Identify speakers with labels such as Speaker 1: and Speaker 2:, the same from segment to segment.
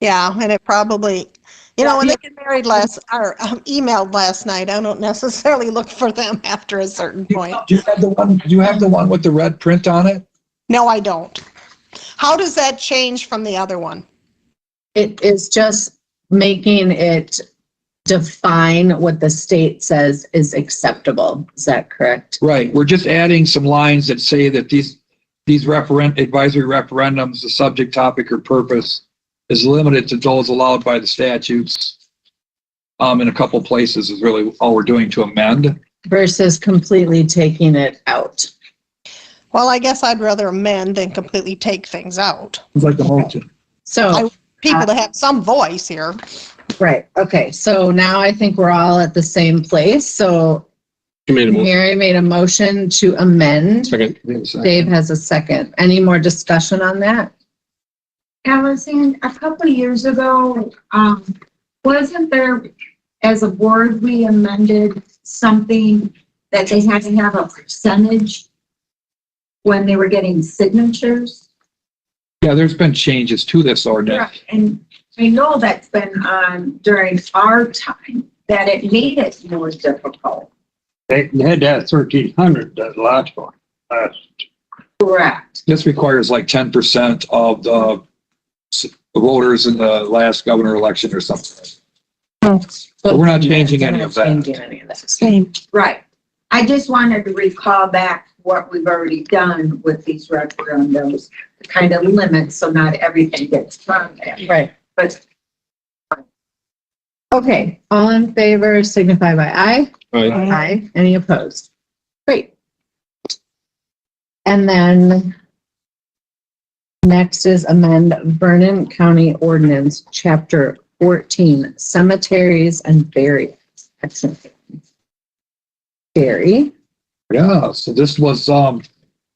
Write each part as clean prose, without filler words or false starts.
Speaker 1: Yeah, and it probably, when they get married emailed last night, I don't necessarily look for them after a certain point.
Speaker 2: Do you have the one? Do you have the one with the red print on it?
Speaker 1: No, I don't. How does that change from the other one?
Speaker 3: It is just making it define what the state says is acceptable. Is that correct?
Speaker 2: Right. We're just adding some lines that say that these advisory referendums, the subject, topic, or purpose is limited to those allowed by the statutes. In a couple places is really all we're doing to amend.
Speaker 3: Versus completely taking it out.
Speaker 1: Well, I guess I'd rather amend than completely take things out.
Speaker 2: It's like a motion.
Speaker 3: So
Speaker 1: People to have some voice here.
Speaker 3: right. Okay. So now I think we're all at the same place. So Mary made a motion to amend.
Speaker 4: Second.
Speaker 3: Dave has a second. Any more discussion on that?
Speaker 5: Allison, a couple of years ago, wasn't there, as a board, we amended something that they had to have a percentage when they were getting signatures?
Speaker 2: Yeah, there's been changes to this ordinance.
Speaker 5: Right, and I know that's been on during our time, that it made it more difficult.
Speaker 4: They had that 1,300, that last one.
Speaker 5: Correct.
Speaker 2: This requires like 10% of the voters in the last governor election or something. But we're not changing any of that.
Speaker 3: Changing any of that.
Speaker 5: Right. I just wanted to recall back what we've already done with these referendums, to kind of limit so not everything gets thrown there.
Speaker 3: Right.
Speaker 5: But
Speaker 3: Okay. All in favor signify by aye. Aye. Any opposed? Great. And then next is amend Vernon County Ordinance, Chapter 14, Cemeteries and Burials. Excellent. Gary.
Speaker 2: Yeah, so this was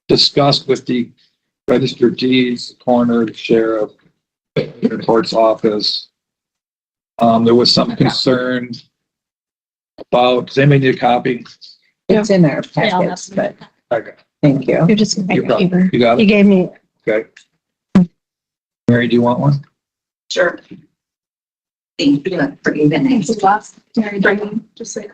Speaker 2: discussed with the registered deeds, the coroner, the sheriff, the court's office. There was some concern about, does anybody need a copy?
Speaker 3: It's in our packets, but
Speaker 2: Okay.
Speaker 3: thank you.
Speaker 1: You're just
Speaker 2: You got it? You got
Speaker 1: You
Speaker 2: it?
Speaker 1: gave me.
Speaker 2: Okay. Mary, do you want one?
Speaker 5: sure. Thank you for even
Speaker 6: Just like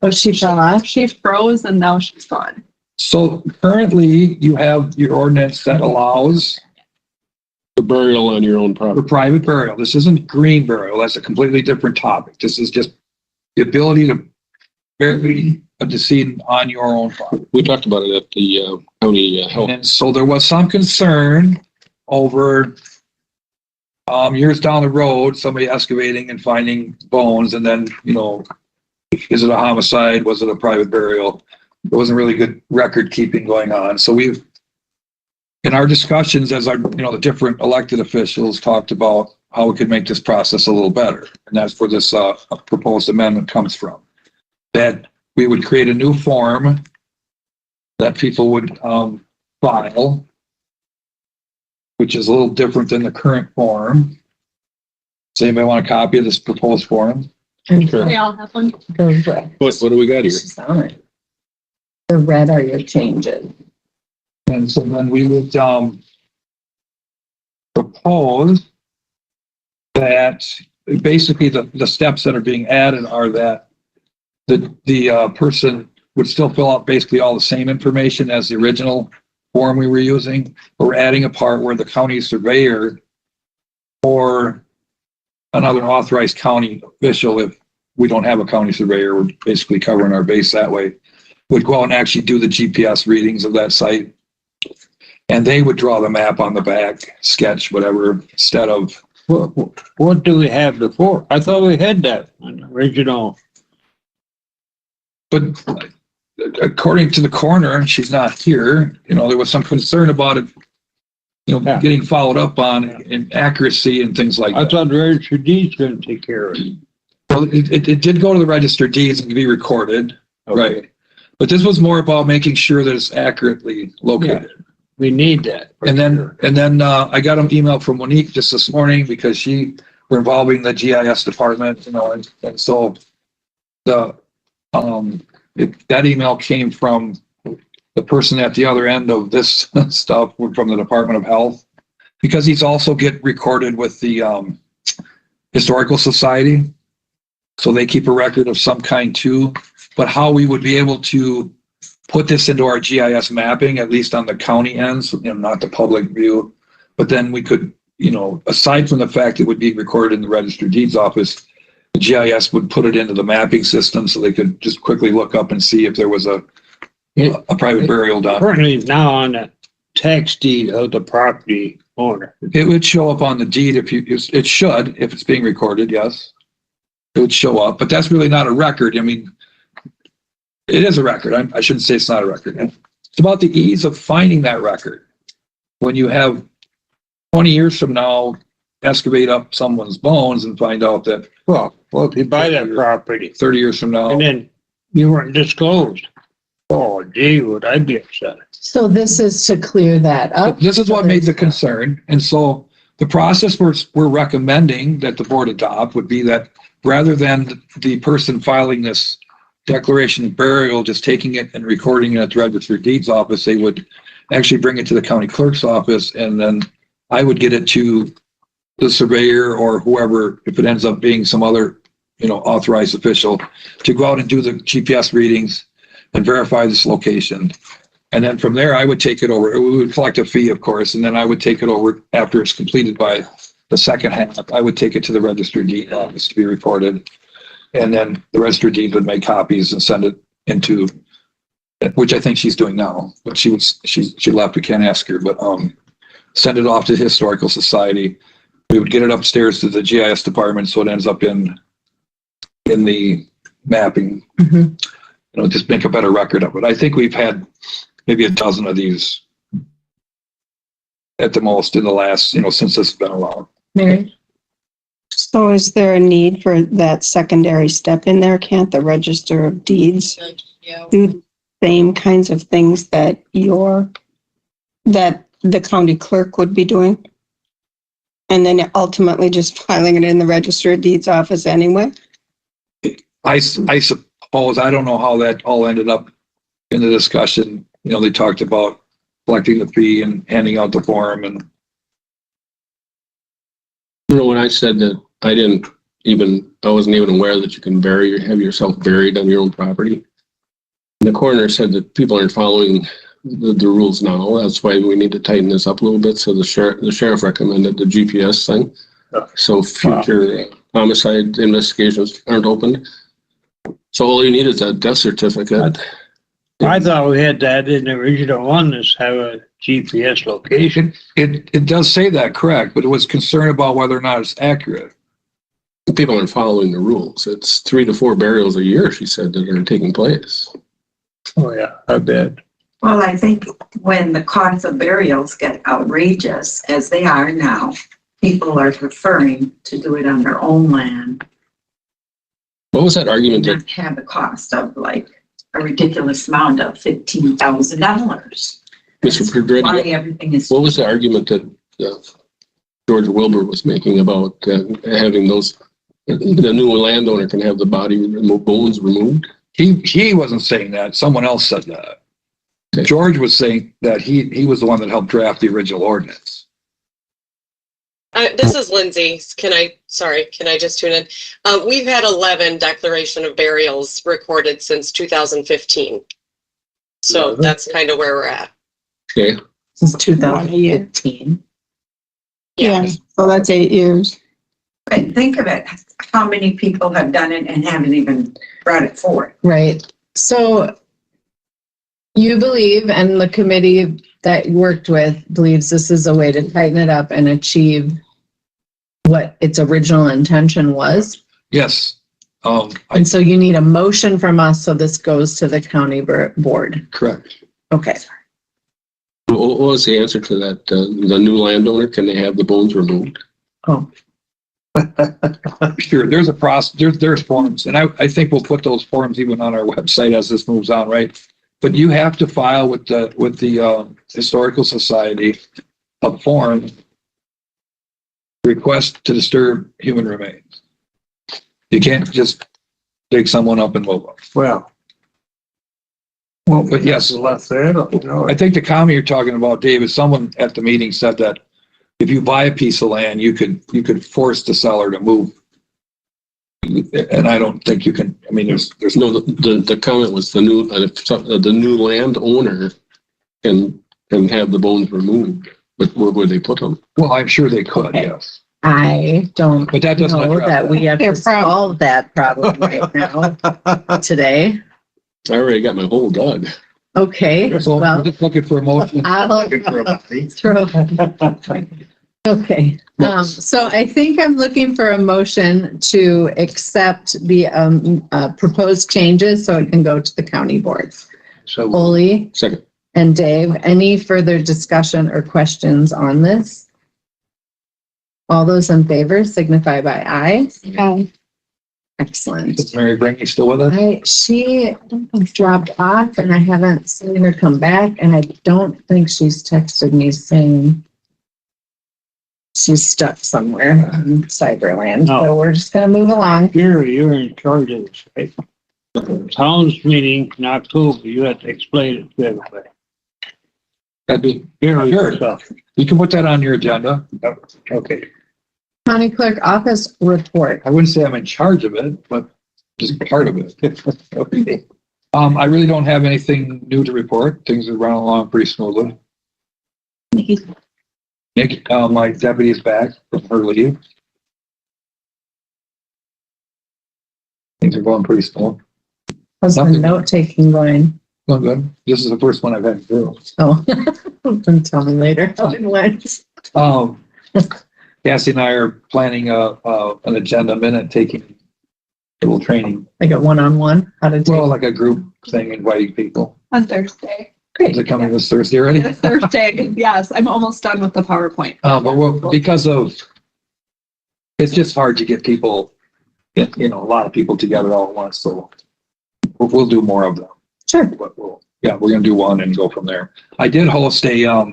Speaker 3: Oh, she fell off?
Speaker 6: she froze and now she's gone.
Speaker 2: So currently you have your ordinance that allows
Speaker 4: The burial on your own
Speaker 2: for
Speaker 4: property.
Speaker 2: private burial. This isn't green burial. That's a completely different topic. This is just the ability to bury a decedent on your own property.
Speaker 4: We talked about it at the county health.
Speaker 2: And so there was some concern over years down the road, somebody excavating and finding bones, and then, is it a homicide? Was it a private burial? There wasn't really good record keeping going on. So we've, in our discussions as the different elected officials talked about how we could make this process a little better. And that's where this proposed amendment comes from. That we would create a new form that people would file, which is a little different than the current form. Does anybody want a copy of this proposed form?
Speaker 4: Sure.
Speaker 6: We all have one.
Speaker 3: The red.
Speaker 4: What do we got here?
Speaker 3: She's on it. The red are your changes.
Speaker 2: And so then we would propose that basically the steps that are being added are that the person would still fill out basically all the same information as the original form we were using. But we're adding a part where the county surveyor or another authorized county official, if we don't have a county surveyor, we're basically covering our base that way, would go out and actually do the GPS readings of that site. And they would draw the map on the back, sketch, whatever, instead of.
Speaker 4: What do we have before? I thought we had that original.
Speaker 2: But according to the coroner, she's not here, there was some concern about it,
Speaker 4: Yeah.
Speaker 2: getting followed up on in accuracy and things like
Speaker 4: I
Speaker 2: that.
Speaker 4: thought the registered deeds gonna take care of it.
Speaker 2: Well, it did go to the registered deeds and be recorded, right? But this was more about making sure that it's accurately located.
Speaker 4: We need that.
Speaker 2: And then I got an email from Monique just this morning because we're involving the GIS department, and so that email came from the person at the other end of this stuff from the Department of Health. because these also get recorded with the Historical Society. So they keep a record of some kind too. But how we would be able to put this into our GIS mapping, at least on the county ends, not the public view. But then we could, aside from the fact it would be recorded in the Register of Deeds office, the GIS would put it into the mapping system so they could just quickly look up and see if there was a private burial done.
Speaker 4: Currently now on the tax deed of the property owner.
Speaker 2: It would show up on the deed it should, if it's being recorded, yes. It would show up, but that's really not a record. I mean, it is a record. I shouldn't say it's not a record. It's about the ease of finding that record. When you have 20 years from now, excavate up someone's bones and find out that,
Speaker 4: Well, if you buy that property
Speaker 2: 30 years from now,
Speaker 4: and then you weren't disclosed, oh gee, would I be upset?
Speaker 3: So this is to clear that up.
Speaker 2: this is what made the concern. And so the process we're recommending that the board adopt would be that rather than the person filing this declaration of burial, just taking it and recording it at the Register of Deeds office, they would actually bring it to the county clerk's office, and then I would get it to the surveyor or whoever, if it ends up being some other, authorized official, to go out and do the GPS readings and verify this location. And then from there, I would take it over. We would collect a fee, of course, and then I would take it over after it's completed by the second half. I would take it to the Register of Deeds office to be recorded. And then the Register of Deeds would make copies and send it into, which I think she's doing now, but she left, we can't ask her, but send it off to the Historical Society. We would get it upstairs to the GIS department, so it ends up in the mapping.
Speaker 3: Mm-hmm.
Speaker 2: Just make a better record of it. I think we've had maybe a dozen of these at the most in the last, since this has been around.
Speaker 3: Mary?
Speaker 7: So is there a need for that secondary step in there? Can't the Register of Deeds do the same kinds of things that the county clerk would be doing? And then ultimately just filing it in the Register of Deeds office anyway?
Speaker 2: I suppose, I don't know how that all ended up in the discussion. They talked about collecting the fee and handing out the form, and
Speaker 8: when I said that I wasn't even aware that you can have yourself buried on your own property. And the coroner said that people aren't following the rules now. That's why we need to tighten this up a little bit. So the sheriff recommended the GPS thing. So future homicide investigations aren't opened. So all you need is a death certificate.
Speaker 4: I thought we had that in the original one, is have a GPS location.
Speaker 2: it does say that, correct, but it was concerned about whether or not it's accurate.
Speaker 8: People aren't following the rules. It's 3 to 4 burials a year, she said, that are taking place.
Speaker 4: Oh yeah, I bet.
Speaker 5: Well, I think when the costs of burials get outrageous, as they are now, people are preferring to do it on their own land
Speaker 8: What was that argument
Speaker 5: and
Speaker 8: that
Speaker 5: not have the cost of like a ridiculous amount of $15,000.
Speaker 8: Mr.
Speaker 5: Why
Speaker 8: Pedretti,
Speaker 5: everything is.
Speaker 8: what was the argument that George Wilbur was making about having the new landowner can have the bones removed?
Speaker 2: He wasn't saying that. Someone else said that.
Speaker 8: Okay.
Speaker 2: George was saying that he was the one that helped draft the original ordinance.
Speaker 9: This is Lindsay. Can I just tune in? We've had 11 declaration of burials recorded since 2015. So that's kind of where we're at.
Speaker 8: Okay.
Speaker 3: Since 2015.
Speaker 7: Yeah, so that's 8 years.
Speaker 5: But think of it, how many people have done it and haven't even brought it forward.
Speaker 3: Right. So you believe, and the committee that you worked with believes this is a way to tighten it up and achieve what its original intention was.
Speaker 2: Yes.
Speaker 3: And so you need a motion from us, so this goes to the county board.
Speaker 2: Correct.
Speaker 3: Okay.
Speaker 8: What was the answer to that? The new landowner, can they have the bones removed?
Speaker 3: Oh,
Speaker 2: Sure. There's a process. There's forms, and I think we'll put those forms even on our website as this moves on, right? But you have to file with the Historical Society a form request to disturb human remains. You can't just dig someone up and move them.
Speaker 4: Well,
Speaker 2: but yes,
Speaker 4: left there, you know.
Speaker 2: I think the comment you're talking about, David, someone at the meeting said that if you buy a piece of land, you could force the seller to move. And I don't think you can, I mean, there's
Speaker 8: No, the comment was the new landowner can have the bones removed, but where would they put them?
Speaker 2: well, I'm sure they could,
Speaker 3: Okay.
Speaker 2: yes.
Speaker 3: I don't
Speaker 2: But that doesn't
Speaker 3: know
Speaker 2: address
Speaker 3: that we have to
Speaker 7: Their problem.
Speaker 3: solve that problem right now, today.
Speaker 8: I already got my hole dug.
Speaker 3: Okay,
Speaker 2: So we're
Speaker 3: well,
Speaker 2: just looking for a motion.
Speaker 3: I'll throw. Okay, so I think I'm looking for a motion to accept the proposed changes so it can go to the county boards.
Speaker 4: So
Speaker 3: Ole
Speaker 8: Second.
Speaker 3: and Dave, any further discussion or questions on this? All those in favor signify by aye. Excellent.
Speaker 2: Is Mary Brinkley still with us?
Speaker 3: She dropped off and I haven't seen her come back, and I don't think she's texted me saying she's stuck somewhere in Cyberland.
Speaker 4: No.
Speaker 3: So we're just gonna move along.
Speaker 4: Gary, you're in charge of this, right? Town's meeting in October, you have to explain it to everybody.
Speaker 2: That'd be,
Speaker 4: Gary,
Speaker 2: Sure.
Speaker 4: yourself.
Speaker 2: you can put that on your agenda.
Speaker 4: Okay.
Speaker 3: County Clerk Office report.
Speaker 2: I wouldn't say I'm in charge of it, but just part of it.
Speaker 4: Okay.
Speaker 2: I really don't have anything new to report. Things are running along pretty smoothly. Nick, my deputy's back from her leave. Things are going pretty smooth.
Speaker 3: How's the
Speaker 2: Nothing.
Speaker 3: note taking going?
Speaker 2: Going good. This is the first one I've had to do.
Speaker 3: Oh, then tell me later how it went.
Speaker 2: Cassie and I are planning an agenda minute taking a little training.
Speaker 3: Like a one-on-one, how to
Speaker 2: Well,
Speaker 3: do.
Speaker 2: like a group thing, inviting people.
Speaker 6: On Thursday.
Speaker 2: Is it coming this Thursday already?
Speaker 6: This Thursday, yes, I'm almost done with the PowerPoint.
Speaker 2: But because of, it's just hard to get people, a lot of people together all at once. So we'll do more of them.
Speaker 3: Sure.
Speaker 2: But we're going to do one and go from there. I did host a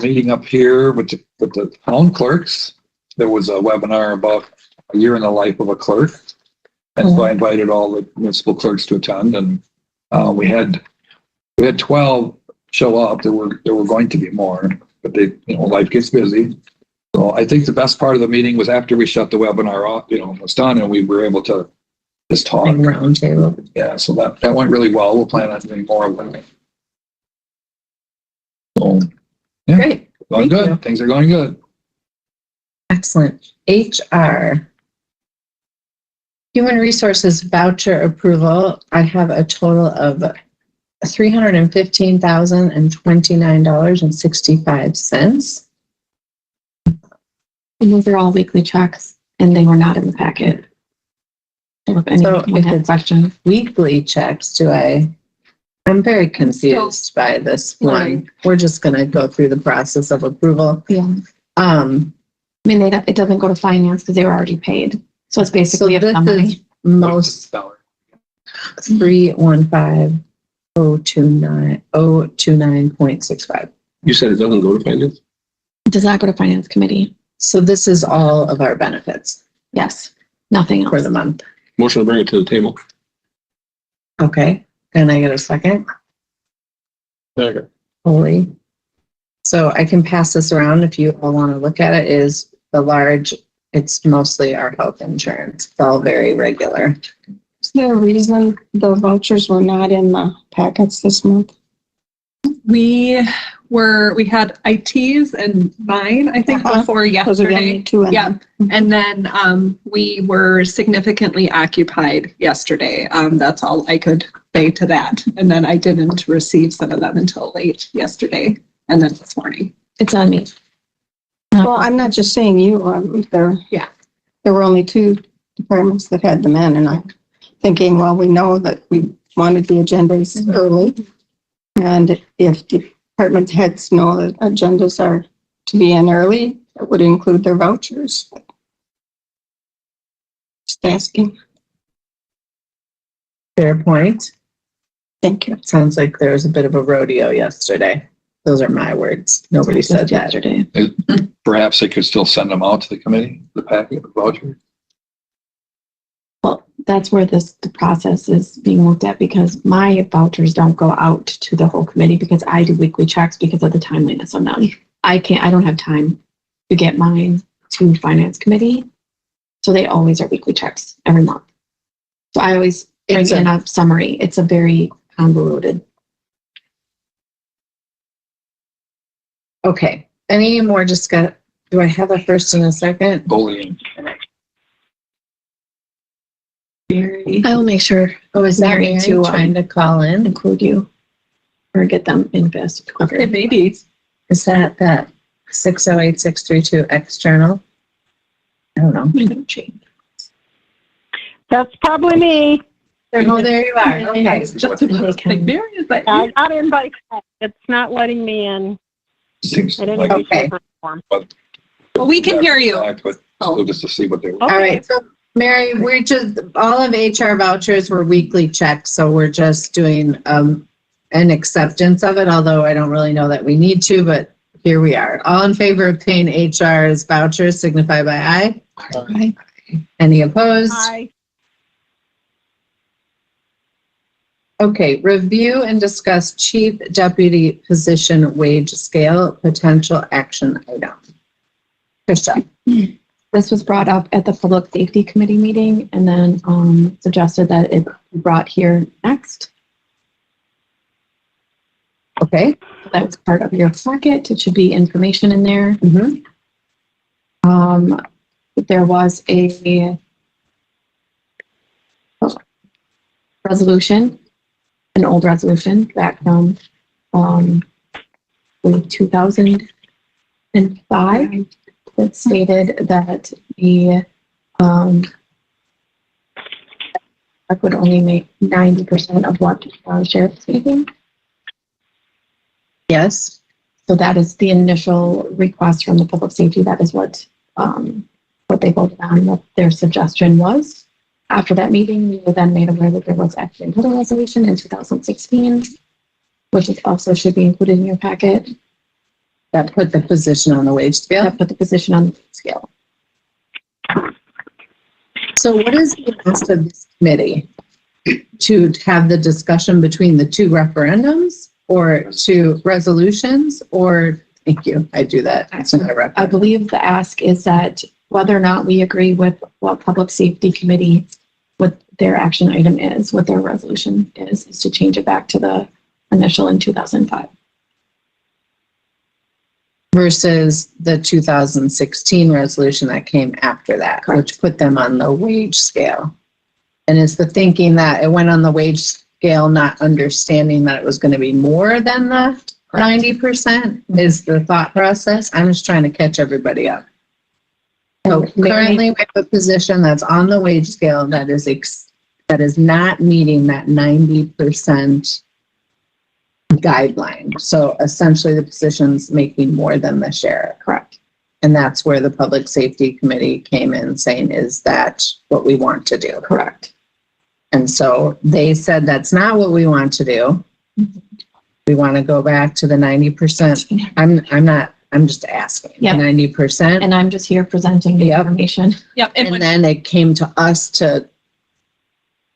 Speaker 2: meeting up here with the town clerks. There was a webinar about a year in the life of a clerk. And so I invited all the municipal clerks to attend, and we had 12 show up. There were going to be more, but life gets busy. So I think the best part of the meeting was after we shut the webinar off, was done, and we were able to just talk.
Speaker 3: Round table.
Speaker 2: Yeah, so that went really well. We'll plan on doing more of them. So, yeah,
Speaker 3: Great.
Speaker 2: going
Speaker 3: Thank
Speaker 2: good.
Speaker 3: you.
Speaker 2: Things are going good.
Speaker 3: Excellent. HR. Human Resources voucher approval. I have a total of $315,029.65.
Speaker 10: And those are all weekly checks, and they were not in the packet. So if anyone
Speaker 3: if
Speaker 10: had
Speaker 3: it's
Speaker 10: questions,
Speaker 3: weekly checks, I'm very confused by this one. We're just gonna go through the process of approval.
Speaker 10: yeah. I mean, it doesn't go to finance because they were already paid. So it's
Speaker 3: So
Speaker 10: basically a
Speaker 3: this
Speaker 10: summary.
Speaker 3: is most 315,029.65.
Speaker 8: You said it doesn't go to finance?
Speaker 10: It does not go to finance committee.
Speaker 3: So this is all of our benefits
Speaker 10: Yes, nothing
Speaker 3: for
Speaker 10: else.
Speaker 3: the month.
Speaker 8: Motion to bring it to the table.
Speaker 3: Okay, can I get a second?
Speaker 8: Second.
Speaker 3: Holy. So I can pass this around if you all want to look at it. Is the large, it's mostly our health insurance. It's all very regular.
Speaker 7: Is there a reason the vouchers were not in the packets this month?
Speaker 6: We had ITs and mine, I think,
Speaker 7: Uh-huh.
Speaker 6: before
Speaker 7: Those are the only
Speaker 6: yesterday.
Speaker 7: two.
Speaker 6: Yeah, and then we were significantly occupied yesterday. That's all I could say to that. And then I didn't receive some of them until late yesterday and then this morning.
Speaker 10: It's on me.
Speaker 7: Well, I'm not just saying you,
Speaker 6: Yeah.
Speaker 7: there were only two departments that had them in, and I'm thinking, well, we know that we wanted the agendas early. And if department heads know that agendas are to be in early, it would include their vouchers. Just asking.
Speaker 3: Fair point.
Speaker 7: Thank you.
Speaker 3: Sounds like there was a bit of a rodeo yesterday. Those are my words. Nobody said that.
Speaker 10: Yesterday.
Speaker 2: Perhaps they could still send them out to the committee, the packet, the voucher.
Speaker 10: Well, that's where the process is being looked at, because my vouchers don't go out to the whole committee because I do weekly checks because of the timeliness of them. I don't have time to get mine to finance committee. So they always are weekly checks every month. So I always bring in a summary. It's a very convoluted.
Speaker 3: Okay, any more discuss, do I have a first and a second?
Speaker 2: Bullying.
Speaker 10: I will make sure
Speaker 3: Oh, is that
Speaker 10: Mary
Speaker 3: Mary
Speaker 10: to,
Speaker 3: trying to call in?
Speaker 10: include you or get them in fast.
Speaker 6: Okay, maybe.
Speaker 3: Is that 608-632 external? I don't know.
Speaker 11: That's probably me.
Speaker 3: Oh, there you are. Okay.
Speaker 11: I got invited. It's not letting me in.
Speaker 2: Seems
Speaker 11: I didn't
Speaker 2: like
Speaker 11: have
Speaker 3: Okay.
Speaker 11: a form.
Speaker 6: Well, we can hear you.
Speaker 2: But still just to see what they were.
Speaker 3: All right, so Mary, we're just, all of HR vouchers were weekly checks, so we're just doing an acceptance of it, although I don't really know that we need to, but here we are. All in favor of paying HR's vouchers signify by aye.
Speaker 10: Aye.
Speaker 3: Any opposed?
Speaker 11: Hi.
Speaker 3: Okay, review and discuss chief deputy position wage scale, potential action item. Tricia.
Speaker 10: This was brought up at the Public Safety Committee meeting and then suggested that it be brought here next.
Speaker 3: Okay.
Speaker 10: That was part of your packet. It should be information in there.
Speaker 3: Mhm.
Speaker 10: There was a resolution, an old resolution back from 2005 that stated that the I would only make 90% of what sheriff's making.
Speaker 3: Yes.
Speaker 10: So that is the initial request from the public safety. That is what they voted on, what their suggestion was. After that meeting, we were then made aware that there was actually another resolution in 2016, which is also should be included in your packet.
Speaker 3: That put the position on the wage scale.
Speaker 10: That put the position on the scale.
Speaker 3: So what is the rest of this committee? To have the discussion between the two referendums or two resolutions or, thank you, I do that. It's not a
Speaker 10: I
Speaker 3: referendum.
Speaker 10: believe the ask is that whether or not we agree with what public safety committee, what their action item is, what their resolution is to change it back to the initial in 2005.
Speaker 3: Versus the 2016 resolution that came after that, which put them on the wage scale. And is the thinking that it went on the wage scale, not understanding that it was going to be more than the 90% is the thought process? I'm just trying to catch everybody up. So currently we have a position that's on the wage scale that is not meeting that 90% guideline. So essentially the position's making more than the sheriff.
Speaker 10: Correct.
Speaker 3: And that's where the Public Safety Committee came in saying, is that what we want to do?
Speaker 10: Correct.
Speaker 3: And so they said, that's not what we want to do. We want to go back to the 90%. I'm just asking.
Speaker 10: Yeah.
Speaker 3: 90%.
Speaker 10: And I'm just here presenting the information.
Speaker 6: Yep.
Speaker 3: And then it came to us to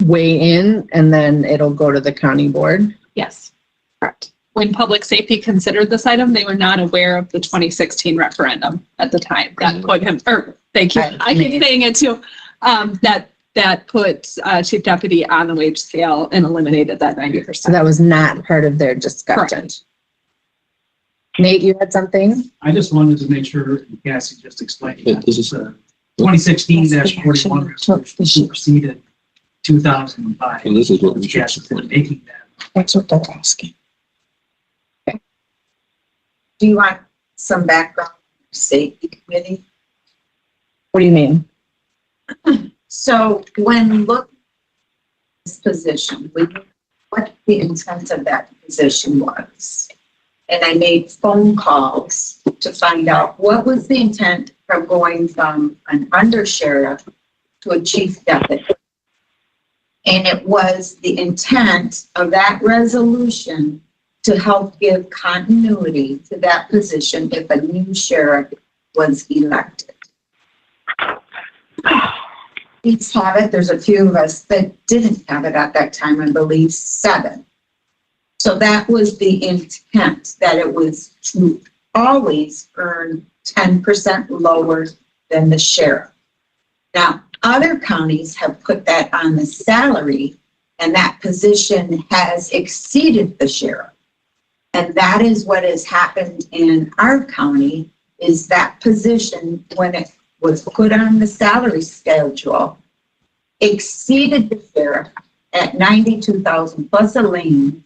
Speaker 3: weigh in and then it'll go to the county board.
Speaker 10: Yes. Correct.
Speaker 6: When public safety considered this item, they were not aware of the 2016 referendum at the time. That put him, or thank you, I keep saying it too, that put chief deputy on the wage scale and eliminated that 90%.
Speaker 3: So that was not part of their discussion.
Speaker 6: Correct.
Speaker 3: Nate, you had something?
Speaker 12: I just wanted to make sure Cassie just explained
Speaker 8: Yeah,
Speaker 12: that
Speaker 8: this is-
Speaker 12: 2016-41 resolution superseded 2005.
Speaker 8: And this is what we
Speaker 12: Cassie said, making that.
Speaker 3: That's what they're asking.
Speaker 5: Do you want some background on the safety committee?
Speaker 3: What do you mean?
Speaker 5: So when looking at this position, we knew what the intent of that position was. And I made phone calls to find out what was the intent from going from an undersheriff to a chief deputy. And it was the intent of that resolution to help give continuity to that position if a new sheriff was elected. Please have it. There's a few of us that didn't have it at that time, I believe 7. So that was the intent, that it was to always earned 10% lower than the sheriff. Now, other counties have put that on the salary, and that position has exceeded the sheriff. And that is what has happened in our county, is that position, when it was put on the salary schedule, exceeded the sheriff at 92,000 plus a lien,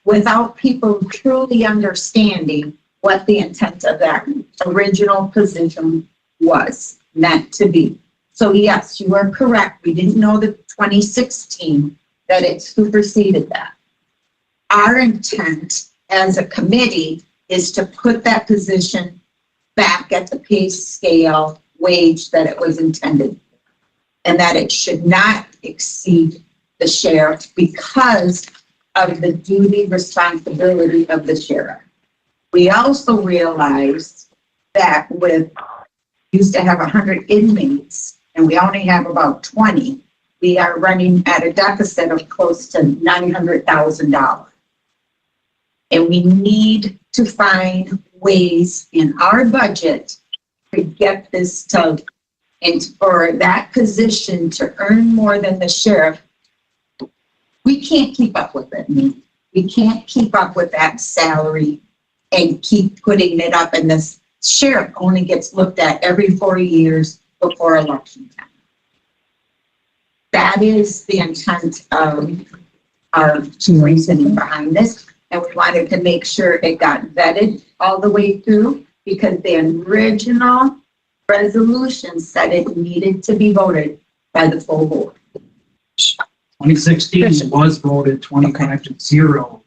Speaker 5: without people truly understanding what the intent of that original position was meant to be. So yes, you are correct. We didn't know the 2016 that it superseded that. Our intent as a committee is to put that position back at the pay scale wage that it was intended, and that it should not exceed the sheriff because of the duty responsibility of the sheriff. We also realized that used to have 100 inmates and we only have about 20, we are running at a deficit of close to $900,000. And we need to find ways in our budget to get this to, and for that position to earn more than the sheriff. We can't keep up with it. We can't keep up with that salary and keep putting it up. And the sheriff only gets looked at every 4 years before election time. That is the intent of our reasoning behind this. And we wanted to make sure it got vetted all the way through, because the original resolution said it needed to be voted by the full board.
Speaker 12: 2016 was voted 25-0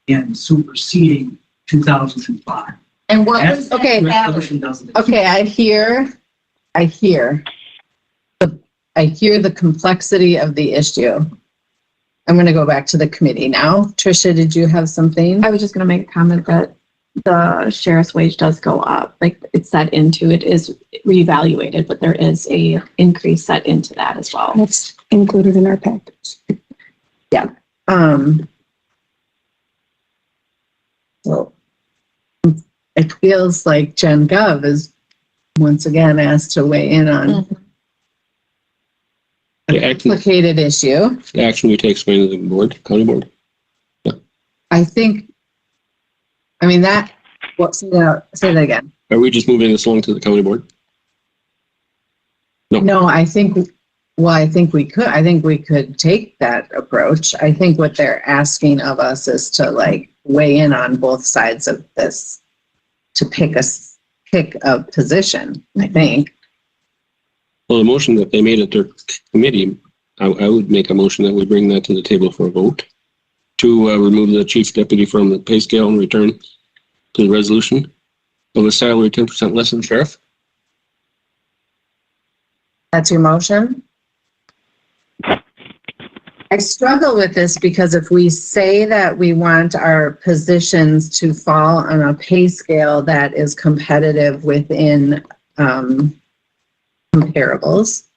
Speaker 12: in superseding 2005.
Speaker 5: And what
Speaker 12: That
Speaker 5: was
Speaker 3: okay,
Speaker 12: resolution doesn't.
Speaker 3: Okay, I hear the complexity of the issue. I'm going to go back to the committee now. Tricia, did you have something?
Speaker 10: I was just going to make a comment that the sheriff's wage does go up. Like it's set into, it is reevaluated, but there is a increase set into that as well.
Speaker 7: That's included in our package.
Speaker 3: So it feels like Gen Gov is once again asked to weigh in on a complicated issue.
Speaker 8: The action we take explain to the board, county board.
Speaker 3: I think, say that again.
Speaker 8: Are we just moving this along to the county board?
Speaker 3: No, I think we could take that approach. I think what they're asking of us is to weigh in on both sides of this, to pick a position, I think.
Speaker 8: Well, the motion that they made at their committee, I would make a motion that we bring that to the table for a vote to remove the chief deputy from the pay scale and return to the resolution of a salary 10% less than sheriff.
Speaker 3: That's your motion? I struggle with this because if we say that we want our positions to fall on a pay scale that is competitive within comparables,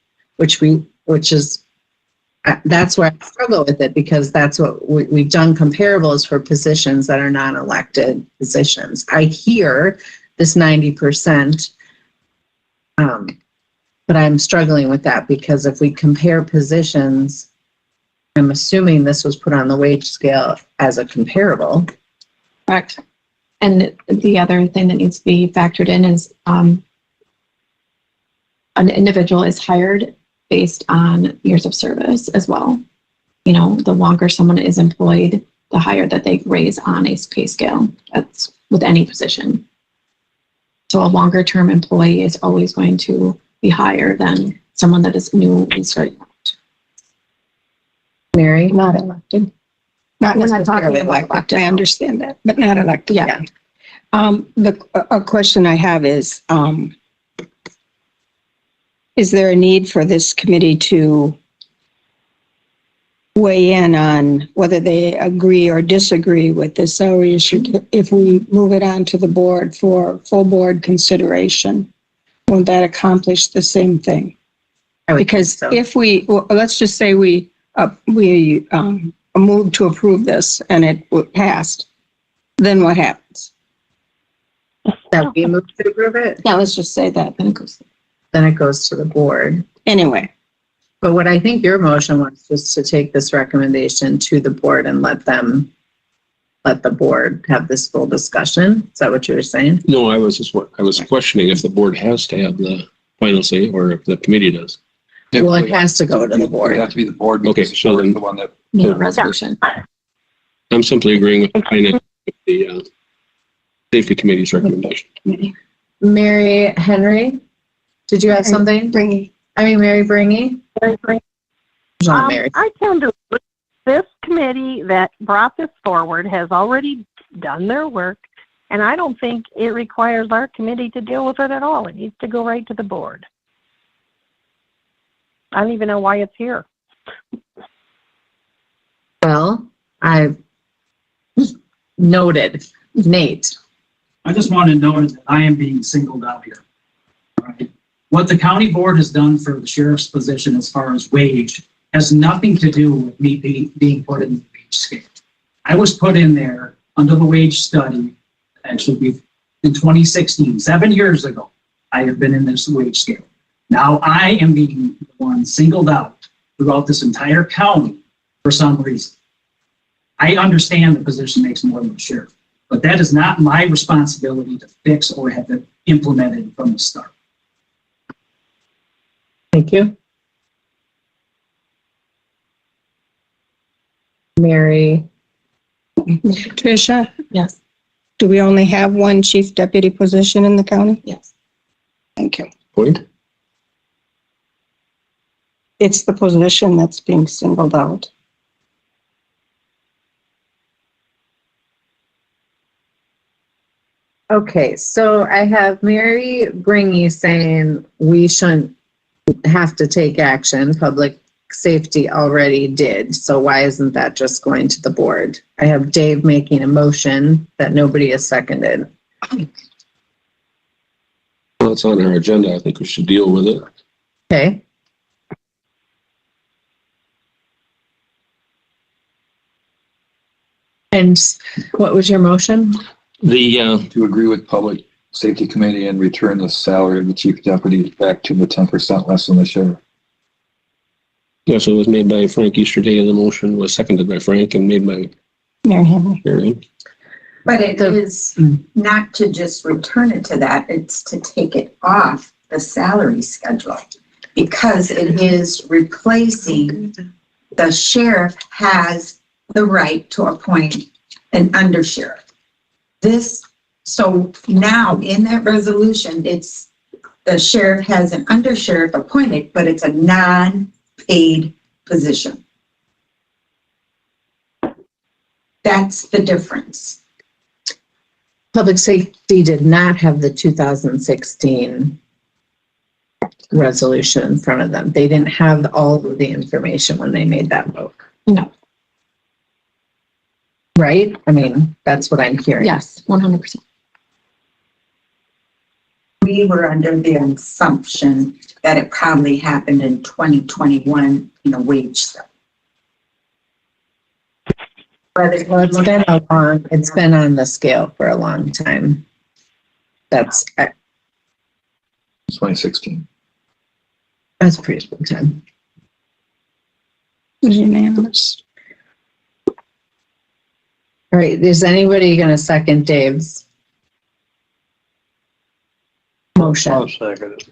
Speaker 3: that's where I struggle with it, because that's what we've done comparables for positions that are non-elected positions. I hear this 90%, but I'm struggling with that because if we compare positions, I'm assuming this was put on the wage scale as a comparable.
Speaker 10: Correct. And the other thing that needs to be factored in is an individual is hired based on years of service as well. You know, the longer someone is employed, the higher that they raise on a pay scale. That's with any position. So a longer term employee is always going to be higher than someone that is new and starting out.
Speaker 3: Mary?
Speaker 7: Not elected. Not
Speaker 10: We're not talking
Speaker 7: necessarily
Speaker 10: about
Speaker 7: elected. I understand that, but not elected.
Speaker 10: Yeah.
Speaker 7: A question I have is there a need for this committee to weigh in on whether they agree or disagree with the salary issue if we move it on to the board for full board consideration? Won't that accomplish the same thing? Because if let's just say we move to approve this and it passed, then what happens?
Speaker 3: That we move to approve it,
Speaker 7: Yeah, let's just say that, then it goes.
Speaker 3: then it goes to the board.
Speaker 7: Anyway,
Speaker 3: But what I think your motion was just to take this recommendation to the board and let the board have this full discussion. Is that what you were saying?
Speaker 8: No, I was questioning if the board has to have the final say or if the committee does.
Speaker 3: Well, it has to go to the
Speaker 2: It
Speaker 3: board.
Speaker 2: has to be the board.
Speaker 8: Okay,
Speaker 2: because
Speaker 8: so
Speaker 2: it's
Speaker 8: then-
Speaker 2: the one that,
Speaker 10: Need a resolution.
Speaker 8: I'm simply agreeing with the safety committee's recommendation.
Speaker 3: Mary Henry, did you have something?
Speaker 7: bring
Speaker 3: Mary Bringy? Not Mary.
Speaker 11: I tend to, this committee that brought this forward has already done their work, and I don't think it requires our committee to deal with it at all. It needs to go right to the board. I don't even know why it's here.
Speaker 3: Well, I noted. Nate.
Speaker 12: I just want to note that I am being singled out here. All right. What the county board has done for the sheriff's position as far as wage has nothing to do with me being put in the wage scale. I was put in there under the wage study, actually in 2016, 7 years ago. I have been in this wage scale. Now I am being the one singled out throughout this entire county for some reason. I understand the position makes more than the sheriff, but that is not my responsibility to fix or have it implemented from the start.
Speaker 3: Thank you. Mary.
Speaker 7: Tricia,
Speaker 10: Yes.
Speaker 7: do we only have one chief deputy position in the county?
Speaker 10: Yes.
Speaker 7: Thank you.
Speaker 8: Point?
Speaker 7: It's the position that's being singled out.
Speaker 3: Okay, so I have Mary Bringy saying we shouldn't have to take action. Public safety already did. So why isn't that just going to the board? I have Dave making a motion that nobody has seconded.
Speaker 8: Well, it's on our agenda. I think we should deal with it.
Speaker 3: Okay. And what was your motion?
Speaker 2: to agree with public safety committee and return the salary of the chief deputy back to the 10% less than the sheriff.
Speaker 8: Yes, it was made by Frank Easterday and the motion was seconded by Frank and made by
Speaker 7: Mary Henry.
Speaker 8: Mary.
Speaker 5: But it is not to just return it to that, it's to take it off the salary schedule. Because it is replacing, the sheriff has the right to appoint an undersheriff. So now in that resolution, it's the sheriff has an undersheriff appointed, but it's a non-paid position. That's the difference.
Speaker 3: Public safety did not have the 2016 resolution in front of them. They didn't have all of the information when they made that vote.
Speaker 10: No.
Speaker 3: Right? I mean, that's what I'm hearing.
Speaker 10: Yes, 100%.
Speaker 5: We were under the assumption that it probably happened in 2021 in a wage study.
Speaker 3: Well, it's been on the scale for a long time. That's
Speaker 2: 2016.
Speaker 3: pretty long time.
Speaker 7: Was unanimous.
Speaker 3: All right, is anybody going to second Dave's motion?
Speaker 4: I'll second it.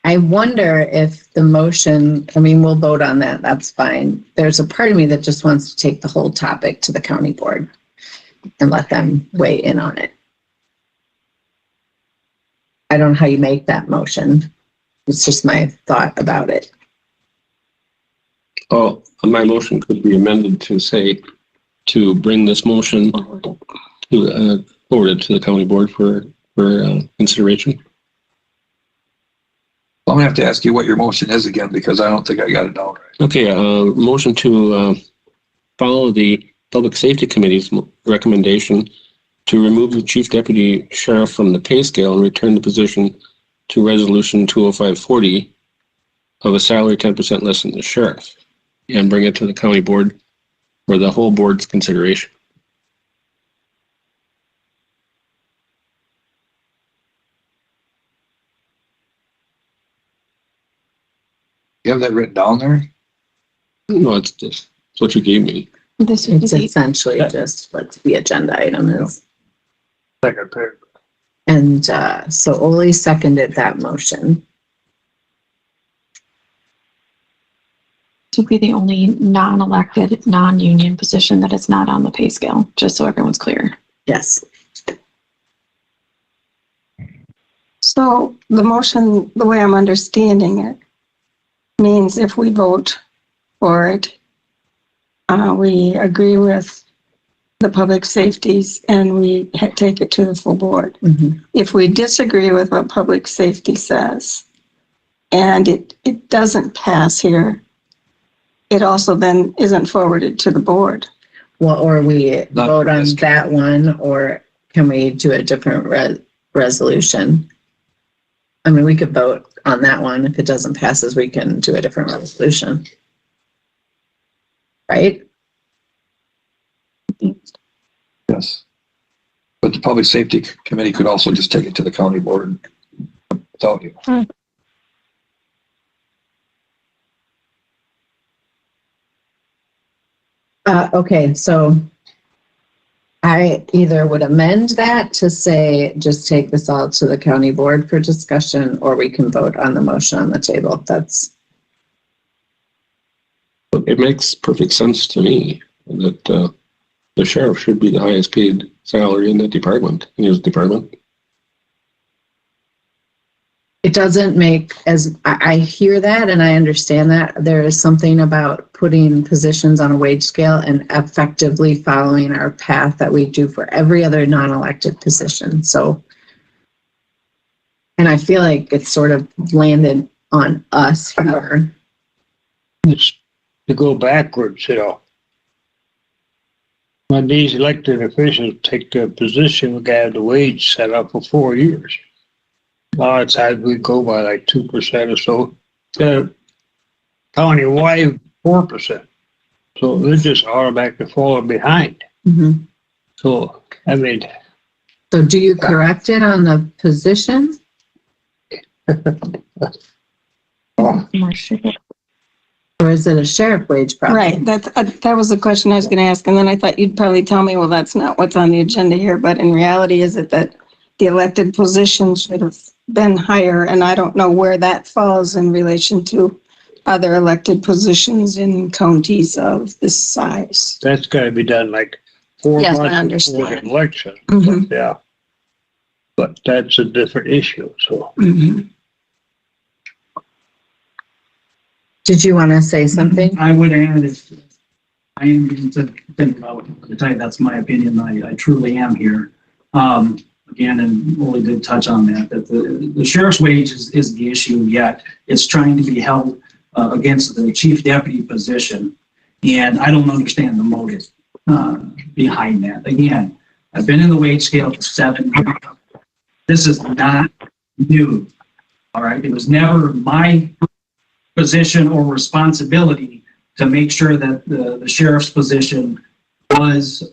Speaker 3: I wonder if the motion, we'll vote on that, that's fine. There's a part of me that just wants to take the whole topic to the county board and let them weigh in on it. I don't know how you make that motion. It's just my thought about it.
Speaker 8: Oh, my motion could be amended to say to bring this motion to forward it to the county board for consideration.
Speaker 2: I'm gonna have to ask you what your motion is again, because I don't think I got it down right.
Speaker 8: Okay, motion to follow the Public Safety Committee's recommendation to remove the Chief Deputy Sheriff from the pay scale and return the position to Resolution 20540 of a salary 10% less than the sheriff, and bring it to the county board for the whole board's consideration.
Speaker 2: You have that written down there?
Speaker 8: No, it's just, it's what you gave me.
Speaker 10: This would be
Speaker 3: It's
Speaker 10: the
Speaker 3: essentially just what the agenda item is.
Speaker 4: Second paragraph.
Speaker 3: And so Ole seconded that motion.
Speaker 10: to be the only non-elected, non-union position that is not on the pay scale, just so everyone's clear.
Speaker 3: Yes.
Speaker 7: So the motion, the way I'm understanding it, means if we vote for it, we agree with the public safeties and we take it to the full board.
Speaker 3: Mhm.
Speaker 7: If we disagree with what public safety says and it doesn't pass here, it also then isn't forwarded to the board.
Speaker 3: Well, or we
Speaker 2: Not
Speaker 3: vote on
Speaker 2: risk.
Speaker 3: that one, or can we do a different resolution? I mean, we could vote on that one. If it doesn't pass, we can do a different resolution. Right?
Speaker 2: Yes. But the Public Safety Committee could also just take it to the county board without you.
Speaker 3: Okay, so I either would amend that to say, just take this all to the county board for discussion, or we can vote on the motion on the table. That's,
Speaker 8: It makes perfect sense to me that the sheriff should be the highest paid salary in that department, in his department.
Speaker 3: it doesn't make as, I hear that and I understand that. There is something about putting positions on a wage scale and effectively following our path that we do for every other non-elected position. So, and I feel like it's sort of landed on us here.
Speaker 4: It's to go backwards, you know. When these elected officials take their position, we got the wage set up for 4 years. A lot of times we go by like 2% or so. County-wide, 4%. So they're just automatically falling behind.
Speaker 3: Mhm.
Speaker 4: So, I mean,
Speaker 3: So do you correct it on the position? Or is it a sheriff wage problem?
Speaker 7: Right, that was the question I was gonna ask, and then I thought you'd probably tell me, well, that's not what's on the agenda here, but in reality, is it that the elected position should have been higher, and I don't know where that falls in relation to other elected positions in counties of this size.
Speaker 4: that's gotta be done like 4
Speaker 7: Yes, I
Speaker 4: months before the
Speaker 7: understand.
Speaker 4: election.
Speaker 7: Mhm.
Speaker 4: Yeah. But that's a different issue, so.
Speaker 7: Mhm.
Speaker 3: Did you want to say something?
Speaker 12: I would add, if I am going to think about, to tell you that's my opinion, I truly am here. Again, and Oli did touch on that the sheriff's wage is the issue, yet it's trying to be held against the chief deputy position. And I don't understand the motive behind that. Again, I've been in the wage scale for 7 years. This is not new. All right. It was never my position or responsibility to make sure that the sheriff's position was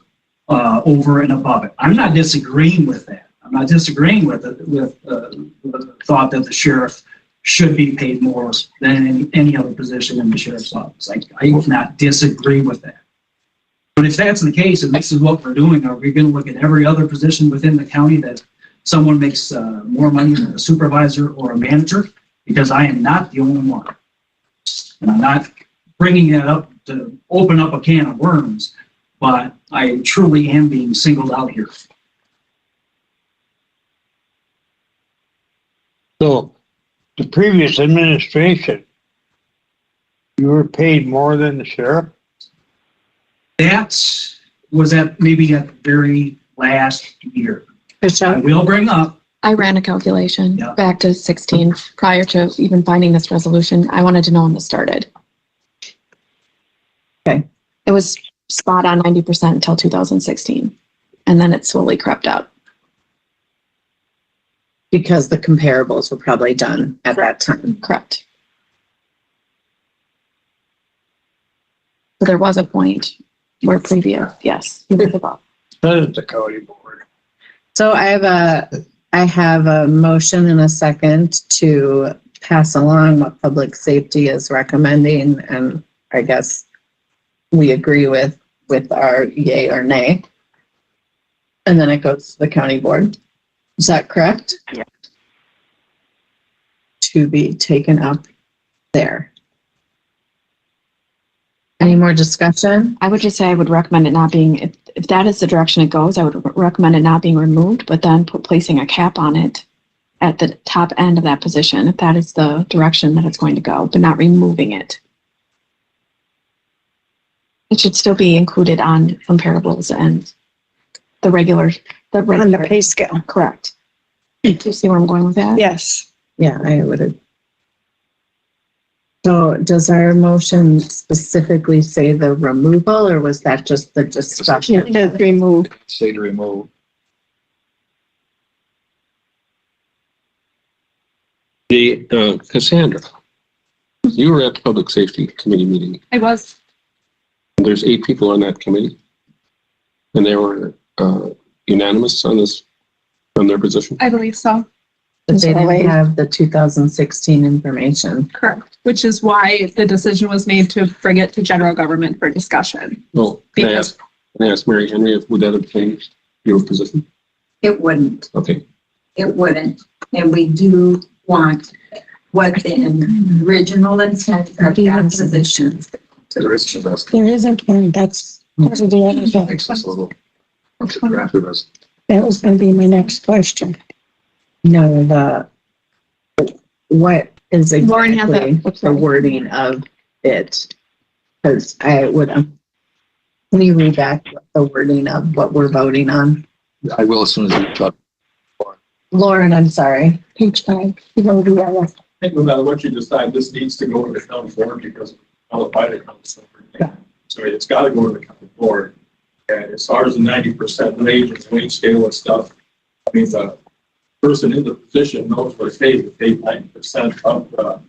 Speaker 12: over and above it. I'm not disagreeing with that. I'm not disagreeing with it, with the thought that the sheriff should be paid more than any other position in the sheriff's office. I do not disagree with that. But if that's the case, and this is what we're doing, are we going to look at every other position within the county that someone makes more money than a supervisor or a manager? Because I am not the only one. And I'm not bringing that up to open up a can of worms, but I truly am being singled out here.
Speaker 4: So, the previous administration, you were paid more than the sheriff?
Speaker 12: That was maybe at the very last year. I
Speaker 3: Michelle?
Speaker 12: will bring up,
Speaker 10: I ran a calculation
Speaker 12: Yeah.
Speaker 10: back to 16 prior to even finding this resolution. I wanted to know when this started.
Speaker 3: Okay.
Speaker 10: It was spot on 90% until 2016, and then it slowly crept up.
Speaker 3: Because the comparables were probably done at that time.
Speaker 10: Correct. So there was a point were previous, yes. You were above.
Speaker 4: That is the county board.
Speaker 3: So I have a motion and a second to pass along what public safety is recommending, and I guess we agree with our yay or nay. And then it goes to the county board. Is that correct?
Speaker 11: Yeah.
Speaker 3: To be taken up there. Any more discussion?
Speaker 10: I would just say I would recommend it not being, if that is the direction it goes, I would recommend it not being removed, but then placing a cap on it at the top end of that position, if that is the direction that it's going to go, but not removing it. It should still be included on comparables and the regular.
Speaker 7: On the pay scale.
Speaker 10: Correct. Do you see where I'm going with that?
Speaker 7: Yes.
Speaker 3: Yeah, I would. So does our motion specifically say the removal, or was that just the discussion?
Speaker 7: It says remove.
Speaker 2: Say to remove.
Speaker 8: Cassandra, you were at the Public Safety Committee meeting.
Speaker 6: I was.
Speaker 8: There's 8 people on that committee. And they were unanimous on their position.
Speaker 6: I believe so.
Speaker 3: But they didn't have the 2016 information.
Speaker 6: Correct. Which is why the decision was made to bring it to general government for discussion.
Speaker 8: Well, can I ask Mary Henry if would that have changed your position?
Speaker 5: It wouldn't.
Speaker 8: Okay.
Speaker 5: It wouldn't. And we do want what the original intent of that position.
Speaker 2: There isn't a
Speaker 7: There isn't one. That's part of the other thing. That was going to be my next question.
Speaker 3: No, what is
Speaker 10: Lauren has
Speaker 3: exactly the wording of it? Because I would, can you read back the wording of what we're voting on?
Speaker 2: I will as soon as you talk.
Speaker 3: Lauren, I'm sorry.
Speaker 7: Page 5. You know, the other.
Speaker 13: I think no matter what you decide, this needs to go to the county board because it's qualified to county board. So it's got to go to the county board. And as far as the 90% wage and wage scale and stuff, I mean, the person in the position knows what it pays to pay 90% of the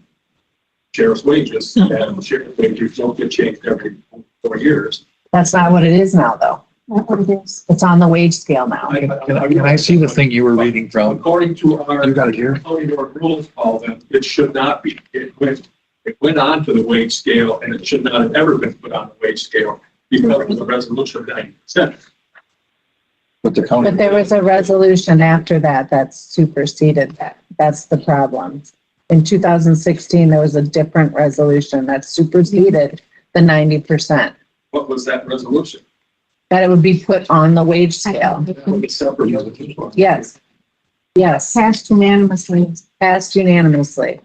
Speaker 13: sheriff's wages, and the sheriff's wages don't get changed every 4 years.
Speaker 3: That's not what it is now, though. It's on the wage scale now.
Speaker 2: Can I see the thing you were reading from?
Speaker 13: According to our,
Speaker 2: You got it here?
Speaker 13: according to our rules, Paul, then it should not be. It went on to the wage scale, and it should not have ever been put on the wage scale because of the resolution of 90%.
Speaker 2: But the county.
Speaker 3: But there was a resolution after that superseded that. That's the problem. In 2016, there was a different resolution that superseded the 90%.
Speaker 13: What was that resolution?
Speaker 3: That it would be put on the wage scale.
Speaker 13: It's separate resolution.
Speaker 3: Yes. Yes.
Speaker 5: Passed unanimously.
Speaker 3: Passed unanimously.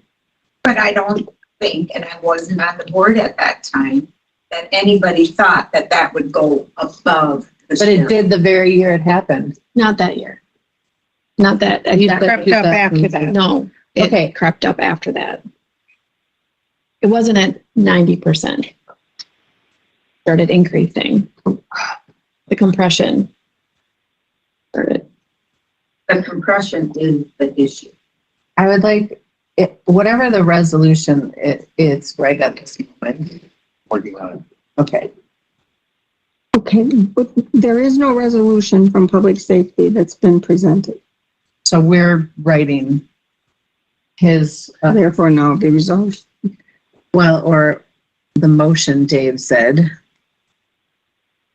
Speaker 5: But I don't think, and I wasn't on the board at that time, that anybody thought that that would go above the
Speaker 3: But it
Speaker 5: sheriff.
Speaker 3: did the very year it happened.
Speaker 10: Not that year. Not that.
Speaker 3: You
Speaker 10: that-
Speaker 3: said
Speaker 7: Crept up after that.
Speaker 10: No,
Speaker 3: Okay.
Speaker 10: it crept up after that. It wasn't at 90%. Started increasing. The compression started.
Speaker 5: The compression is the issue.
Speaker 3: I would like, whatever the resolution it's right at this moment.
Speaker 2: Working on it.
Speaker 3: Okay.
Speaker 7: Okay, but there is no resolution from public safety that's been presented.
Speaker 3: So we're writing his,
Speaker 7: Therefore, now be resolved.
Speaker 3: well, or the motion Dave said.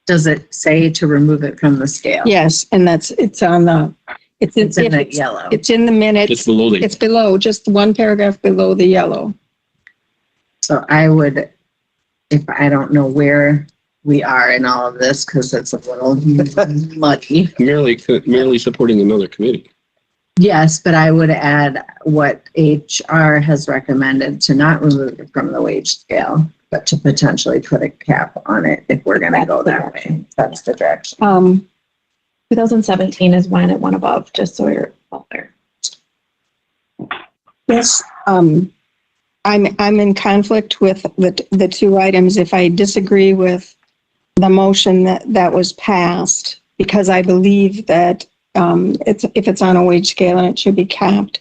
Speaker 3: Does it say to remove it from the scale?
Speaker 7: Yes, and it's on the,
Speaker 3: It's in the yellow.
Speaker 7: It's in the minutes.
Speaker 8: It's below the.
Speaker 7: It's below, just one paragraph below the yellow.
Speaker 3: So I would, if I don't know where we are in all of this, because it's a little muddy.
Speaker 8: Merely supporting another committee.
Speaker 3: Yes, but I would add what HR has recommended to not remove it from the wage scale, but to potentially put a cap on it if we're gonna go that way. That's the direction.
Speaker 10: 2017 is when it went above, just so you're all there.
Speaker 7: Yes, I'm in conflict with the two items. If I disagree with the motion that was passed, because I believe that if it's on a wage scale and it should be capped,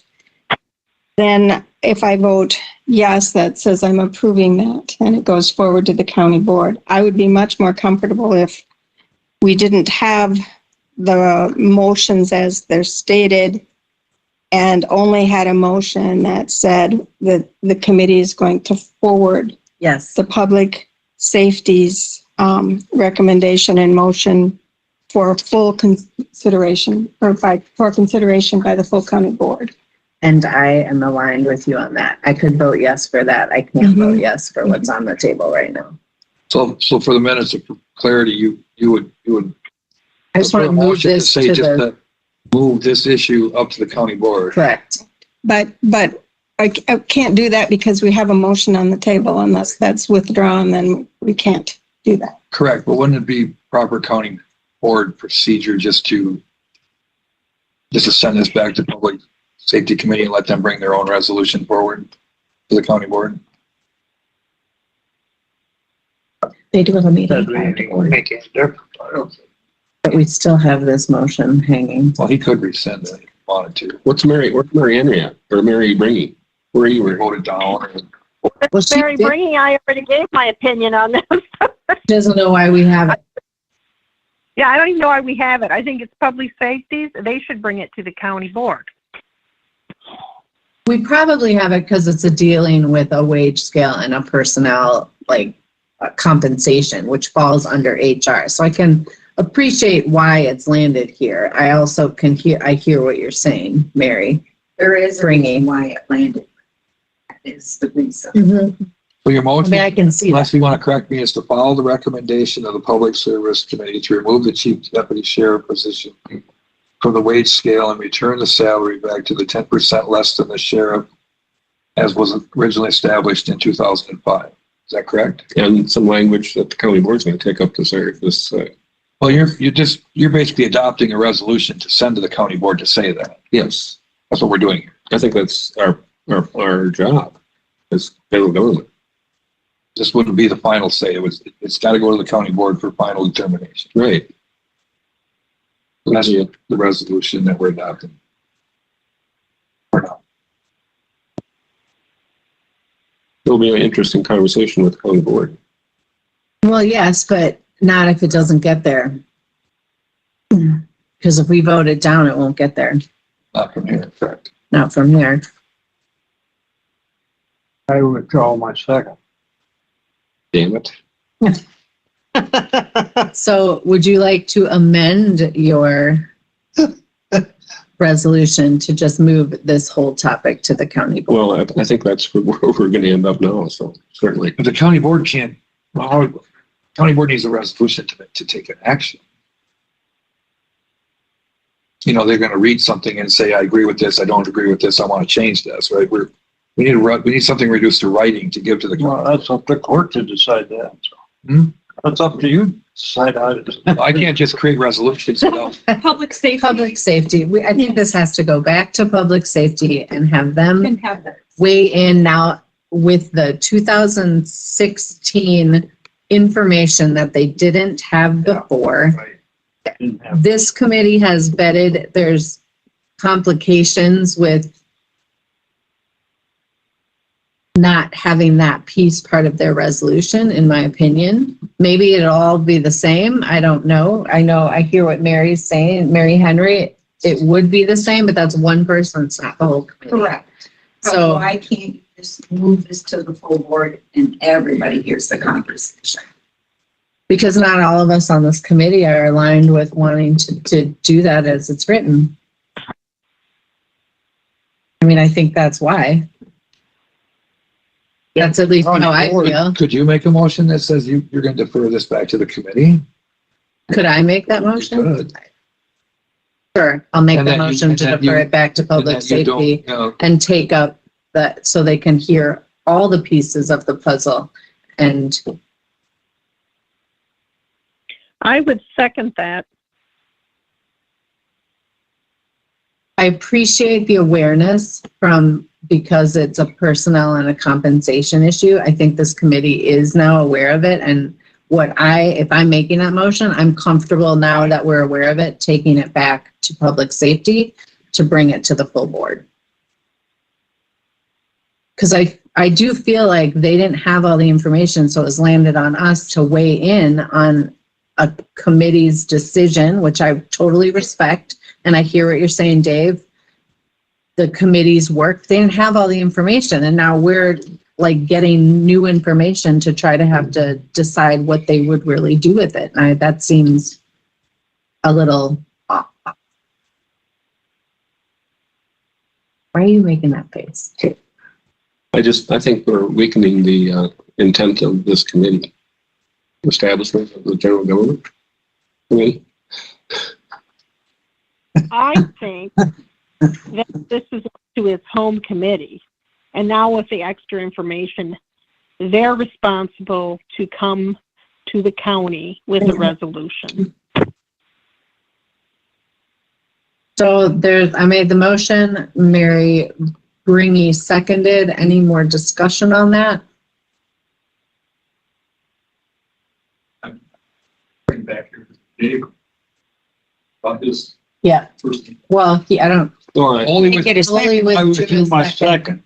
Speaker 7: then if I vote yes that says I'm approving that and it goes forward to the county board. I would be much more comfortable if we didn't have the motions as they're stated and only had a motion that said that the committee is going to forward
Speaker 3: Yes.
Speaker 7: the public safety's recommendation and motion for full consideration for consideration by the full county board.
Speaker 3: And I am aligned with you on that. I could vote yes for that. I can't vote yes for what's on the table right now.
Speaker 2: So for the minutes of clarity, you would
Speaker 3: I just want to move this to the,
Speaker 2: move this issue up to the county board.
Speaker 3: correct.
Speaker 7: But I can't do that because we have a motion on the table. Unless that's withdrawn, then we can't do that.
Speaker 2: Correct, but wouldn't it be proper county board procedure just to send this back to public safety committee and let them bring their own resolution forward to the county board?
Speaker 10: They do have a meeting.
Speaker 4: Doesn't make any difference. I don't think.
Speaker 3: But we still have this motion hanging.
Speaker 2: Well, he could rescind it if he wanted to.
Speaker 8: Where's Mary Henry at? Or Mary Bringy? Where are you?
Speaker 2: We voted down.
Speaker 3: Well, she
Speaker 11: Mary Bringing, I already gave my opinion on this.
Speaker 3: doesn't know why we have it.
Speaker 11: Yeah, I don't even know why we have it. I think it's public safety. They should bring it to the county board.
Speaker 3: We probably have it because it's a dealing with a wage scale and a personnel, compensation, which falls under HR. So I can appreciate why it's landed here. I also I hear what you're saying, Mary.
Speaker 5: There is a reason why it landed. That is the reason.
Speaker 2: So your
Speaker 3: I
Speaker 2: motion,
Speaker 3: mean, I can see that.
Speaker 2: unless you want to correct me, is to follow the recommendation of the Public Service Committee to remove the chief deputy sheriff position from the wage scale and return the salary back to the 10% less than the sheriff as was originally established in 2005. Is that correct?
Speaker 8: And some language that the county board's going to take up this.
Speaker 2: Well, you're basically adopting a resolution to send to the county board to say that.
Speaker 8: Yes,
Speaker 2: That's what we're doing here.
Speaker 8: I think that's our job as federal government.
Speaker 2: This wouldn't be the final say. It's got to go to the county board for final determination.
Speaker 8: Right.
Speaker 2: That's the resolution that we're adopting. Or not.
Speaker 8: It'll be an interesting conversation with the county board.
Speaker 3: Well, yes, but not if it doesn't get there. Because if we vote it down, it won't get there.
Speaker 2: Not from here, correct.
Speaker 3: Not from here.
Speaker 4: I withdraw my second.
Speaker 8: Damn it.
Speaker 3: So would you like to amend your resolution to just move this whole topic to the county board?
Speaker 8: Well, I think that's where we're going to end up now, so certainly.
Speaker 2: But the county board can't, county board needs a resolution to take an action. They're going to read something and say, I agree with this, I don't agree with this, I want to change this, right? We need something reduced to writing to give to the
Speaker 4: Well,
Speaker 2: county.
Speaker 4: that's up to the court to decide that. So. That's up to you to decide how to.
Speaker 2: I can't just create resolutions without.
Speaker 6: Public safety.
Speaker 3: Public safety. I think this has to go back to public safety and have them
Speaker 6: Can have that.
Speaker 3: weigh in now with the 2016 information that they didn't have before. This committee has vetted, there's complications with not having that piece part of their resolution, in my opinion. Maybe it'll all be the same. I don't know. I hear what Mary's saying, Mary Henry, it would be the same, but that's one person, it's not the whole committee.
Speaker 5: Correct. So I can't just move this to the full board and everybody hears the conversation.
Speaker 3: Because not all of us on this committee are aligned with wanting to do that as it's written. I mean, I think that's why. That's at least how I feel.
Speaker 2: Could you make a motion that says you're going to defer this back to the committee?
Speaker 3: Could I make that motion?
Speaker 2: Good.
Speaker 3: Sure, I'll make
Speaker 2: And
Speaker 3: the
Speaker 2: then you-
Speaker 3: motion
Speaker 2: and
Speaker 3: to
Speaker 2: then
Speaker 3: defer
Speaker 2: you-
Speaker 3: it back to public
Speaker 2: And then you don't,
Speaker 3: safety and take up that, so they can hear all the pieces of the puzzle. And
Speaker 11: I would second that.
Speaker 3: I appreciate the awareness because it's a personnel and a compensation issue. I think this committee is now aware of it. And if I'm making that motion, I'm comfortable now that we're aware of it, taking it back to public safety to bring it to the full board. Because I I do feel like they didn't have all the information, so it was landed on us to weigh in on a committee's decision, which I totally respect. And I hear what you're saying, Dave. The committee's work, they didn't have all the information, and now we're like getting new information to try to have to decide what they would really do with it. And that seems a little off. Why are you making that face?
Speaker 8: I think we're weakening the intent of this committee, establishment of the general government committee.
Speaker 11: I think that this is up to its home committee. And now with the extra information, they're responsible to come to the county with a resolution.
Speaker 3: So I made the motion, Mary Bringy seconded. Any more discussion on that?
Speaker 13: Bring back here, Dave. About this
Speaker 3: Yeah.
Speaker 13: first.
Speaker 3: Well, I don't.
Speaker 8: All right.
Speaker 2: Only with,
Speaker 3: Only with
Speaker 4: I withdrew my second.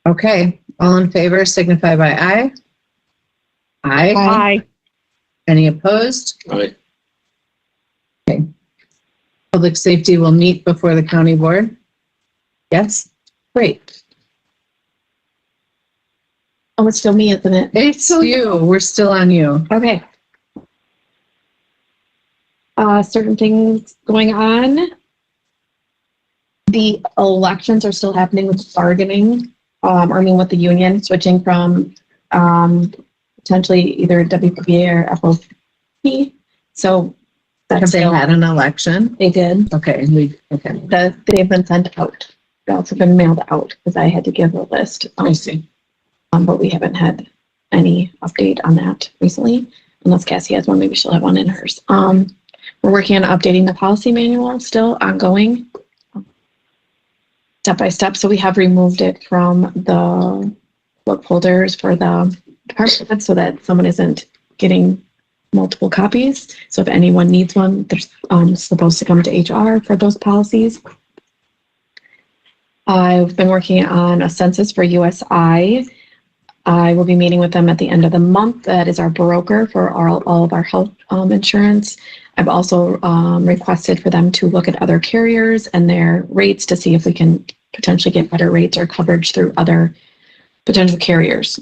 Speaker 3: Okay, all in favor signify by aye. Aye.
Speaker 11: Aye.
Speaker 3: Any opposed?
Speaker 8: All right.
Speaker 3: Public safety will meet before the county board? Yes? Great.
Speaker 10: Oh, it's still me, isn't it?
Speaker 3: It's you. We're still on you.
Speaker 10: Okay. Certain things going on. The elections are still happening with bargaining, with the union, switching from potentially either WPA or FOP. So
Speaker 3: Have
Speaker 10: that's
Speaker 3: they had an election?
Speaker 10: they did.
Speaker 3: Okay, okay.
Speaker 10: They've been sent out. They've also been mailed out because I had to give a list.
Speaker 3: I see.
Speaker 10: But we haven't had any update on that recently. Unless Cassie has one, maybe she'll have one in hers. We're working on updating the policy manual, still ongoing, step by step. So we have removed it from the book folders for the department so that someone isn't getting multiple copies. So if anyone needs one, they're supposed to come to HR for those policies. I've been working on a census for USI. I will be meeting with them at the end of the month. That is our broker for all of our health insurance. I've also requested for them to look at other carriers and their rates to see if we can potentially get better rates or coverage through other potential carriers.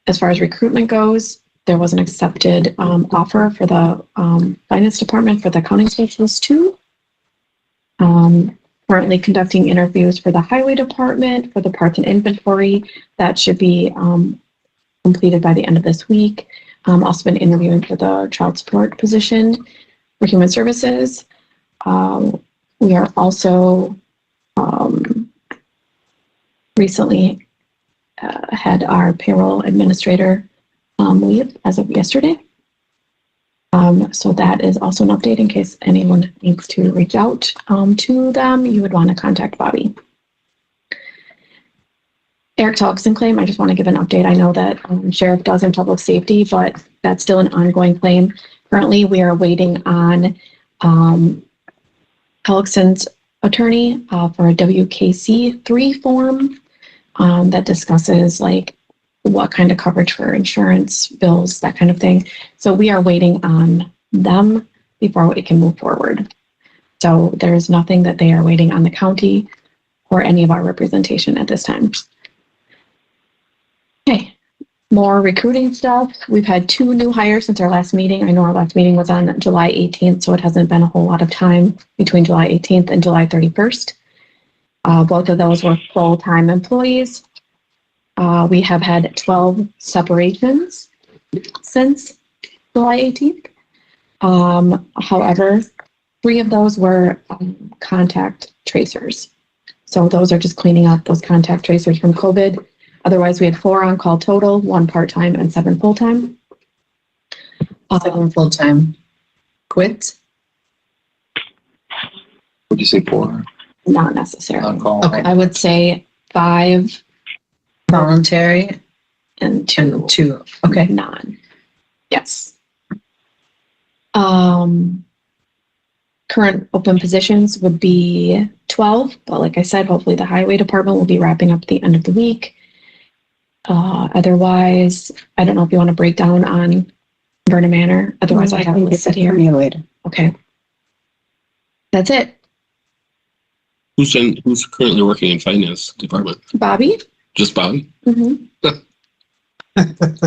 Speaker 10: As far as recruitment goes, there was an accepted offer for the finance department for the accounting specialist too. Currently conducting interviews for the highway department for the parts and inventory. That should be completed by the end of this week. Also been interviewing for the child support position for human services. We are also recently had our payroll administrator leave as of yesterday. So that is also an update in case anyone needs to reach out to them. You would want to contact Bobby. Eric Toxin claim, I just want to give an update. I know that Sheriff does in public safety, but that's still an ongoing claim. Currently, we are waiting on Toxin's attorney for a WKC-3 form that discusses like what kind of coverage for insurance bills, that kind of thing. So we are waiting on them before we can move forward. So there's nothing that they are waiting on the county or any of our representation at this time. Okay, more recruiting stuff. We've had 2 new hires since our last meeting. I know our last meeting was on July 18th, so it hasn't been a whole lot of time between July 18th and July 31st. Both of those were full-time employees. We have had 12 separations since July 18th. However, 3 of those were contact tracers. So those are just cleaning up those contact tracers from COVID. Otherwise, we had 4 on-call total, 1 part-time and 7 full-time.
Speaker 3: 7 full-time quit.
Speaker 2: would you say 4?
Speaker 10: Not necessarily.
Speaker 2: On call?
Speaker 3: Okay.
Speaker 10: I would say 5
Speaker 3: Voluntary
Speaker 10: and
Speaker 3: and 2. Okay.
Speaker 10: non. Yes. current open positions would be 12, but like I said, hopefully the highway department will be wrapping up at the end of the week. Otherwise, I don't know if you want to break down on Vernon Manor. Otherwise, I have it listed here.
Speaker 7: Later.
Speaker 10: Okay. That's it.
Speaker 8: Who's currently working in finance department?
Speaker 10: Bobby?
Speaker 8: Just Bobby?
Speaker 10: Mm-hmm.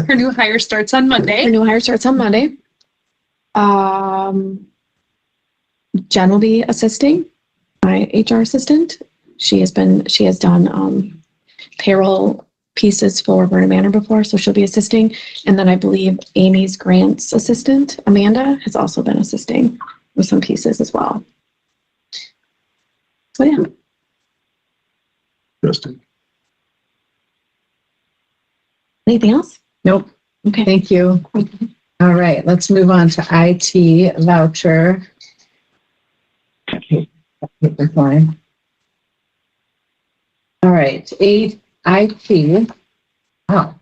Speaker 6: Her new hire starts on Monday.
Speaker 10: Her new hire starts on Monday. Jen will be assisting, my HR assistant. She has done payroll pieces for Vernon Manor before, so she'll be assisting. And then I believe Amy's grants assistant, Amanda, has also been assisting with some pieces as well. So yeah.
Speaker 8: Interesting.
Speaker 10: Anything else?
Speaker 3: Nope.
Speaker 10: Okay.
Speaker 3: Thank you. All right, let's move on to IT voucher. Fine. All right, IT. Oh,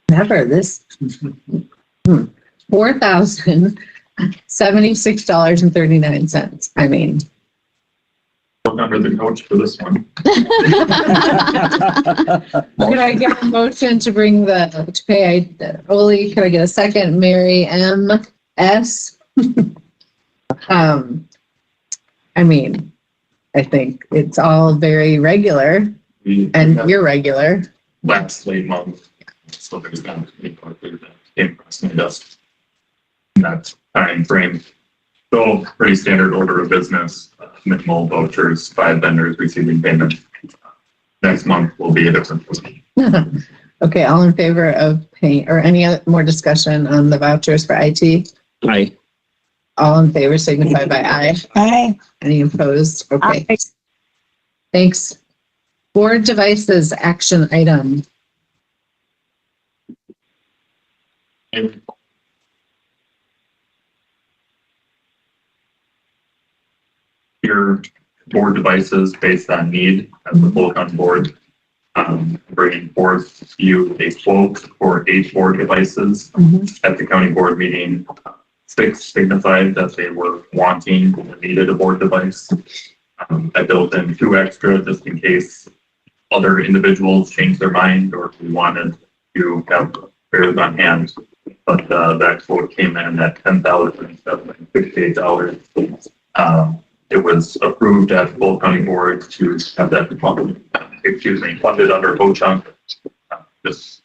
Speaker 3: never this. $4,076.39. I mean.
Speaker 13: Look under the couch for this one.
Speaker 3: Could I get a motion to bring to pay Oli? Could I get a second? Mary M. S. I mean, I think it's all very regular and irregular.
Speaker 13: Last late month, so there's been a that came across my desk in that time frame. So pretty standard order of business, minimal vouchers, 5 vendors receiving payment. Next month will be a different one.
Speaker 3: Okay, all in favor of paying, or any other more discussion on the vouchers for IT?
Speaker 8: Aye.
Speaker 3: All in favor signify by aye.
Speaker 7: Aye.
Speaker 3: Any opposed? Okay.
Speaker 11: Aye.
Speaker 3: Thanks. Board devices action item.
Speaker 13: Your board devices based on need as a full county board. Bringing forth you a quote for 8 board devices. At the county board meeting, 6 signified that they were wanting or needed a board device. I built in 2 extra just in case other individuals changed their mind or if we wanted to have spares on hand. But that quote came in at $10,768. It was approved at full county board to have that funded under OCHA. Just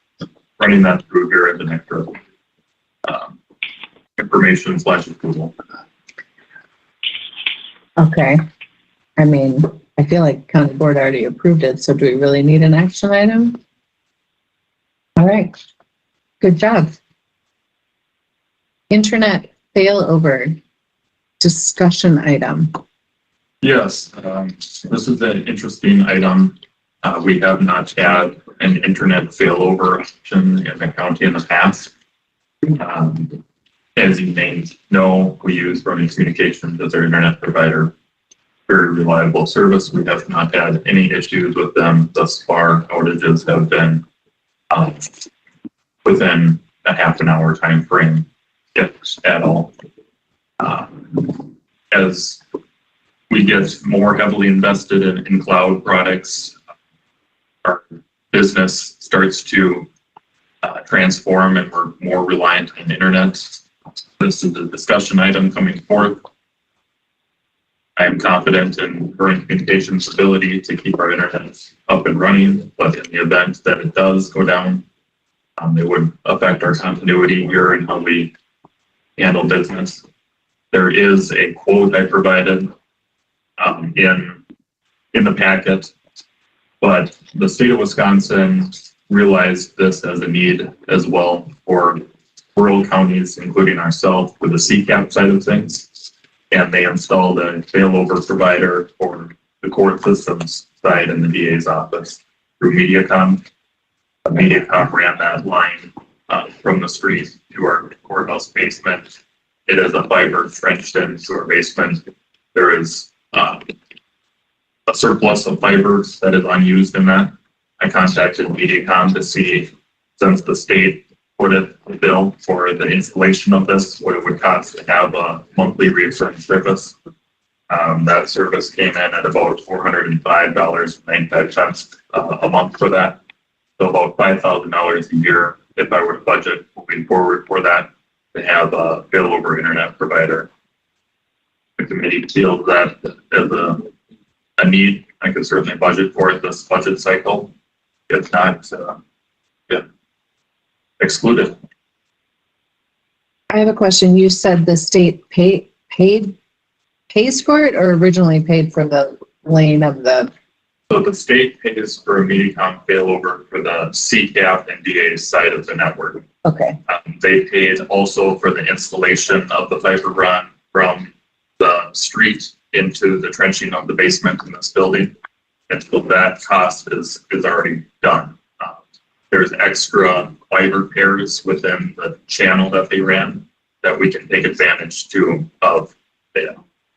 Speaker 13: running that through here as an extra information / approval.
Speaker 3: Okay. I mean, I feel like county board already approved it, so do we really need an action item? All right. Good job. Internet failover discussion item.
Speaker 13: Yes, this is an interesting item. We have not had an internet failover option in the county in the past. As you may know, we use Vernon Communications as our internet provider. Very reliable service. We have not had any issues with them thus far. Outages have been within a half an hour time frame, if at all. As we get more heavily invested in cloud products, our business starts to transform and we're more reliant on the internet. This is a discussion item coming forth. I am confident in Vernon Communications' ability to keep our internet up and running, but in the event that it does go down, it would affect our continuity here and how we handle business. There is a quote I provided in the packet, but the state of Wisconsin realized this as a need as well for rural counties, including ourselves, with the CCAP side of things, and they installed a failover provider for the court systems side in the DA's office through Mediacom. Mediacom ran that line from the street to our courthouse basement. It is a fiber trenched into our basement. There is a surplus of fibers that is unused in that. I contacted Mediacom to see, since the state put it the bill for the installation of this, what it would cost to have a monthly reoccurring service. That service came in at about $405.95 a month for that. So about $5,000 a year if I were to budget moving forward for that to have a failover internet provider. The committee feels that as a need, I could certainly budget for it this budget cycle. If not, excluded.
Speaker 3: I have a question. You said the state pays for it or originally paid for the lane of the?
Speaker 13: So the state pays for a Mediacom failover for the CCAP and DA side of the network.
Speaker 3: Okay.
Speaker 13: They paid also for the installation of the fiber run from the street into the trenching of the basement in this building. And so that cost is already done. There's extra fiber pairs within the channel that they ran that we can take advantage of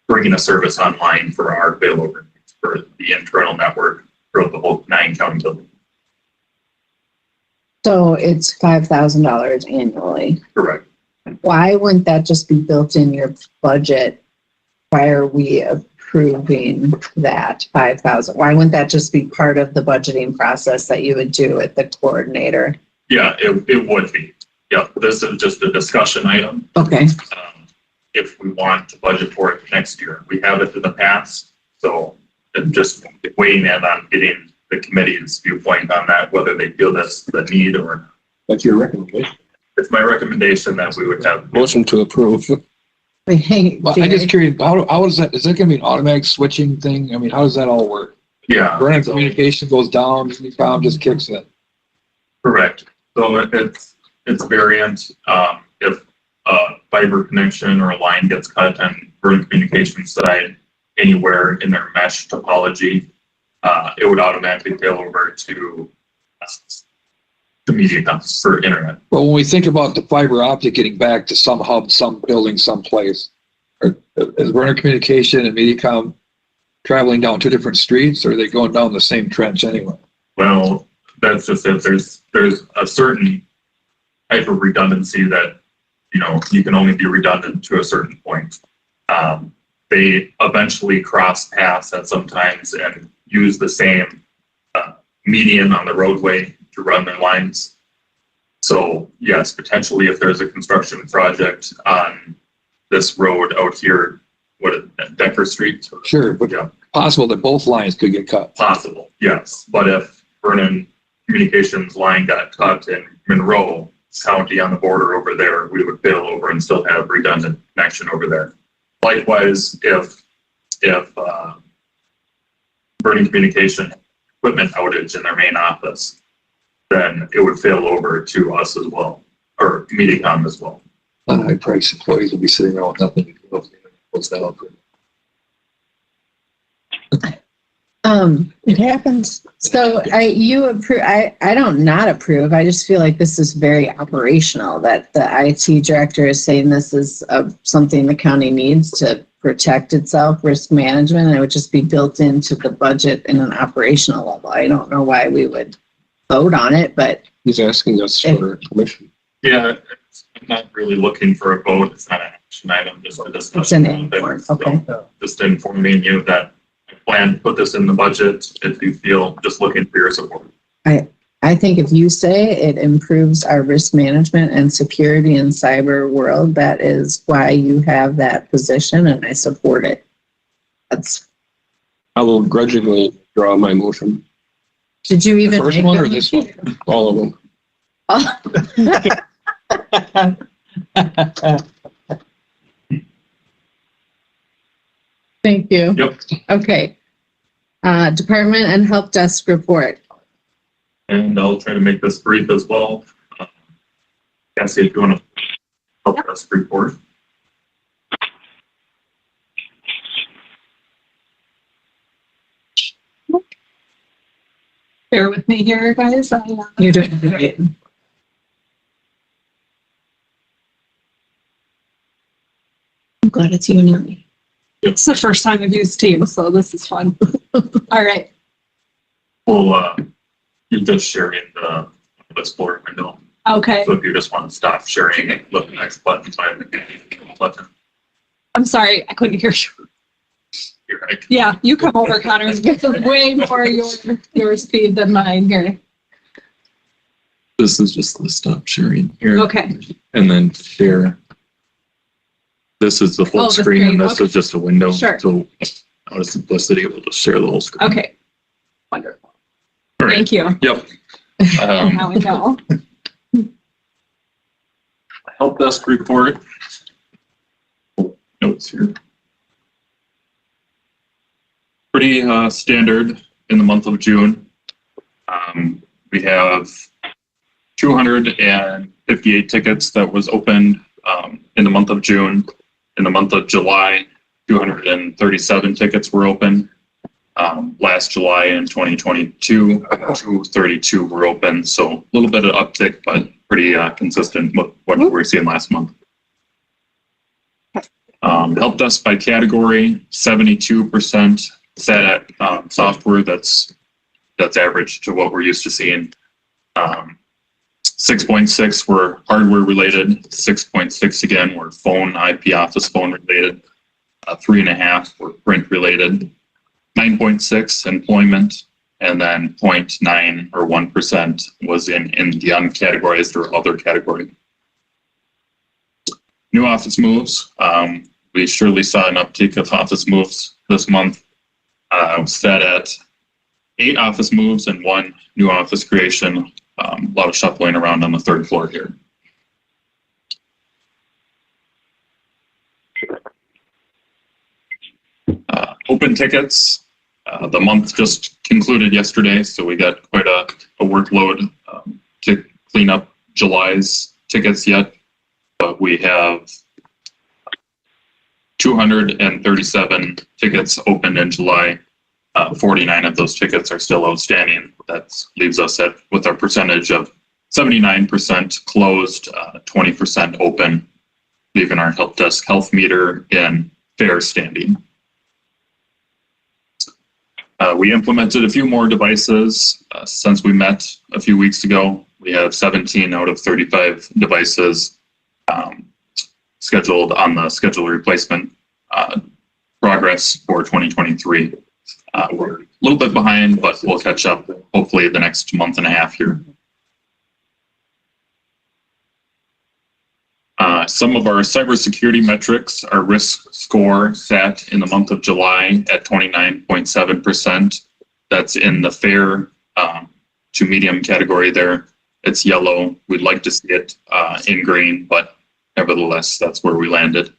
Speaker 13: bringing a service online for our failover for the internal network throughout the whole 9-county building.
Speaker 3: So it's $5,000 annually.
Speaker 13: Correct.
Speaker 3: Why wouldn't that just be built in your budget? Why are we approving that 5,000? Why wouldn't that just be part of the budgeting process that you would do at the coordinator?
Speaker 13: Yeah, it would be. Yeah, this is just a discussion item.
Speaker 3: Okay.
Speaker 13: If we want to budget for it next year, we have it in the past. So I'm just waiting on getting the committee's viewpoint on that, whether they feel that's the need or.
Speaker 8: That's your recommendation.
Speaker 13: It's my recommendation that we would have.
Speaker 8: Motion to approve.
Speaker 3: Hey,
Speaker 2: Well, I'm just curious, how is that, is that gonna be an automatic switching thing? I mean, how does that all work?
Speaker 13: Yeah.
Speaker 2: Vernon
Speaker 13: so-
Speaker 2: communication goes down, Mediacom just kicks it.
Speaker 13: Correct. So it's variant. If a fiber connection or a line gets cut on Vernon communication side anywhere in their mesh topology, it would automatically fail over to Mediacom for internet.
Speaker 2: But when we think about the fiber optic getting back to some hub, some building, someplace, is Vernon communication and Mediacom traveling down two different streets, or are they going down the same trench anyway?
Speaker 13: Well, that's just it. There's a certain type of redundancy that, you can only be redundant to a certain point. They eventually cross paths at some times and use the same median on the roadway to run their lines. So yes, potentially if there's a construction project on this road out here, Decker Street?
Speaker 2: Sure, but
Speaker 13: yeah,
Speaker 2: possible that both lines could get cut.
Speaker 13: possible, yes. But if Vernon communications line got cut in Monroe County on the border over there, we would fail over and still have redundant connection over there. Likewise, if Vernon communication equipment outage in their main office, then it would fail over to us as well, or Mediacom as well.
Speaker 2: High price employees will be sitting around with nothing to do. What's that all for?
Speaker 7: It happens.
Speaker 3: So you approve, I don't not approve. I just feel like this is very operational, that the IT director is saying this is something the county needs to protect itself, risk management, and it would just be built into the budget in an operational level. I don't know why we would vote on it, but
Speaker 8: He's asking us for permission.
Speaker 13: Yeah, I'm not really looking for a vote. It's not an action item, just a discussion.
Speaker 3: it's an import. Okay.
Speaker 13: Just informing you that I plan to put this in the budget if you feel, just looking for your support.
Speaker 3: I think if you say it improves our risk management and security in cyber world, that is why you have that position, and I support it.
Speaker 8: I will grudgingly draw my motion.
Speaker 3: Did you
Speaker 2: The
Speaker 3: even
Speaker 2: first
Speaker 3: make
Speaker 2: one or
Speaker 3: it?
Speaker 2: this one?
Speaker 8: All of them.
Speaker 3: Thank you.
Speaker 13: Yep.
Speaker 3: Okay. Department and help desk report.
Speaker 13: And I'll try to make this brief as well. Cassie, if you want to help us report.
Speaker 6: Bear with me here, guys.
Speaker 3: You're doing great. I'm glad it's you and me.
Speaker 6: It's the first time I've used Teams, so this is fun. All right.
Speaker 13: Well, you're just sharing the Explorer window.
Speaker 6: Okay.
Speaker 13: So if you just want to stop sharing and look at the next button, find the button.
Speaker 6: I'm sorry, I couldn't hear you.
Speaker 8: right?
Speaker 6: Yeah, you come over, Connor, and get way more your speed than mine here.
Speaker 14: This is just the stop sharing here.
Speaker 6: Okay.
Speaker 14: And then share. This is the full
Speaker 6: Oh, the
Speaker 14: screen and
Speaker 6: screen,
Speaker 14: this
Speaker 6: okay.
Speaker 14: is just a window.
Speaker 6: Sure.
Speaker 14: So out of simplicity, we'll just share the whole screen.
Speaker 6: Okay. Wonderful.
Speaker 14: All right.
Speaker 6: Thank you.
Speaker 14: Yep.
Speaker 6: Now we know.
Speaker 14: Help desk report. Notes here. Pretty standard in the month of June. We have 258 tickets that was opened in the month of June. In the month of July, 237 tickets were open. Last July in 2022, 232 were open. So a little bit of uptick, but pretty consistent with what we were seeing last month. Help desk by category, 72% sat at software that's average to what we're used to seeing. 6.6 were hardware related, 6.6 again were phone, IP office phone related, 3.5 were print related, 9.6 employment, and then 0.9 or 1% was in the uncategorized or other category. New office moves. We surely saw an uptick of office moves this month. Sat at 8 office moves and 1 new office creation. A lot of shuffling around on the 3rd floor here. Open tickets. The month just concluded yesterday, so we got quite a workload to clean up July's tickets yet. But we have 237 tickets opened in July. 49 of those tickets are still outstanding. That leaves us with a percentage of 79% closed, 20% open, leaving our help desk health meter in fair standing. We implemented a few more devices since we met a few weeks ago. We have 17 out of 35 devices scheduled on the schedule replacement progress for 2023. We're a little bit behind, but we'll catch up hopefully the next month and a half here. Some of our cybersecurity metrics, our risk score sat in the month of July at 29.7%. That's in the fair to medium category there. It's yellow. We'd like to see it in green, but nevertheless, that's where we landed.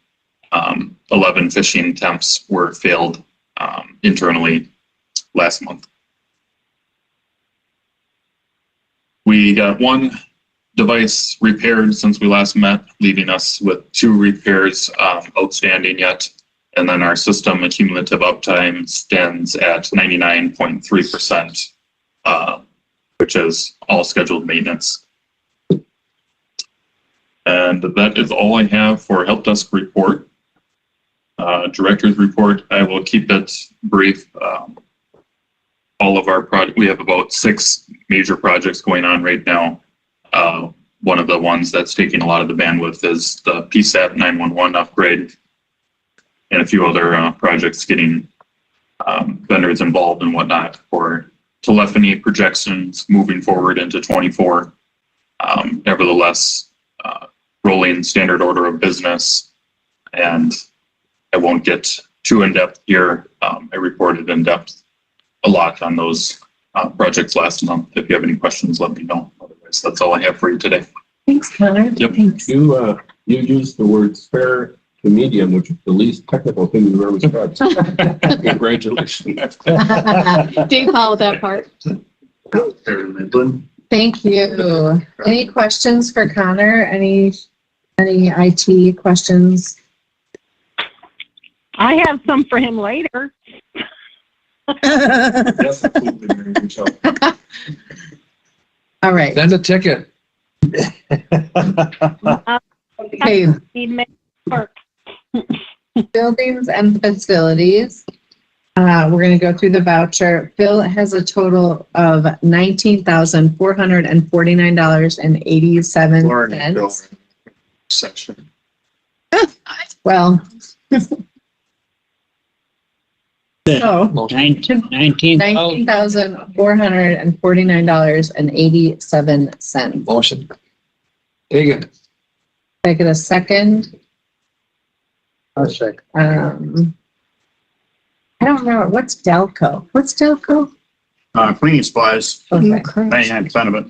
Speaker 14: 11 phishing attempts were failed internally last month. We got 1 device repaired since we last met, leaving us with 2 repairs outstanding yet. And then our system accumulative uptime stands at 99.3%, which is all scheduled maintenance. And that is all I have for help desk report. Director's report, I will keep it brief. All of our projects, we have about 6 major projects going on right now. One of the ones that's taking a lot of the bandwidth is the PSAP 911 upgrade, and a few other projects getting vendors involved and whatnot for telephony projections moving forward into 24. Nevertheless, rolling standard order of business, and I won't get too in-depth here. I reported in-depth a lot on those projects last month. If you have any questions, let me know. Otherwise, that's all I have for you today.
Speaker 3: Thanks, Connor.
Speaker 2: Yep.
Speaker 3: Thanks.
Speaker 8: You used the words fair to medium, which is the least technical thing you've ever said. Congratulations.
Speaker 10: Dave followed that part.
Speaker 14: Fair to Midland.
Speaker 3: Thank you. Any questions for Connor? Any IT questions?
Speaker 11: I have some for him later.
Speaker 2: Yes, absolutely, Mary Michelle.
Speaker 3: All right.
Speaker 2: Send a ticket.
Speaker 3: Okay. Buildings and facilities. We're going to go through the voucher. Phil has a total of $19,449.87.
Speaker 2: Section.
Speaker 3: Well, So
Speaker 2: $19,449.87. Motion. Hagan.
Speaker 3: Can I get a second?
Speaker 4: I'll second.
Speaker 3: I don't know, what's Delco? What's Delco?
Speaker 15: Cleaning supplies,
Speaker 3: Okay.
Speaker 15: 99% of it.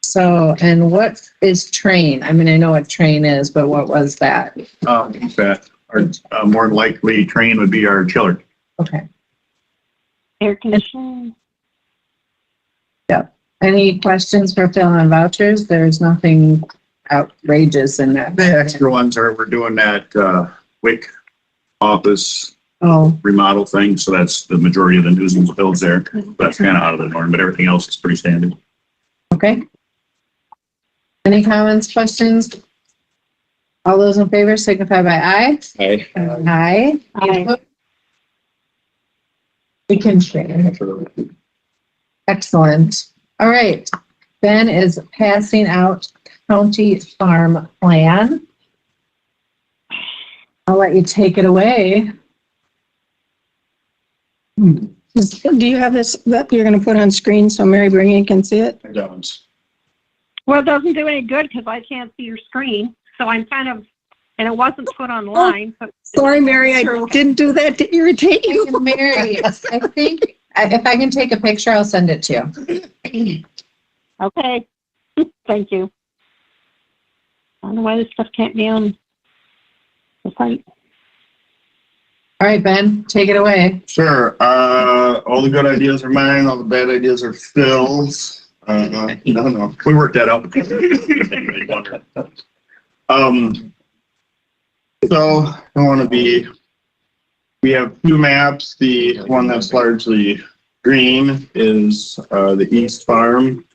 Speaker 3: So, and what is train? I mean, I know what train is, but what was that?
Speaker 15: That our more likely train would be our chiller.
Speaker 3: Okay.
Speaker 11: Air conditioning.
Speaker 3: Any questions for Phil on vouchers? There's nothing outrageous in that.
Speaker 15: The extra ones are, we're doing that WIC office
Speaker 3: Oh,
Speaker 15: remodel thing, so that's the majority of the news and bills there. That's kind of out of the norm, but everything else is pretty standard.
Speaker 3: okay. Any comments, questions? All those in favor signify by aye.
Speaker 8: Aye.
Speaker 3: Aye.
Speaker 11: Aye.
Speaker 3: We can share. Excellent. All right. Ben is passing out county farm plan. I'll let you take it away.
Speaker 7: Do you have this that you're going to put on screen so Mary Bringy can see it?
Speaker 15: I don't.
Speaker 11: Well, it doesn't do any good because I can't see your screen. So I'm kind of, and it wasn't put online. So
Speaker 7: Sorry, Mary, I didn't do that to irritate you.
Speaker 3: Mary, I think if I can take a picture, I'll send it to you.
Speaker 11: okay. Thank you. I don't know why this stuff can't be on the site.
Speaker 3: All right, Ben, take it away.
Speaker 15: Sure. All the good ideas are mine. All the bad ideas are Phil's. No. We worked that out. So I want to be. We have two maps. The one that's largely green is the East Farm,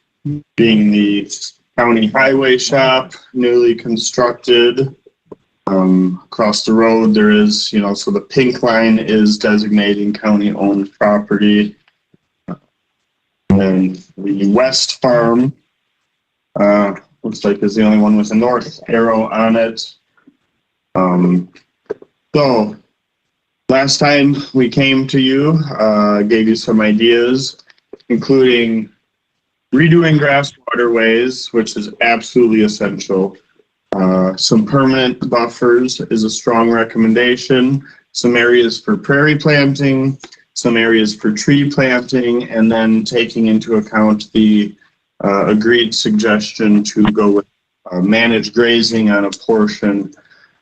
Speaker 15: being the county highway shop, newly constructed. Across the road, there is, so the pink line is designating county-owned property. And the West Farm, looks like is the only one with a north arrow on it. So last time we came to you, gave you some ideas, including redoing grass waterways, which is absolutely essential. Some permanent buffers is a strong recommendation. Some areas for prairie planting, some areas for tree planting, and then taking into account the agreed suggestion to go with managed grazing on a portion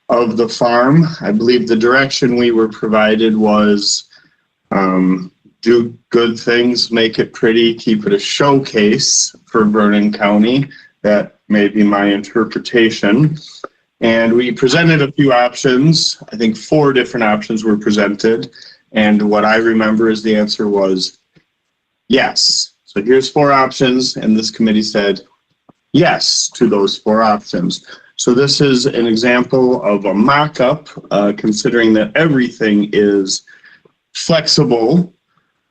Speaker 15: of the farm. I believe the direction we were provided was do good things, make it pretty, keep it a showcase for Vernon County. That may be my interpretation. And we presented a few options. I think 4 different options were presented. And what I remember is the answer was yes. So here's 4 options. And this committee said yes to those 4 options. So this is an example of a mock-up, considering that everything is flexible.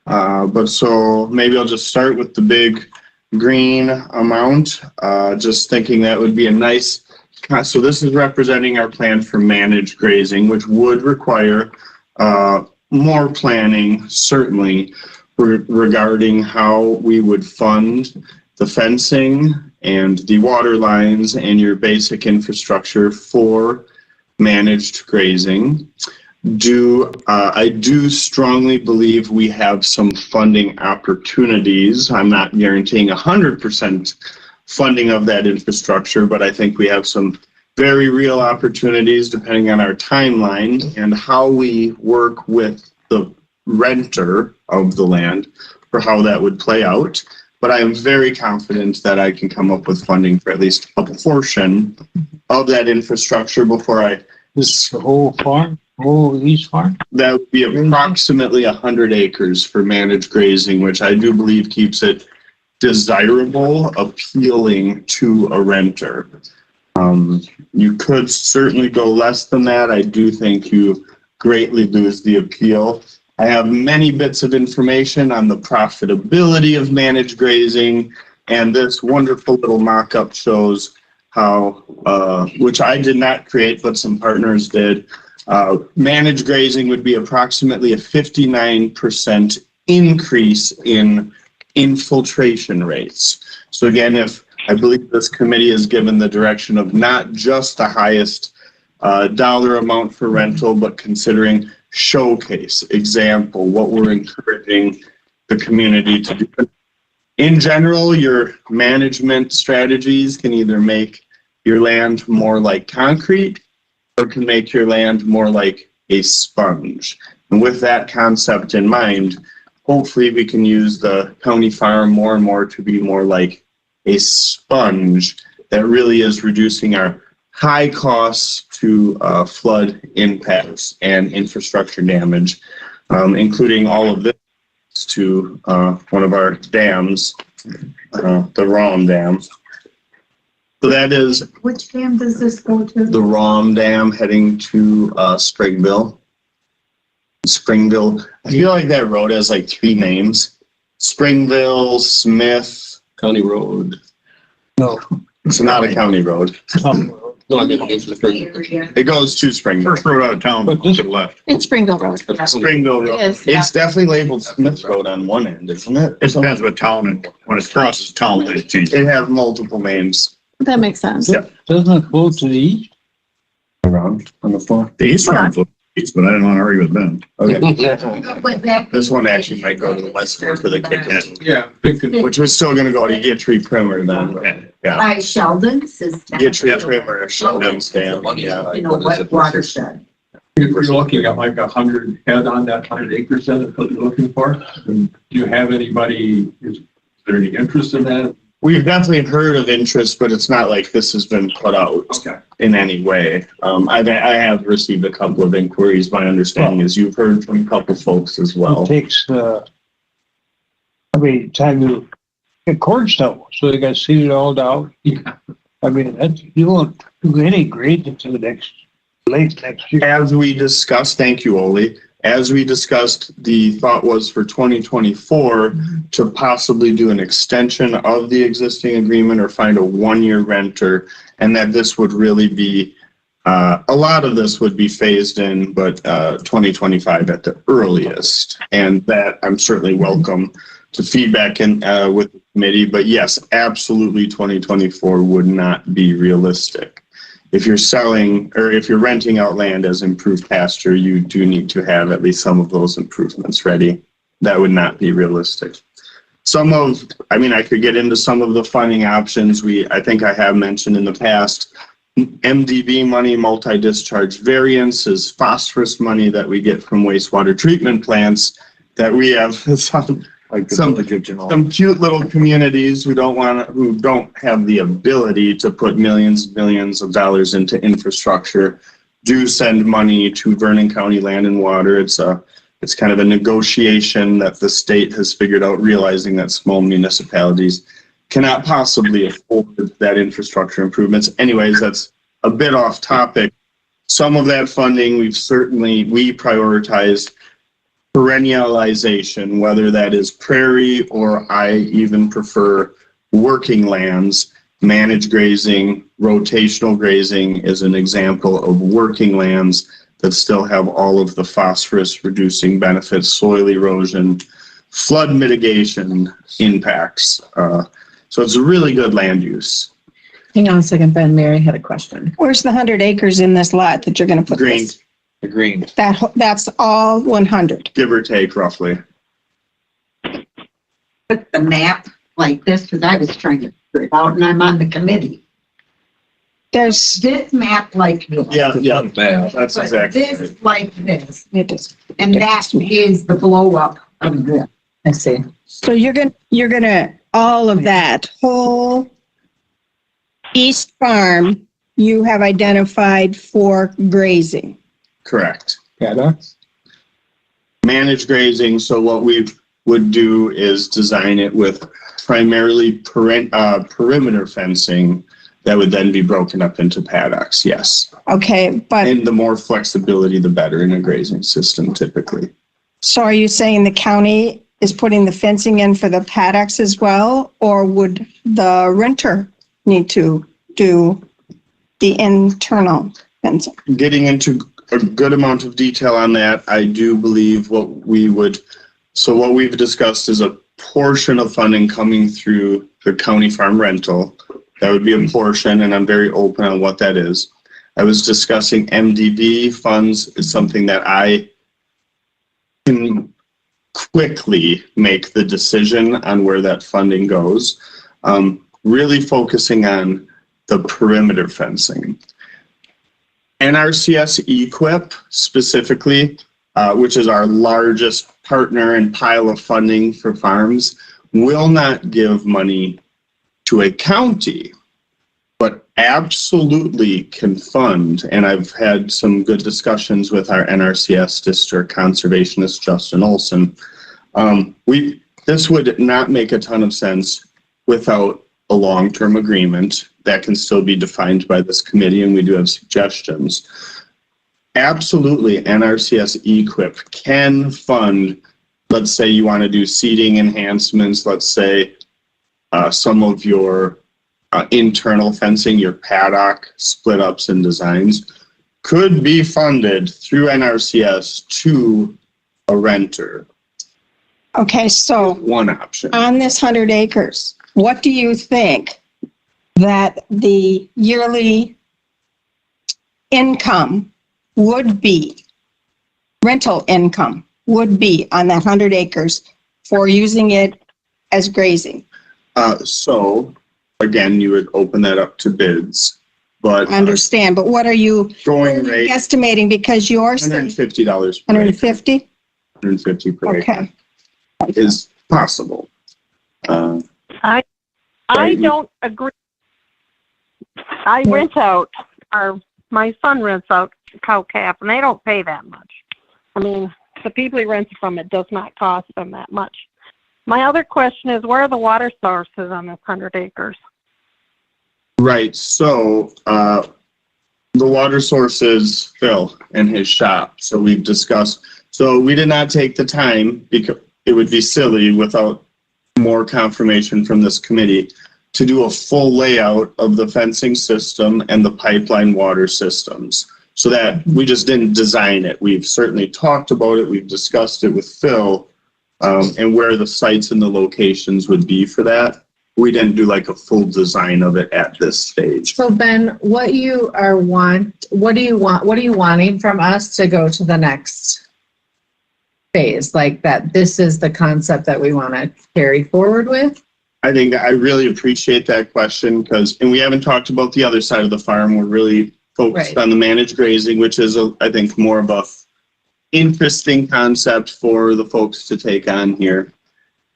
Speaker 15: But so maybe I'll just start with the big green amount, just thinking that would be a nice, so this is representing our plan for managed grazing, which would require more planning, certainly, regarding how we would fund the fencing and the water lines and your basic infrastructure for managed grazing. I do strongly believe we have some funding opportunities. I'm not guaranteeing 100% funding of that infrastructure, but I think we have some very real opportunities depending on our timeline and how we work with the renter of the land for how that would play out. But I am very confident that I can come up with funding for at least a portion of that infrastructure before I.
Speaker 4: This the whole farm? Oh, East Farm?
Speaker 15: That would be approximately 100 acres for managed grazing, which I do believe keeps it desirable, appealing to a renter. You could certainly go less than that. I do think you greatly lose the appeal. I have many bits of information on the profitability of managed grazing, and this wonderful little mock-up shows how, which I did not create, but some partners did, Managed grazing would be approximately a 59% increase in infiltration rates. So again, if I believe this committee is given the direction of not just the highest dollar amount for rental, but considering showcase, example, what we're encouraging the community to do. In general, your management strategies can either make your land more like concrete or can make your land more like a sponge. And with that concept in mind, hopefully we can use the county farm more and more to be more like a sponge that really is reducing our high costs to flood impacts and infrastructure damage, including all of this to one of our dams, the Rom Dam. So that is
Speaker 5: Which dam does this go to?
Speaker 15: the Rom Dam heading to Springville. Springville. I feel like that road has like 3 names. Springville, Smith.
Speaker 8: County Road.
Speaker 4: No.
Speaker 15: It's not a county road.
Speaker 8: No, I mean, it's the first.
Speaker 15: It goes to Springville.
Speaker 13: First road out of town, but to the left.
Speaker 10: It's Springville Road.
Speaker 15: Springville Road.
Speaker 10: It is, yeah.
Speaker 15: It's definitely labeled Smith Road on one end, isn't it?
Speaker 13: It depends what town, and when it crosses town, they change.
Speaker 15: It has multiple names.
Speaker 10: That makes sense.
Speaker 15: Yeah.
Speaker 4: Doesn't it go to the east?
Speaker 15: Around on the floor.
Speaker 13: The east farm, but I didn't want to argue with them.
Speaker 15: Okay.
Speaker 5: Went back.
Speaker 15: This one actually might go to the west for the Kit
Speaker 13: Yeah.
Speaker 15: which was still gonna go to Gittree Primer then. Yeah.
Speaker 5: By Sheldon's is that?
Speaker 15: Gittree Primer, Sheldon's Dam, yeah.
Speaker 5: You know, what watershed?
Speaker 13: If you're looking at like 100 head on that 100 acre set, that's what you're looking for. And do you have anybody, is there any interest in that?
Speaker 15: We've definitely heard of interest, but it's not like this has been put out
Speaker 13: Okay.
Speaker 15: in any way. I have received a couple of inquiries. My understanding is you've heard from a couple folks as well.
Speaker 4: It takes, time to get cord snow, so they got seeded all down.
Speaker 13: Yeah.
Speaker 4: I mean, that, you won't do any grade until the late next year.
Speaker 15: As we discussed, thank you, Oli. As we discussed, the thought was for 2024 to possibly do an extension of the existing agreement or find a 1-year renter, and that this would really be, a lot of this would be phased in, but 2025 at the earliest. And that I'm certainly welcome to feedback in with the committee, but yes, absolutely 2024 would not be realistic. If you're selling or if you're renting out land as improved pasture, you do need to have at least some of those improvements ready. That would not be realistic. I could get into some of the funding options. I think I have mentioned in the past, MDV money, multi-discharge variance, is phosphorus money that we get from wastewater treatment plants that we have some cute little communities who don't have the ability to put millions of dollars into infrastructure do send money to Vernon County Land and Water. It's kind of a negotiation that the state has figured out, realizing that small municipalities cannot possibly afford that infrastructure improvements. Anyways, that's a bit off topic. Some of that funding we prioritized perennialization, whether that is prairie or I even prefer working lands. Managed grazing, rotational grazing is an example of working lands that still have all of the phosphorus reducing benefits, soil erosion, flood mitigation impacts. So it's a really good land use.
Speaker 3: Hang on a second, Ben. Mary had a question.
Speaker 7: Where's the 100 acres in this lot that you're gonna put
Speaker 15: Green.
Speaker 7: this?
Speaker 2: The green.
Speaker 7: That's all 100.
Speaker 15: Give or take roughly.
Speaker 5: Put the map like this, because I was trying to figure it out, and I'm on the committee.
Speaker 7: There's,
Speaker 5: This map like this.
Speaker 15: Yeah, that's
Speaker 5: But
Speaker 15: exactly
Speaker 5: this
Speaker 15: right.
Speaker 5: like this,
Speaker 7: it is.
Speaker 5: and that is the blow up of this.
Speaker 3: I see.
Speaker 7: So you're gonna, all of that whole east farm, you have identified for grazing.
Speaker 15: Correct.
Speaker 4: Paddocks?
Speaker 15: Managed grazing, so what we would do is design it with primarily perimeter fencing that would then be broken up into paddocks, yes.
Speaker 7: Okay, but
Speaker 15: And the more flexibility, the better in a grazing system typically.
Speaker 7: so are you saying the county is putting the fencing in for the paddocks as well? Or would the renter need to do the internal fencing?
Speaker 15: Getting into a good amount of detail on that. I do believe what we've discussed is a portion of funding coming through the county farm rental. That would be a portion, and I'm very open on what that is. I was discussing MDB funds is something that I can quickly make the decision on where that funding goes. Really focusing on the perimeter fencing. NRCS EQIP specifically, which is our largest partner and pile of funding for farms, will not give money to a county, but absolutely can fund. And I've had some good discussions with our NRCS district conservationist, Justin Olson. This would not make a ton of sense without a long-term agreement that can still be defined by this committee, and we do have suggestions. Absolutely, NRCS EQIP can fund, let's say you want to do seating enhancements, let's say some of your internal fencing, your paddock split ups and designs could be funded through NRCS to a renter.
Speaker 7: Okay, so
Speaker 15: one option.
Speaker 7: On this 100 acres, what do you think that the yearly income would be, rental income would be on that 100 acres for using it as grazing?
Speaker 15: So again, you would open that up to bids, but
Speaker 7: I understand, but what are you
Speaker 15: rate
Speaker 7: estimating? Because yours
Speaker 15: $150.
Speaker 7: $150?
Speaker 15: $150 per acre
Speaker 7: Okay.
Speaker 15: is possible.
Speaker 11: I don't agree. I rent out, or my son rents out cow calf, and they don't pay that much. I mean, the people he rents from, it does not cost them that much. My other question is, where are the water sources on this 100 acres?
Speaker 15: Right. So the water source is Phil and his shop. So we've discussed. So we did not take the time, because it would be silly without more confirmation from this committee, to do a full layout of the fencing system and the pipeline water systems. So that we just didn't design it. We've certainly talked about it. We've discussed it with Phil, and where the sites and the locations would be for that. We didn't do like a full design of it at this stage.
Speaker 3: So Ben, what are you wanting from us to go to the next phase? Like that, this is the concept that we want to carry forward with?
Speaker 15: I think I really appreciate that question, and we haven't talked about the other side of the farm. We're really focused on the managed grazing, which is, I think, more of a interesting concept for the folks to take on here.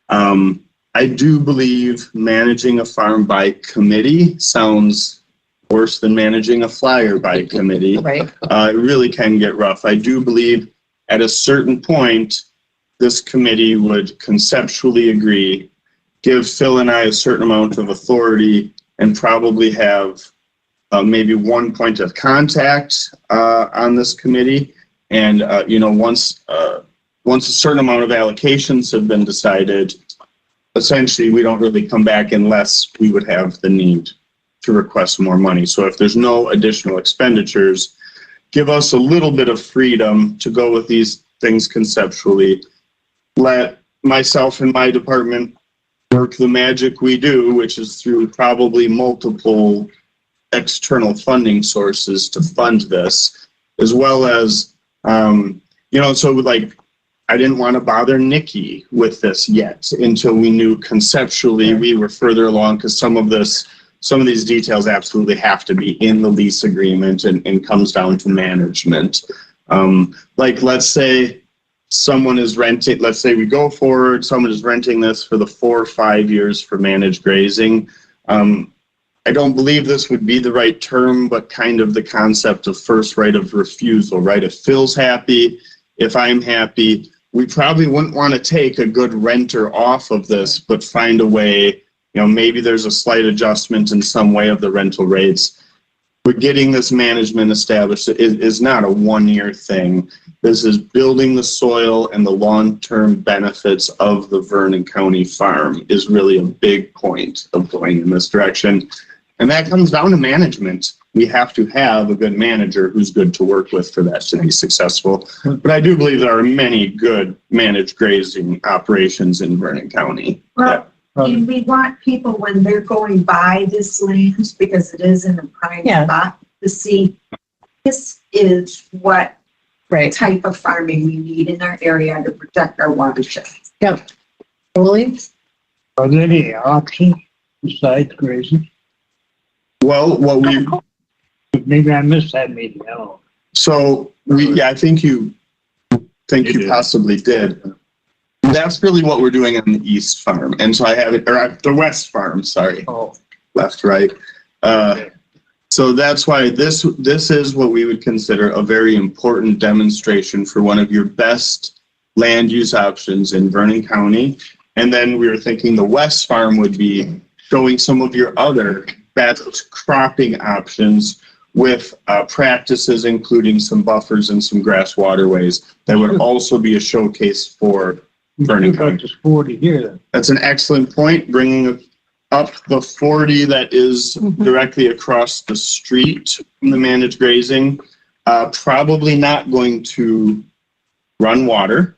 Speaker 15: I do believe managing a farm by committee sounds worse than managing a flyer by committee.
Speaker 3: Right.
Speaker 15: It really can get rough. I do believe at a certain point, this committee would conceptually agree, give Phil and I a certain amount of authority, and probably have maybe one point of contact on this committee. And once a certain amount of allocations have been decided, essentially we don't really come back unless we would have the need to request more money. So if there's no additional expenditures, give us a little bit of freedom to go with these things conceptually. Let myself and my department work the magic we do, which is through probably multiple external funding sources to fund this, as well as, so like, I didn't want to bother Nikki with this yet until we knew conceptually we were further along, because some of these details absolutely have to be in the lease agreement and comes down to management. Like, let's say someone is renting, let's say we go forward, someone is renting this for the 4 or 5 years for managed grazing. I don't believe this would be the right term, but kind of the concept of first right of refusal, right? If Phil's happy, if I'm happy, we probably wouldn't want to take a good renter off of this, but find a way, maybe there's a slight adjustment in some way of the rental rates. But getting this management established is not a 1-year thing. This is building the soil, and the long-term benefits of the Vernon County farm is really a big point of going in this direction. And that comes down to management. we have to have a good manager who's good to work with for that to be successful. But I do believe there are many good managed grazing operations in Vernon County.
Speaker 5: Well, and we want people when they're going by this land, because it is in a prime spot, to see this is what type of farming we need in our area to protect our watershed.
Speaker 3: Yep. Totally.
Speaker 4: Are there any options besides grazing?
Speaker 15: Well, what we,
Speaker 4: maybe I missed that meeting, I don't know.
Speaker 15: so I think you possibly did. That's really what we're doing on the east farm. And so I have it, or the west farm, sorry.
Speaker 4: Oh.
Speaker 15: Left, right. So that's why this is what we would consider a very important demonstration for one of your best land use options in Vernon County. And then we were thinking the west farm would be showing some of your other best cropping options with practices, including some buffers and some grass waterways that would also be a showcase for Vernon County.
Speaker 4: 40 here.
Speaker 15: That's an excellent point, bringing up the 40 that is directly across the street from the managed grazing. Probably not going to run water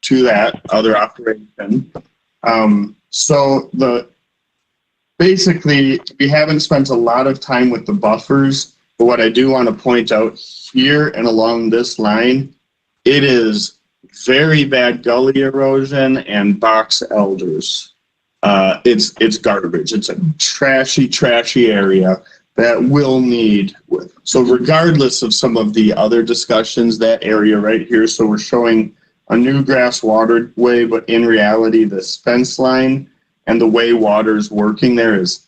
Speaker 15: to that other operation. Basically, we haven't spent a lot of time with the buffers, but what I do want to point out here and along this line, it is very bad gully erosion and box elders. It's garbage. It's a trashy area that will need. So regardless of some of the other discussions, that area right here, so we're showing a new grass waterway, but in reality, this fence line and the way water's working there is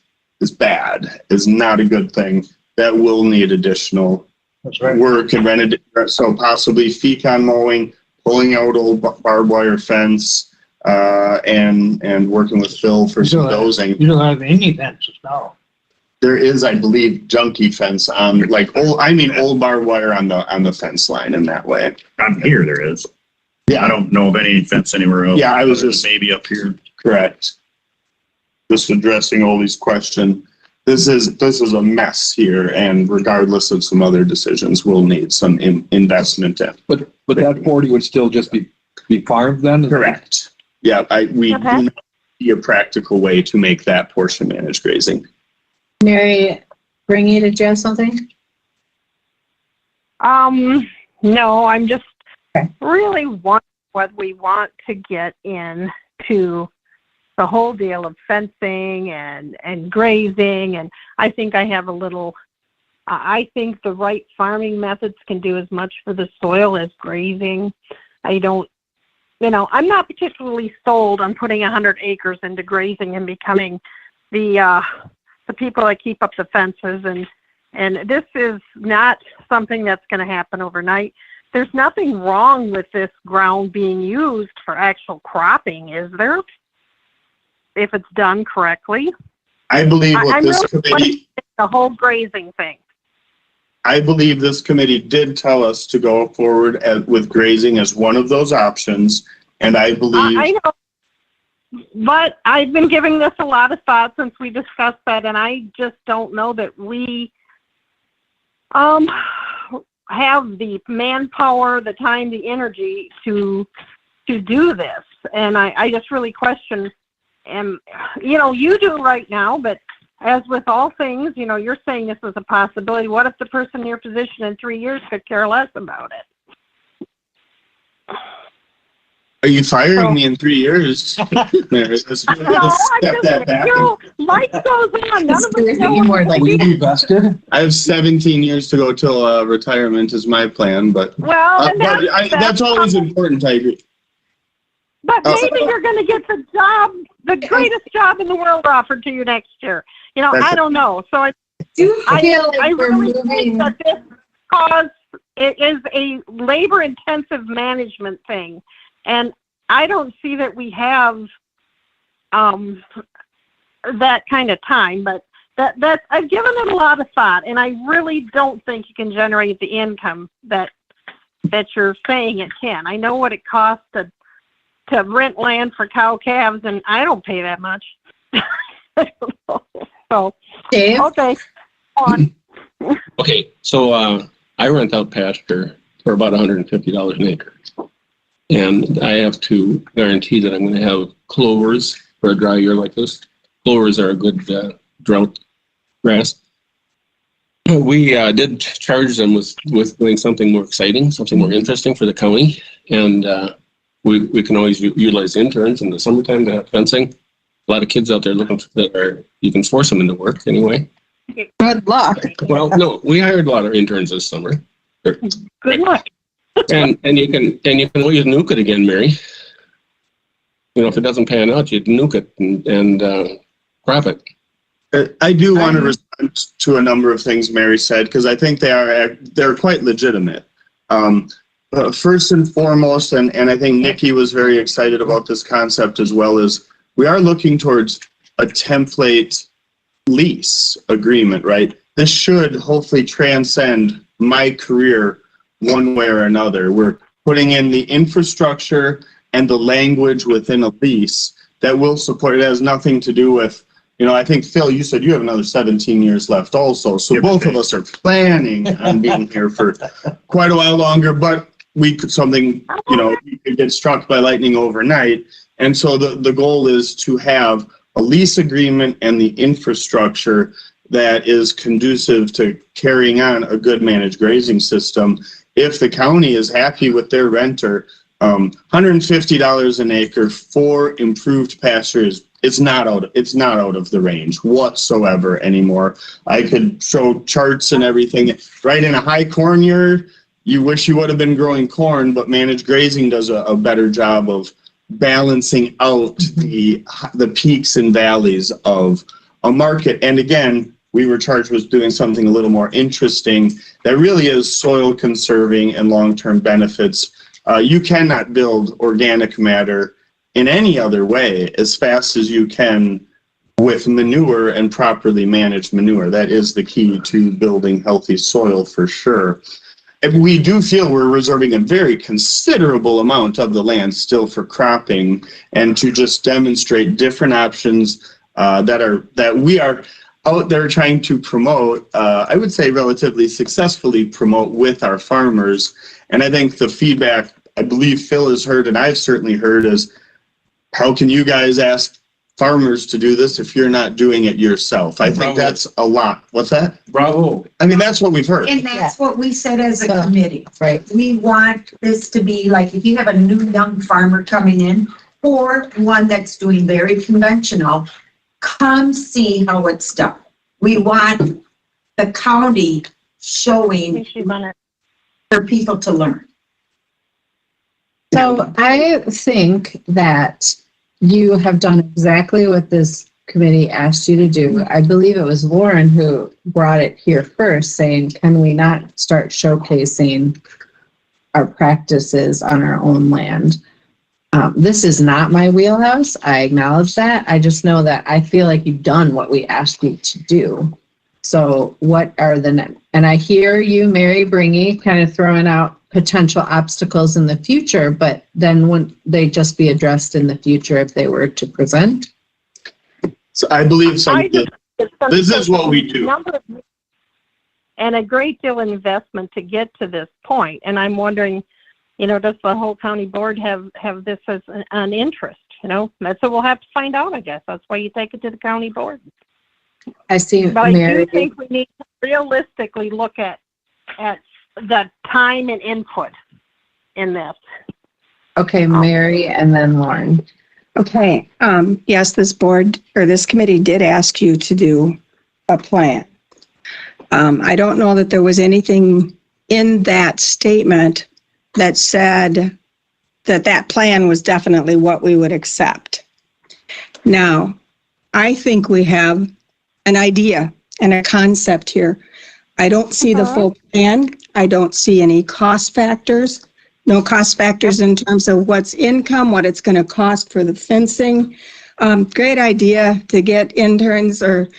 Speaker 15: bad, is not a good thing. That will need additional work and so possibly fecon mowing, pulling out old barbed wire fence, and working with Phil for some dozing.
Speaker 4: You don't have any fences now.
Speaker 15: There is, I believe, junky fence on old barbed wire on the fence line in that way.
Speaker 16: On here there is.
Speaker 15: Yeah.
Speaker 16: I don't know of any fence anywhere else.
Speaker 15: Yeah, I was just
Speaker 16: maybe up here.
Speaker 15: Correct. Just addressing Ollie's question. This is a mess here, and regardless of some other decisions, we'll need some investment in.
Speaker 2: But that 40 would still just be farmed then?
Speaker 15: Correct. Yeah, we do not see a practical way to make that portion managed grazing.
Speaker 3: Mary, Bringy, did you have something?
Speaker 11: No, I'm just really wondering what we want to get into the whole deal of fencing and grazing. And I think I have I think the right farming methods can do as much for the soil as grazing. I'm not particularly sold on putting 100 acres into grazing and becoming the people that keep up the fences. And this is not something that's going to happen overnight. There's nothing wrong with this ground being used for actual cropping, is there? If it's done correctly.
Speaker 15: I believe
Speaker 11: the whole grazing thing.
Speaker 15: I believe this committee did tell us to go forward with grazing as one of those options, and I believe.
Speaker 11: I know, but I've been giving this a lot of thought since we discussed that, and I just don't know that we have the manpower, the time, the energy to do this, and I just really question. And, you do right now, but as with all things, you're saying this is a possibility. What if the person in your position in 3 years could care less about it?
Speaker 15: Are you firing me in 3 years?
Speaker 11: Life goes on. None of us know
Speaker 2: Are we invested?
Speaker 15: I have 17 years to go till retirement is my plan, but that's always important. I agree.
Speaker 11: But maybe you're going to get the greatest job in the world offered to you next year. I don't know. So I really think that this cause it is a labor-intensive management thing, and I don't see that we have that kind of time. But that I've given it a lot of thought, and I really don't think you can generate the income that you're saying it can. I know what it costs to rent land for cow calves, and I don't pay that much. So,
Speaker 3: Dave?
Speaker 11: Okay, on.
Speaker 8: Okay, so I rent out pasture for about $150 an acre. And I have to guarantee that I'm going to have clovers for a dry year like this. Clovers are a good drought grass. We did charge them with doing something more exciting, something more interesting for the county. And we can always utilize interns in the summertime to have fencing. A lot of kids out there looking for that, you can force them into work anyway.
Speaker 7: Good luck.
Speaker 8: Well, no, we hired a lot of interns this summer.
Speaker 11: Good luck.
Speaker 8: And you can always nuke it again, Mary. You know, if it doesn't pan out, you nuke it and crop it.
Speaker 15: I do want to respond to a number of things Mary said, because I think they're quite legitimate. First and foremost, and I think Nikki was very excited about this concept as well, is we are looking towards a template lease agreement, right? This should hopefully transcend my career one way or another. We're putting in the infrastructure and the language within a lease that will support. It has nothing to do with, I think, Phil, you said you have another 17 years left also. So both of us are planning on being here for quite a while longer, but we could we could get struck by lightning overnight. And so the goal is to have a lease agreement and the infrastructure that is conducive to carrying on a good managed grazing system. If the county is happy with their renter, $150 an acre for improved pastures, it's not out of the range whatsoever anymore. I could show charts and everything. Right in a high corn year, you wish you would have been growing corn, but managed grazing does a better job of balancing out the peaks and valleys of a market. And again, we were charged with doing something a little more interesting that really is soil conserving and long-term benefits. You cannot build organic matter in any other way as fast as you can with manure and properly managed manure. That is the key to building healthy soil for sure. And we do feel we're reserving a very considerable amount of the land still for cropping, and to just demonstrate different options that we are out there trying to promote, I would say relatively successfully promote with our farmers. And I think the feedback I believe Phil has heard, and I've certainly heard, is how can you guys ask farmers to do this if you're not doing it yourself? I think that's a lot. What's that?
Speaker 2: Bravo.
Speaker 15: I mean, that's what we've heard.
Speaker 5: And that's what we said as a committee.
Speaker 3: Right.
Speaker 5: We want this to be like, if you have a new young farmer coming in, or one that's doing very conventional, come see how it's done. We want the county showing for people to learn.
Speaker 3: So I think that you have done exactly what this committee asked you to do. I believe it was Lauren who brought it here first, saying, can we not start showcasing our practices on our own land? This is not my wheelhouse. I acknowledge that. I just know that I feel like you've done what we asked you to do. So what are and I hear you, Mary Bringy, kind of throwing out potential obstacles in the future, but then wouldn't they just be addressed in the future if they were to present?
Speaker 15: So I believe this is what we do.
Speaker 11: And a great deal of investment to get to this point. And I'm wondering, does the whole county board have this as an interest? That's what we'll have to find out, I guess. That's why you take it to the county board.
Speaker 3: I see.
Speaker 11: But
Speaker 3: Mary.
Speaker 11: I do think we need to realistically look at the time and input in this.
Speaker 3: Okay, Mary, and then Lauren.
Speaker 7: Okay, yes, this board or this committee did ask you to do a plan. I don't know that there was anything in that statement that said that plan was definitely what we would accept. Now, I think we have an idea and a concept here. I don't see the full plan. I don't see any cost factors. No cost factors in terms of what's income, what it's going to cost for the fencing. Great idea to get interns or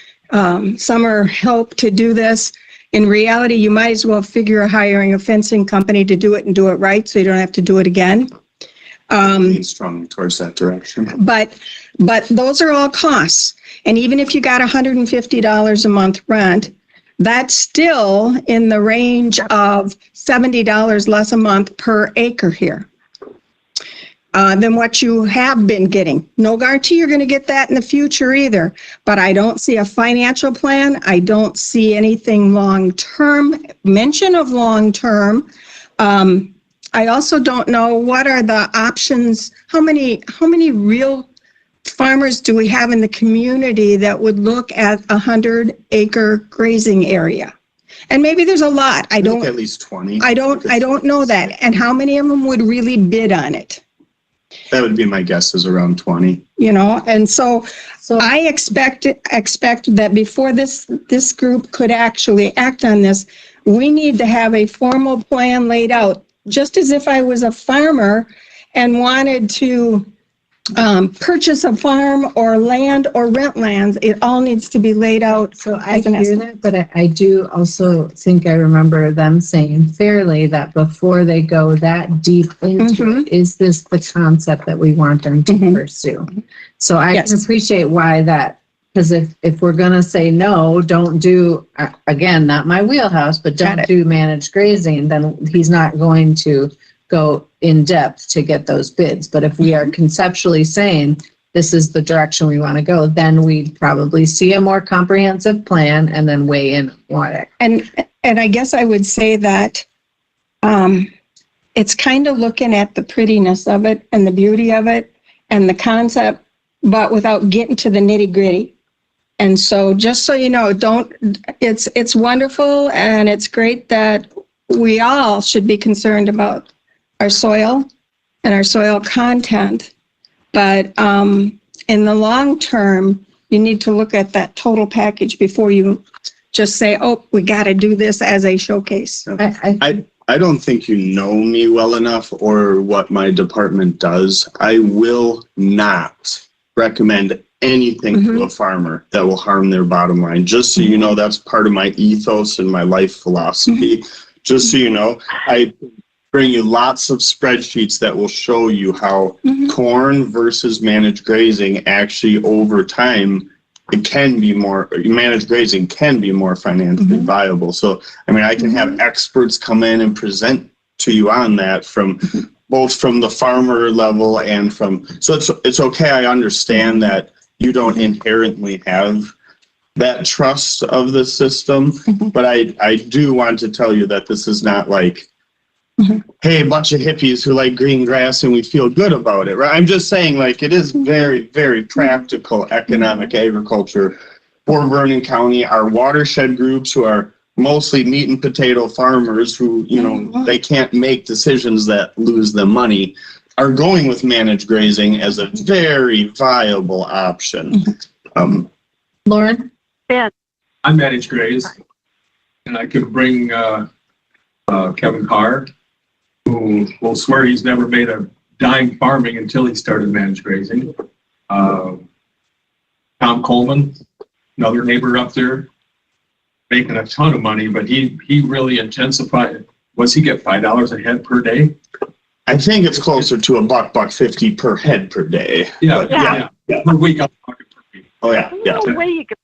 Speaker 7: summer help to do this. In reality, you might as well figure hiring a fencing company to do it and do it right, so you don't have to do it again.
Speaker 15: Strongly towards that direction.
Speaker 7: But those are all costs. And even if you got $150 a month rent, That's still in the range of $70 less a month per acre here than what you have been getting. No guarantee you're going to get that in the future either, but I don't see a financial plan. I don't see anything long-term, mention of long-term. I also don't know what are the options. How many real farmers do we have in the community that would look at 100-acre grazing area? And maybe there's a lot. I don't.
Speaker 15: At least 20.
Speaker 7: I don't know that. And how many of them would really bid on it?
Speaker 15: That would be my guess, is around 20.
Speaker 7: You know, and so I expect that before this group could actually act on this, we need to have a formal plan laid out. Just as if I was a farmer and wanted to purchase a farm or land or rent lands, it all needs to be laid out.
Speaker 3: So I hear that, but I do also think I remember them saying fairly that before they go that deep into it, is this the concept that we want them to pursue? So I can appreciate why that, because if we're going to say no, don't do, again, not my wheelhouse, but don't do managed grazing, then he's not going to go in depth to get those bids. But if we are conceptually saying this is the direction we want to go, then we'd probably see a more comprehensive plan and then weigh in on it.
Speaker 7: And I guess I would say that it's kind of looking at the prettiness of it and the beauty of it and the concept, but without getting to the nitty gritty. And so just so you know, it's wonderful and it's great that we all should be concerned about our soil and our soil content. But in the long term, you need to look at that total package before you just say, oh, we got to do this as a showcase.
Speaker 15: I don't think you know me well enough or what my department does. I will not recommend anything to a farmer that will harm their bottom line. Just so you know, that's part of my ethos and my life philosophy. Just so you know, I bring you lots of spreadsheets that will show you how corn versus managed grazing actually over time, it can be more, managed grazing can be more financially viable. So, I mean, I can have experts come in and present to you on that from both from the farmer level and from, so it's okay. I understand that you don't inherently have that trust of the system, but I do want to tell you that this is not like, hey, a bunch of hippies who like green grass and we feel good about it, right? I'm just saying, like, it is very, very practical economic agriculture for Vernon County. Our watershed groups, who are mostly meat and potato farmers who, you know, they can't make decisions that lose them money, are going with managed grazing as a very viable option.
Speaker 3: Lauren?
Speaker 11: Ben.
Speaker 13: I manage graze, and I could bring Kevin Carr, who will swear he's never made a dime farming until he started managed grazing. Tom Coleman, another neighbor up there, making a ton of money, but he really intensified. What's he get, $5 a head per day?
Speaker 15: I think it's closer to $1.50 per head per day.
Speaker 13: Yeah. Per week.
Speaker 15: Oh yeah, yeah.
Speaker 11: No way you could.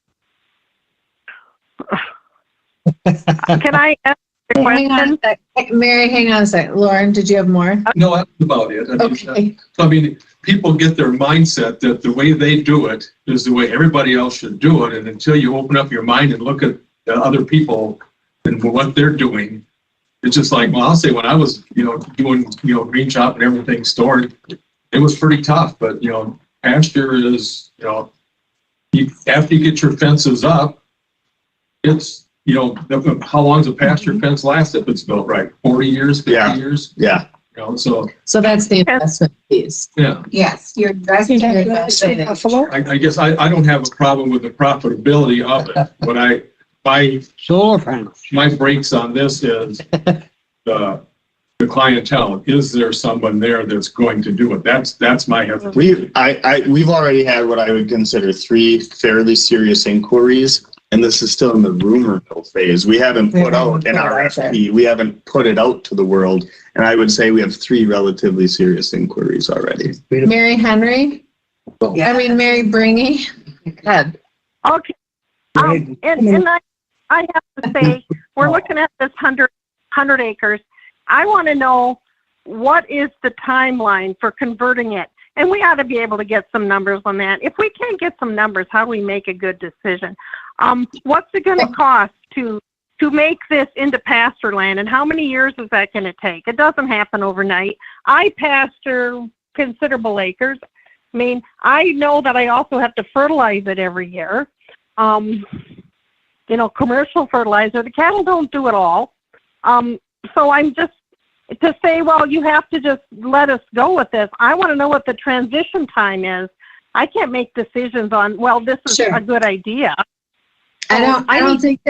Speaker 11: Can I ask a
Speaker 3: Hang on
Speaker 11: question?
Speaker 3: a sec. Mary, hang on a sec. Lauren, did you have more?
Speaker 13: No, that's about it.
Speaker 3: Okay.
Speaker 13: I mean, people get their mindset that the way they do it is the way everybody else should do it. And until you open up your mind and look at the other people and what they're doing, it's just like, well, I'll say when I was, doing, green shop and everything stored, it was pretty tough. But, pasture is, after you get your fences up, it's, how long does a pasture fence last if it's built right? 40 years, 50 years?
Speaker 15: Yeah.
Speaker 3: So that's the investment piece.
Speaker 13: Yeah.
Speaker 5: Yes, you're investing your investment.
Speaker 13: I guess I don't have a problem with the profitability of it, but my brakes on this is the clientele. Is there someone there that's going to do it? That's my hesitation.
Speaker 15: We've already had what I would consider 3 fairly serious inquiries, and this is still in the rumor mill phase. We haven't put out an RFP. We haven't put it out to the world, and I would say we have 3 relatively serious inquiries already.
Speaker 3: Mary Henry? Mary Bringy? Go ahead.
Speaker 11: Okay. And I have to say, we're looking at this 100 acres. I want to know, what is the timeline for converting it? And we ought to be able to get some numbers on that. If we can't get some numbers, how do we make a good decision? What's it going to cost to make this into pasture land, and how many years is that going to take? It doesn't happen overnight. I pasture considerable acres. I mean, I know that I also have to fertilize it every year. Commercial fertilizer. The cattle don't do it all. So I'm just, to say, well, you have to just let us go with this. I want to know what the transition time is. I can't make decisions on, well, this is a good idea.
Speaker 3: I don't think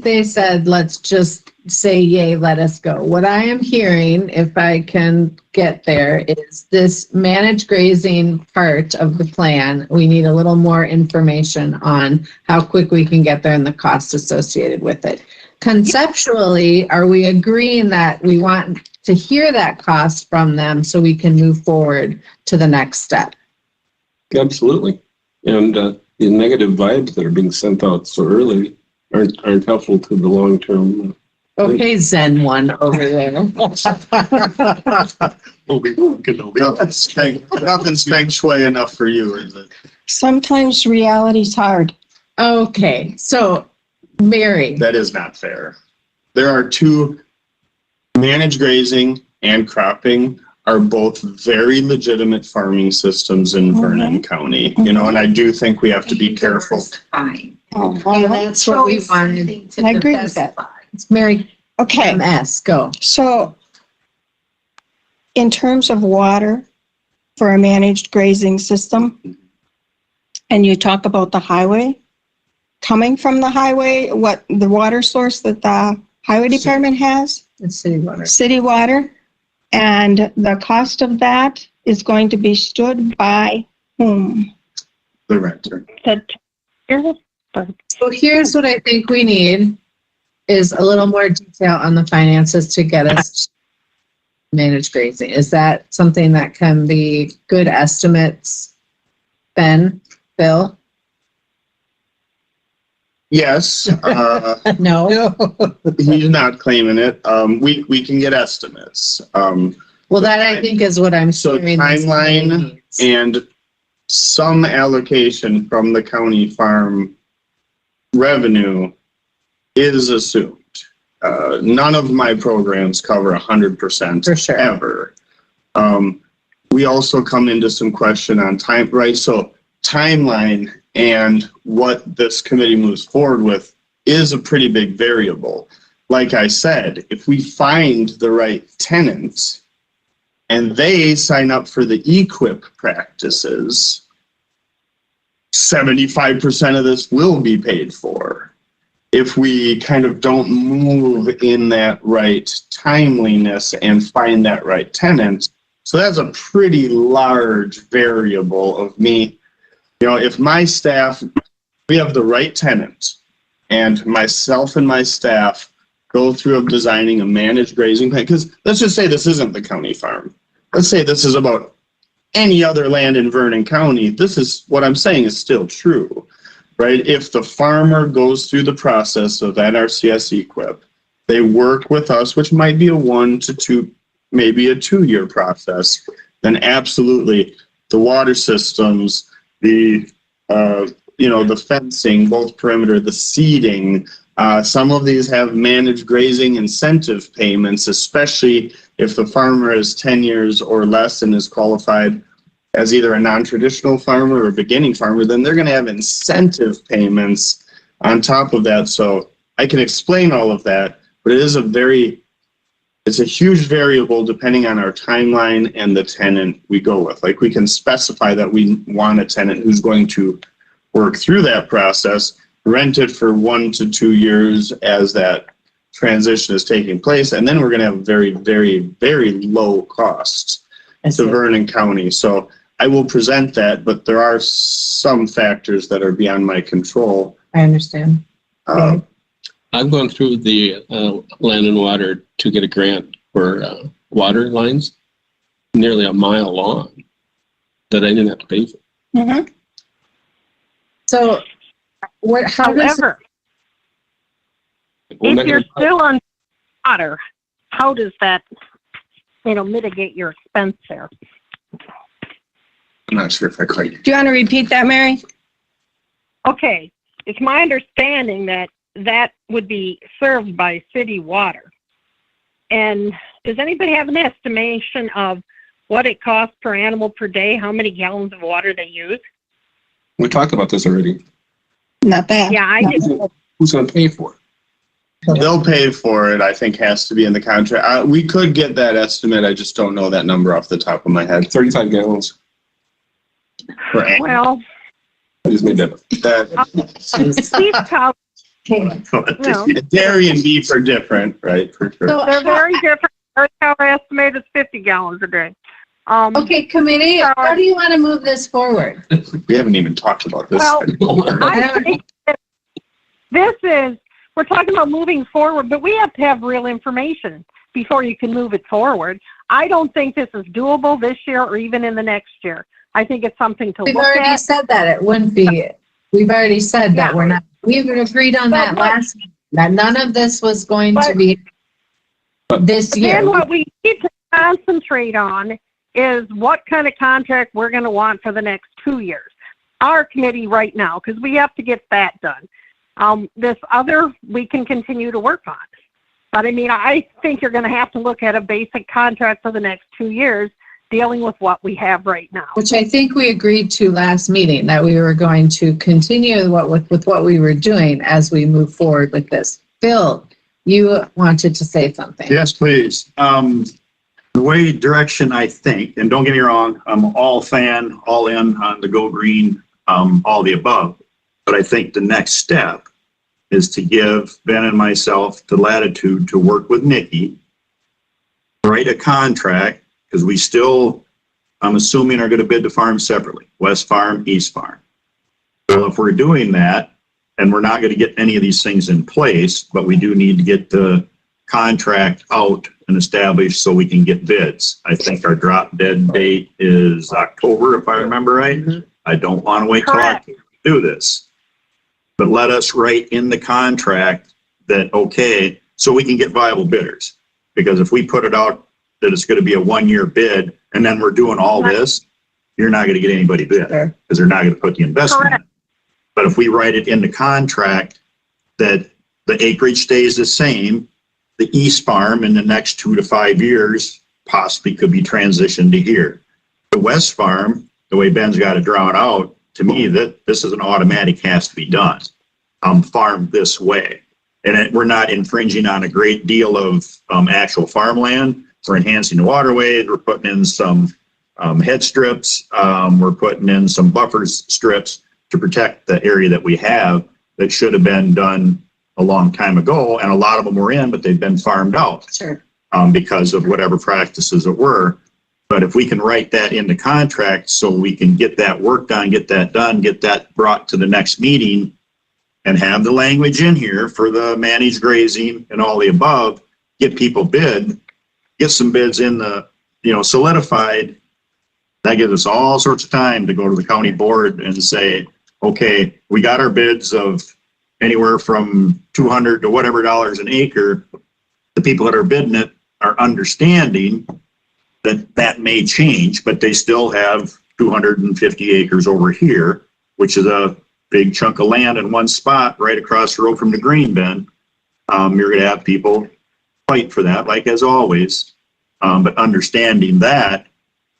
Speaker 3: they said, let's just say, yay, let us go. What I am hearing, if I can get there, is this managed grazing part of the plan. We need a little more information on how quick we can get there and the cost associated with it. Conceptually, are we agreeing that we want to hear that cost from them so we can move forward to the next step?
Speaker 8: Absolutely. And the negative vibes that are being sent out so early aren't helpful to the long term.
Speaker 3: Okay, Zen one over there.
Speaker 15: Nothing's feng shui enough for you, is it?
Speaker 7: Sometimes reality's hard.
Speaker 3: Okay, so Mary.
Speaker 15: That is not fair. There are two, managed grazing and cropping are both very legitimate farming systems in Vernon County, and I do think we have to be careful.
Speaker 3: Fine. That's what we wanted.
Speaker 7: I agree with that.
Speaker 3: It's Mary.
Speaker 7: Okay.
Speaker 3: MS, go.
Speaker 7: So in terms of water for a managed grazing system, and you talk about the highway, coming from the highway, what the water source that the highway department has?
Speaker 3: It's city water.
Speaker 7: City water. And the cost of that is going to be stood by whom?
Speaker 15: The renter.
Speaker 3: So here's what I think we need is a little more detail on the finances to get us to managed grazing. Is that something that can be good estimates? Ben, Bill?
Speaker 15: Yes.
Speaker 3: No.
Speaker 15: He's not claiming it. We can get estimates.
Speaker 3: Well, that I think is what I'm
Speaker 15: so
Speaker 3: hearing.
Speaker 15: Timeline and some allocation from the county farm revenue is assumed. None of my programs cover 100%
Speaker 3: for sure
Speaker 15: ever. We also come into some question on time, right? So timeline and what this committee moves forward with is a pretty big variable. Like I said, if we find the right tenant and they sign up for the EQIP practices, 75% of this will be paid for. If we kind of don't move in that right timeliness and find that right tenant, so that's a pretty large variable of me. If my staff, we have the right tenant, and myself and my staff go through of designing a managed grazing plan, because let's just say this isn't the county farm. Let's say this is about any other land in Vernon County. This is what I'm saying is still true, right? If the farmer goes through the process of NRCS EQIP, they work with us, which might be a 1 to 2, maybe a 2-year process, then absolutely the water systems, the fencing, both perimeter, the seeding. Some of these have managed grazing incentive payments, especially if the farmer is 10 years or less and is qualified as either a non-traditional farmer or a beginning farmer, then they're going to have incentive payments on top of that. So I can explain all of that, but it's a huge variable depending on our timeline and the tenant we go with. Like we can specify that we want a tenant who's going to work through that process, rent it for 1 to 2 years as that transition is taking place, and then we're going to have very, very, very low costs to Vernon County. So I will present that, but there are some factors that are beyond my control.
Speaker 3: I understand.
Speaker 8: I've gone through the Land and Water to get a grant for water lines, nearly a mile long, that I didn't have to pay for.
Speaker 7: Mm-hmm.
Speaker 3: So how does,
Speaker 11: However,
Speaker 8: We're not
Speaker 11: if you're
Speaker 8: gonna-
Speaker 11: still on water, how does that, mitigate your expense there?
Speaker 15: I'm not sure if I quite.
Speaker 7: Do you want to repeat that, Mary?
Speaker 11: Okay, it's my understanding that that would be served by city water. And does anybody have an estimation of what it costs per animal per day, how many gallons of water they use?
Speaker 8: We talked about this already.
Speaker 7: Not that.
Speaker 11: Yeah, I did.
Speaker 8: Who's gonna pay for it?
Speaker 15: They'll pay for it, I think has to be in the contract. We could get that estimate. I just don't know that number off the top of my head.
Speaker 8: 35 gallons.
Speaker 15: For animal.
Speaker 11: Well,
Speaker 8: I just made that up.
Speaker 11: beef cows,
Speaker 15: Dairy and beef are different, right? For sure.
Speaker 11: they're very different. Our cow estimate is 50 gallons a day.
Speaker 3: okay, committee, how do you want to move this forward?
Speaker 15: We haven't even talked about this.
Speaker 11: Well, I think that we're talking about moving forward, but we have to have real information before you can move it forward. I don't think this is doable this year or even in the next year. I think it's something to
Speaker 3: We've
Speaker 11: look
Speaker 3: already
Speaker 11: at.
Speaker 3: said that it wouldn't be, we've already said that we're not, we've agreed on that last, that none of this was going to be this year.
Speaker 11: Then what we need to concentrate on is what kind of contract we're going to want for the next 2 years. Our committee right now, because we have to get that done. This other, we can continue to work on. But I mean, I think you're going to have to look at a basic contract for the next 2 years dealing with what we have right now.
Speaker 3: Which I think we agreed to last meeting, that we were going to continue with what we were doing as we move forward with this. Phil, you wanted to say something.
Speaker 16: Yes, please. The way direction, I think, and don't get me wrong, I'm all in on the Go Green, all the above. But I think the next step is to give Ben and myself the latitude to work with Nikki, write a contract, because we still, I'm assuming, are going to bid the farm separately, West Farm, East Farm. So if we're doing that, and we're not going to get any of these things in place, but we do need to get the contract out and established so we can get bids. I think our drop dead date is October, if I remember right. I don't want to wait till October to do this. But let us write in the contract that, okay, so we can get viable bidders. Because if we put it out that it's going to be a 1 year bid and then we're doing all this, you're not going to get anybody bid because they're not going to put the investment in. But if we write it in the contract that the acreage stays the same, the East Farm in the next 2 to 5 years possibly could be transitioned to here. The West Farm, the way Ben's got it drawn out, to me, that this is an automatic has to be done. Farmed this way. And we're not infringing on a great deal of actual farmland. We're enhancing the waterways. We're putting in some head strips. We're putting in some buffer strips to protect the area that we have that should have been done a long time ago. And a lot of them were in, but they've been farmed out.
Speaker 3: Sure.
Speaker 16: Because of whatever practices it were. But if we can write that in the contract so we can get that work done, get that brought to the next meeting and have the language in here for the managed grazing and all the above, get people bid, get some bids in the, solidified. That gives us all sorts of time to go to the county board and say, okay, we got our bids of anywhere from $200 to whatever dollars an acre. The people that are bidding it are understanding that may change, but they still have 250 acres over here, which is a big chunk of land in one spot right across the road from the grain bin. You're going to have people fight for that, like as always. But understanding that,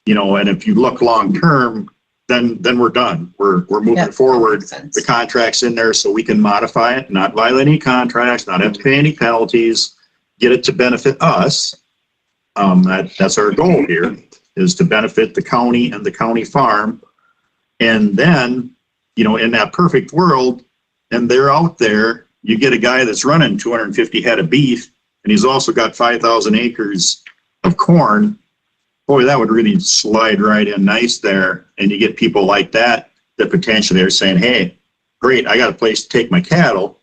Speaker 16: and if you look long term, then we're done. We're moving forward. The contract's in there so we can modify it, not violate any contracts, not have to pay any penalties, get it to benefit us. That's our goal here, is to benefit the county and the county farm. And then, in that perfect world, and they're out there, you get a guy that's running 250 head of beef, and he's also got 5,000 acres of corn. Boy, that would really slide right in nice there. And you get people like that potentially are saying, hey, great, I got a place to take my cattle,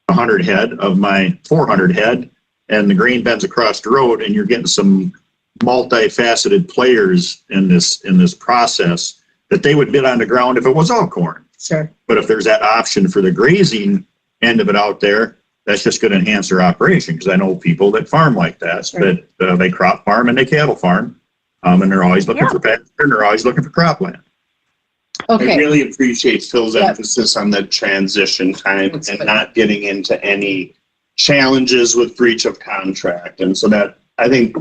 Speaker 16: 100 head of my 400 head, and the grain bins across the road, and you're getting some multifaceted players in this process that they would bid on the ground if it was all corn.
Speaker 3: Sure.
Speaker 16: But if there's that option for the grazing end of it out there, that's just going to enhance their operation, because I know people that farm like that,
Speaker 3: Sure.
Speaker 16: that they crop farm and they cattle farm. And they're always looking for pasture and they're always looking for cropland.
Speaker 15: I
Speaker 3: Okay,
Speaker 15: really appreciate Phil's
Speaker 3: Yep.
Speaker 15: emphasis on the transition time
Speaker 3: That's
Speaker 15: and
Speaker 3: good.
Speaker 15: not getting into any challenges with breach of contract. And so that, I think,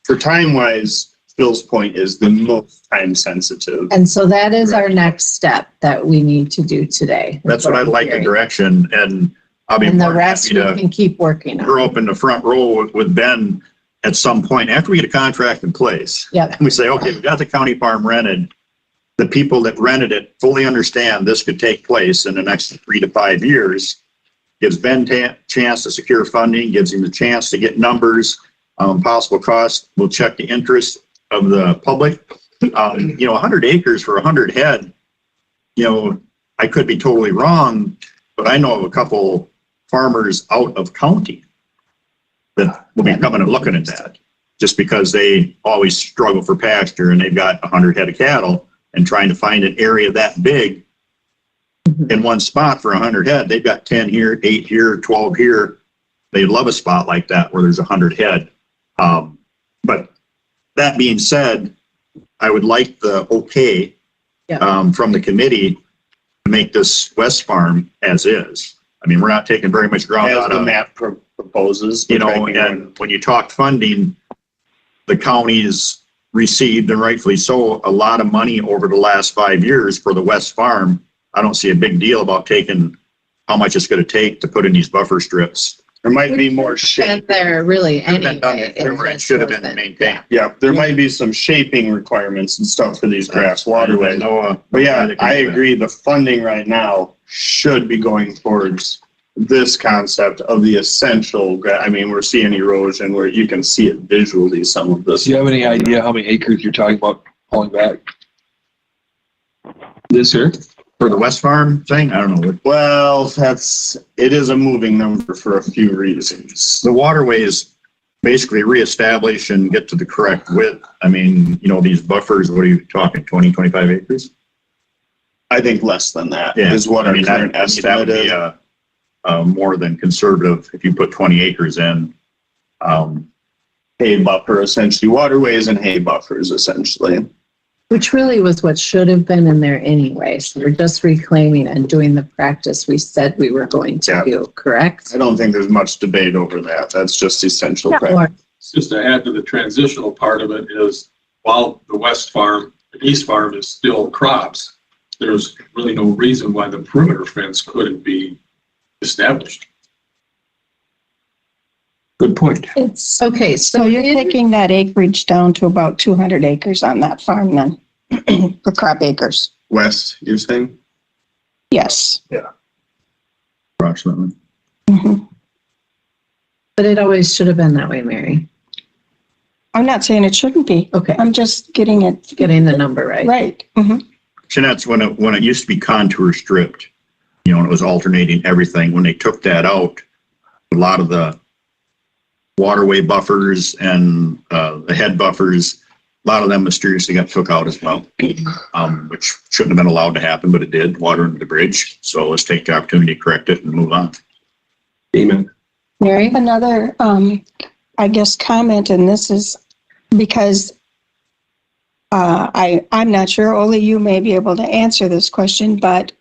Speaker 15: for time wise, Phil's point is the most time sensitive.
Speaker 3: and so that is our next step that we need to do today.
Speaker 16: That's what I'd like, the direction, and I'll be
Speaker 3: And the
Speaker 16: more than
Speaker 3: rest
Speaker 16: happy
Speaker 3: we
Speaker 16: to
Speaker 3: can keep working on.
Speaker 16: grow up in the front row with Ben at some point after we get a contract in place.
Speaker 3: Yep.
Speaker 16: And we say, okay, we've got the county farm rented. The people that rented it fully understand this could take place in the next 3 to 5 years. Gives Ben chance to secure funding, gives him the chance to get numbers, possible costs. We'll check the interest of the public. 100 acres for 100 head, I could be totally wrong, but I know of a couple farmers out of county that will be coming and looking at that, just because they always struggle for pasture and they've got 100 head of cattle, and trying to find an area that big in one spot for 100 head. They've got 10 here, 8 here, 12 here. They love a spot like that where there's 100 head. But that being said, I would like the okay from the committee to make this West Farm as is. I mean, we're not taking very much ground
Speaker 15: As
Speaker 16: out
Speaker 15: the
Speaker 16: of,
Speaker 15: map proposes.
Speaker 16: and when you talk funding, the county's received, and rightfully so, a lot of money over the last 5 years for the West Farm. I don't see a big deal about taking how much it's going to take to put in these buffer strips.
Speaker 15: There might be more
Speaker 3: And
Speaker 15: shape.
Speaker 3: there really
Speaker 16: Should have been done
Speaker 3: anyway.
Speaker 16: before, it should have been maintained.
Speaker 15: Yeah, there might be some shaping requirements and stuff for these grass waterways. But yeah, I agree. The funding right now should be going towards this concept of the essential. I mean, we're seeing erosion where you can see it visually, some of this.
Speaker 2: Do you have any idea how many acres you're talking about pulling back?
Speaker 8: This year?
Speaker 16: For the West Farm thing, I don't know.
Speaker 15: Well, it is a moving number for a few reasons.
Speaker 16: The waterways basically reestablish and get to the correct width. I mean, these buffers, what are you talking, 20, 25 acres?
Speaker 15: I think less than that
Speaker 16: Yeah.
Speaker 15: is what
Speaker 16: I
Speaker 15: our
Speaker 16: mean,
Speaker 15: current
Speaker 16: that
Speaker 15: estimate
Speaker 16: would be
Speaker 15: is.
Speaker 16: more than conservative if you put 20 acres in.
Speaker 15: Hay buffer, essentially, waterways and hay buffers, essentially.
Speaker 3: Which really was what should have been in there anyway. So we're just reclaiming and doing the practice we said we were going to do, correct?
Speaker 15: I don't think there's much debate over that. That's just essential practice.
Speaker 13: Just to add to the transitional part of it is, while the West Farm, the East Farm is still crops, there's really no reason why the perimeter fence couldn't be established.
Speaker 8: Good point.
Speaker 7: It's,
Speaker 3: Okay,
Speaker 7: so you're taking that acreage down to about 200 acres on that farm then, for crop acres?
Speaker 15: West, you're saying?
Speaker 7: Yes.
Speaker 16: Approximately.
Speaker 7: Mhm.
Speaker 3: But it always should have been that way, Mary.
Speaker 7: I'm not saying it shouldn't be.
Speaker 3: Okay,
Speaker 7: I'm just getting it
Speaker 3: getting the number right.
Speaker 7: right. Mhm.
Speaker 16: And that's when it used to be contour stripped, and it was alternating everything. When they took that out, a lot of the waterway buffers and the head buffers, a lot of them mysteriously got took out as well, which shouldn't have been allowed to happen, but it did, water into the bridge. So let's take the opportunity to correct it and move on.
Speaker 8: Amen.
Speaker 3: Mary?
Speaker 7: Another, I guess, comment, and this is because I'm not sure, only you may be able to answer this question, but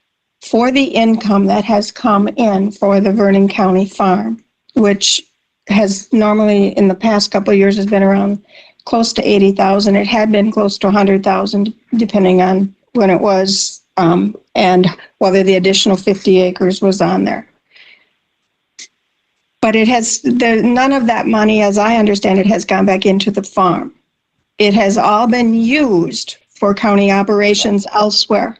Speaker 7: for the income that has come in for the Vernon County Farm, which has normally in the past couple of years has been around close to 80,000. It had been close to 100,000 depending on when it was and whether the additional 50 acres was on there. But none of that money, as I understand it, has gone back into the farm. It has all been used for county operations elsewhere.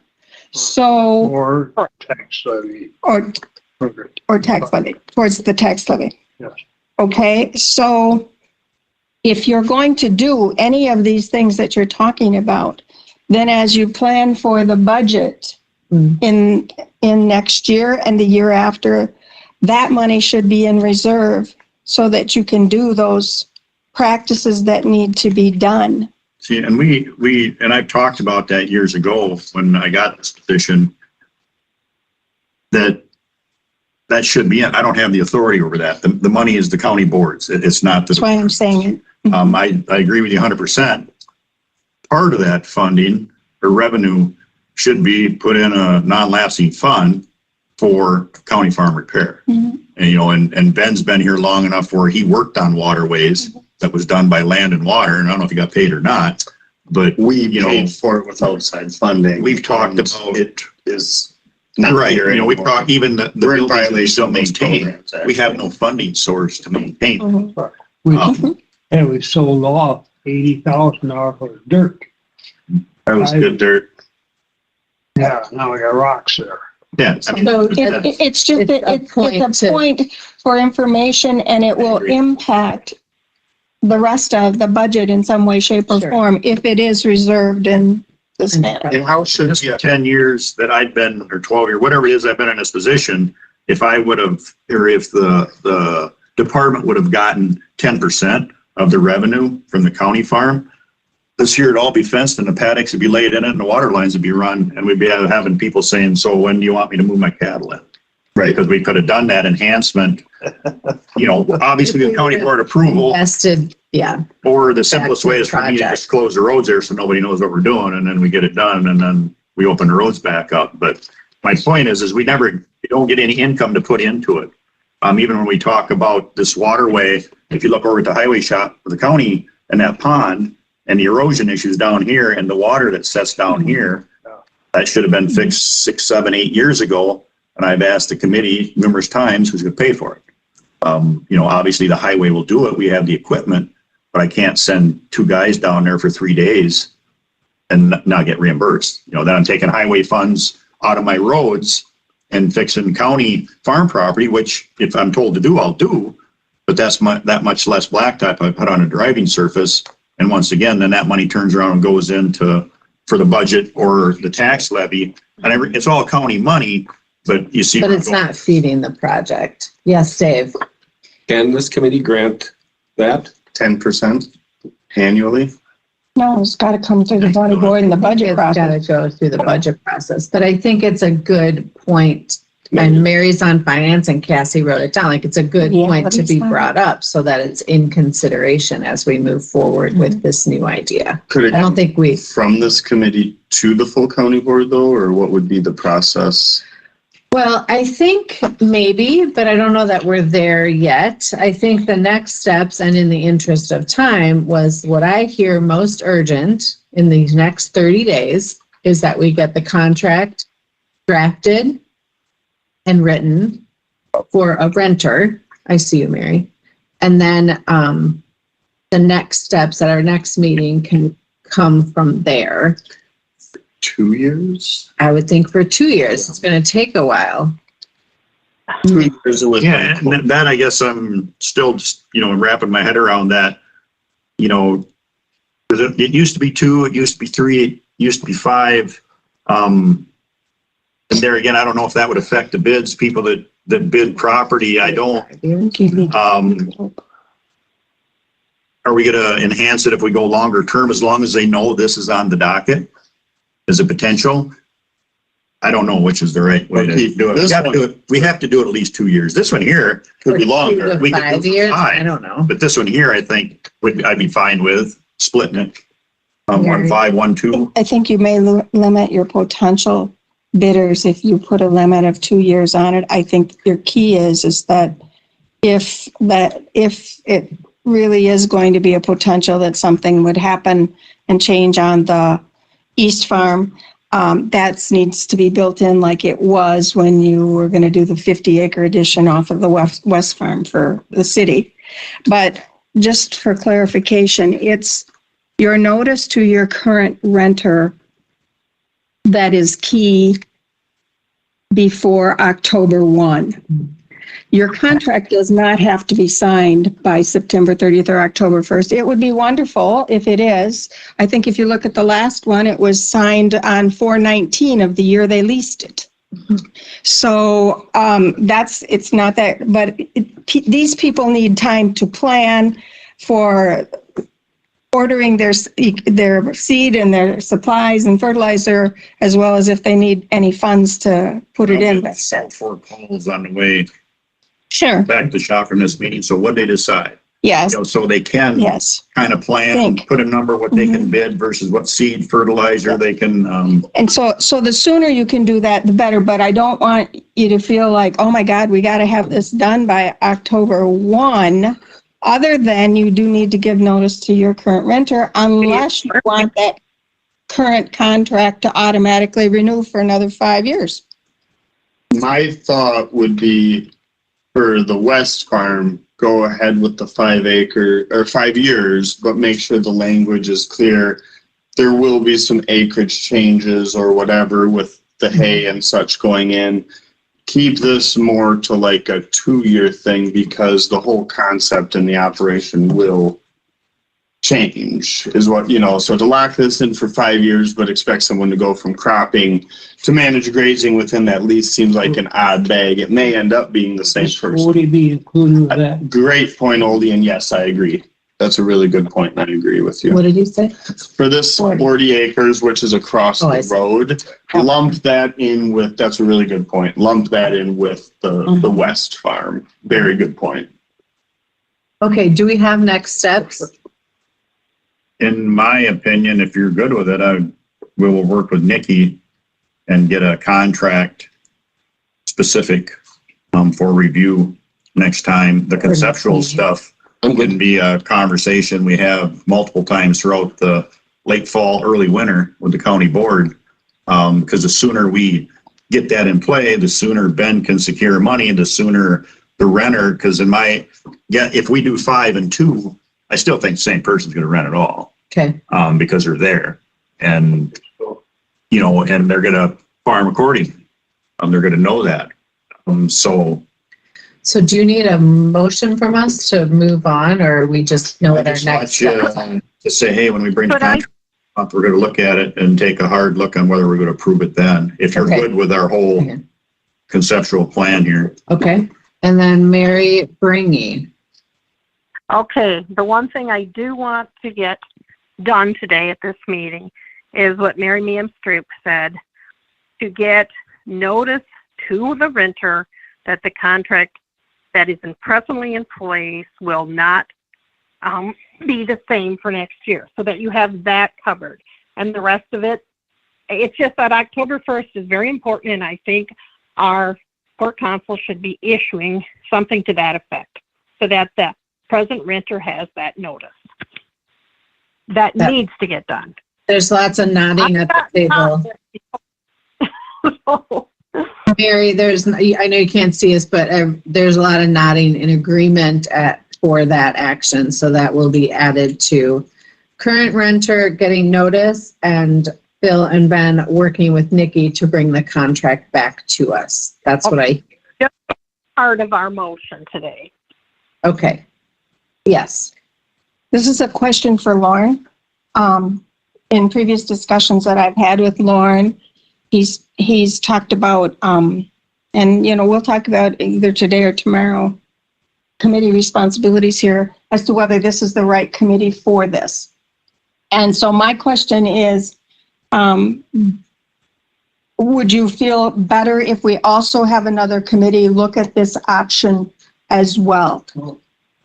Speaker 7: So,
Speaker 4: Or tax levy.
Speaker 7: or tax levy, towards the tax levy.
Speaker 4: Yes.
Speaker 7: Okay, so if you're going to do any of these things that you're talking about, then as you plan for the budget in next year and the year after, that money should be in reserve so that you can do those practices that need to be done.
Speaker 16: See, and and I've talked about that years ago when I got this position. that should be it. I don't have the authority over that. The money is the county boards. It's not the.
Speaker 7: That's why I'm saying it.
Speaker 16: I agree with you 100%. Part of that funding or revenue should be put in a non-lapsing fund for county farm repair.
Speaker 7: Mhm.
Speaker 16: And, and Ben's been here long enough where he worked on waterways that was done by Land and Water. And I don't know if he got paid or not, but
Speaker 15: We paid for it with outside funding.
Speaker 16: we've talked about
Speaker 15: It is not
Speaker 16: right.
Speaker 15: here
Speaker 16: We've
Speaker 15: anymore.
Speaker 16: talked, even the
Speaker 15: We're in
Speaker 16: buildings that we
Speaker 15: violation
Speaker 16: still
Speaker 15: of those
Speaker 16: maintain.
Speaker 15: programs,
Speaker 16: We have
Speaker 15: actually.
Speaker 16: no funding source to maintain.
Speaker 7: Mhm.
Speaker 4: We, and we sold off $80,000 worth of dirt.
Speaker 15: That was good dirt.
Speaker 4: Yeah, now we got rocks there.
Speaker 16: Yeah. I mean,
Speaker 7: So it's just that it's a point for information and it will impact the rest of the budget in some way, shape or
Speaker 3: Sure.
Speaker 7: form if it is reserved in this manner.
Speaker 16: And how should the 10 years that I've been, or 12 years, whatever it is I've been in this position, if I would have, or if the department would have gotten 10% of the revenue from the county farm, this year it'd all be fenced and the paddocks would be laid in it and the water lines would be run and we'd be having people saying, so when do you want me to move my cattle in? Right, because we could have done that enhancement, obviously the county board approval.
Speaker 3: Invested, yeah.
Speaker 16: Or the simplest
Speaker 3: Back to
Speaker 16: way
Speaker 3: the
Speaker 16: is for me to
Speaker 3: project.
Speaker 16: just close the roads there so nobody knows what we're doing and then we get it done and then we open the roads back up. But my point is we don't get any income to put into it. Even when we talk about this waterway, if you look over at the highway shop for the county and that pond and the erosion issues down here and the water that sets down here, that should have been fixed 6, 7, 8 years ago. And I've asked the committee numerous times who's going to pay for it. Obviously the highway will do it. We have the equipment, but I can't send 2 guys down there for 3 days and not get reimbursed. Then I'm taking highway funds out of my roads and fixing county farm property, which if I'm told to do, I'll do. But that's that much less blacktop I put on a driving surface. And once again, then that money turns around and goes for the budget or the tax levy. And it's all county money, but you see.
Speaker 3: But it's not feeding the project. Yes, Dave.
Speaker 8: Can this committee grant that?
Speaker 15: 10% annually.
Speaker 7: No, it's got to come through the body board and the budget
Speaker 3: It's got to
Speaker 7: process.
Speaker 3: go through the budget process, but I think it's a good point. And Mary's on finance and Cassie wrote it down. Like it's a good
Speaker 7: Yeah,
Speaker 3: point to be
Speaker 7: fine.
Speaker 3: brought up so that it's in consideration as we move forward with this new idea.
Speaker 15: Could it
Speaker 3: I don't think we,
Speaker 15: from this committee to the full county board though, or what would be the process?
Speaker 3: well, I think maybe, but I don't know that we're there yet. I think the next steps and in the interest of time was what I hear most urgent in these next 30 days is that we get the contract drafted and written for a renter. I see you, Mary. And then the next steps at our next meeting can come from there.
Speaker 15: 2 years?
Speaker 3: I would think for 2 years. It's going to take a while.
Speaker 15: 2 years with.
Speaker 16: Yeah, and that I guess I'm still just, wrapping my head around that, because it used to be 2, it used to be 3, it used to be 5. And there again, I don't know if that would affect the bids, people that bid property. I don't. Are we going to enhance it if we go longer term, as long as they know this is on the docket as a potential? I don't know which is the right way to do it. We have to do it at least 2 years. This one here could be longer.
Speaker 3: 2 to
Speaker 16: We could
Speaker 3: 5
Speaker 16: do
Speaker 3: years.
Speaker 16: 5.
Speaker 3: I don't know.
Speaker 16: But this one here, I think, I'd be fine with splitting it. 1, 5, 1, 2.
Speaker 7: I think you may limit your potential bidders if you put a limit of 2 years on it. I think your key is that if it really is going to be a potential that something would happen and change on the East Farm, that needs to be built in like it was when you were going to do the 50-acre addition off of the West Farm for the city. But just for clarification, it's your notice to your current renter that is key before October 1. Your contract does not have to be signed by September 30th or October 1st. It would be wonderful if it is. I think if you look at the last one, it was signed on 4/19 of the year they leased it. So it's not that, but these people need time to plan for ordering their seed and their supplies and fertilizer, as well as if they need any funds to put it in.
Speaker 16: Salt Fork Falls on the way
Speaker 7: Sure,
Speaker 16: back to shop from this meeting. So what they decide,
Speaker 7: yes,
Speaker 16: you know, so they can
Speaker 7: yes.
Speaker 16: kind of plan,
Speaker 7: Think.
Speaker 16: put a number, what they can bid versus what seed fertilizer they can,
Speaker 7: And so the sooner you can do that, the better, but I don't want you to feel like, oh my God, we got to have this done by October 1. Other than you do need to give notice to your current renter unless you want that current contract to automatically renew for another 5 years.
Speaker 15: My thought would be for the West Farm, go ahead with the 5 acre or 5 years, but make sure the language is clear. There will be some acreage changes or whatever with the hay and such going in. Keep this more to like a 2-year thing because the whole concept and the operation will change is what, you know, so to lock this in for 5 years, but expect someone to go from cropping to manage grazing within that lease seems like an odd bag. It may end up being the same person.
Speaker 4: Would he be included with that?
Speaker 15: Great point, Oldie, and yes, I agree. That's a really good point, and I agree with you.
Speaker 3: What did you say?
Speaker 15: For this 40 acres, which is across
Speaker 3: Oh, I
Speaker 15: the
Speaker 3: see.
Speaker 15: road, lump that in with, that's a really good point. Lump that in with the West Farm. Very good point.
Speaker 3: Okay, do we have next steps?
Speaker 16: in my opinion, if you're good with it, we will work with Nikki and get a contract specific for review next time. The conceptual stuff can be a conversation we have multiple times throughout the late fall, early winter with the county board. Because the sooner we get that in play, the sooner Ben can secure money and the sooner the renter, because if we do 5 and 2, I still think the same person's going to rent it all.
Speaker 3: Okay.
Speaker 16: Because they're there and, and they're going to farm accordingly. They're going to know that.
Speaker 3: So do you need a motion from us to move on, or we just know what our next steps are?
Speaker 16: To say, hey, when we bring the contract up, we're going to look at it and take a hard look on whether we're going to approve it then. If you're good with our whole conceptual plan here.
Speaker 3: Okay. And then Mary Bringy.
Speaker 11: Okay, the one thing I do want to get done today at this meeting is what Mary Meehan Stroop said, to get notice to the renter that the contract that is presently in place will not be the same for next year, so that you have that covered. And the rest of it, it's just that October 1st is very important, and I think our court counsel should be issuing something to that effect, so that the present renter has that notice. That needs to get done.
Speaker 3: There's lots of nodding at the table. Mary, I know you can't see us, but there's a lot of nodding in agreement for that action. So that will be added to current renter getting notice and Phil and Ben working with Nikki to bring the contract back to us. That's what
Speaker 11: Just part of our motion today.
Speaker 3: Okay. Yes.
Speaker 7: This is a question for Lauren. In previous discussions that I've had with Lauren, he's talked about, and we'll talk about either today or tomorrow, committee responsibilities here as to whether this is the right committee for this. And so my question is, would you feel better if we also have another committee look at this option as well?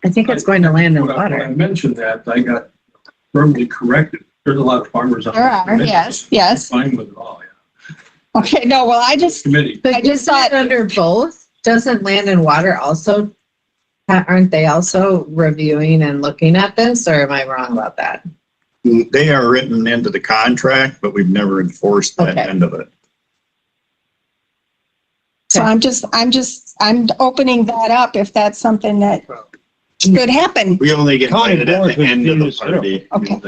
Speaker 3: I think it's going to land in
Speaker 13: When
Speaker 3: water.
Speaker 13: I mentioned that, I got firmly corrected. There's a lot of farmers out
Speaker 7: There are, yes.
Speaker 13: Fine with it all, yeah.
Speaker 7: Okay, no, well, I just
Speaker 3: thought under both, doesn't land and water also, aren't they also reviewing and looking at this, or am I wrong about that?
Speaker 16: They are written into the contract, but we've never enforced that end of it.
Speaker 7: So I'm opening that up if that's something that could happen.
Speaker 15: We only get invited at the end of the party.
Speaker 7: Okay.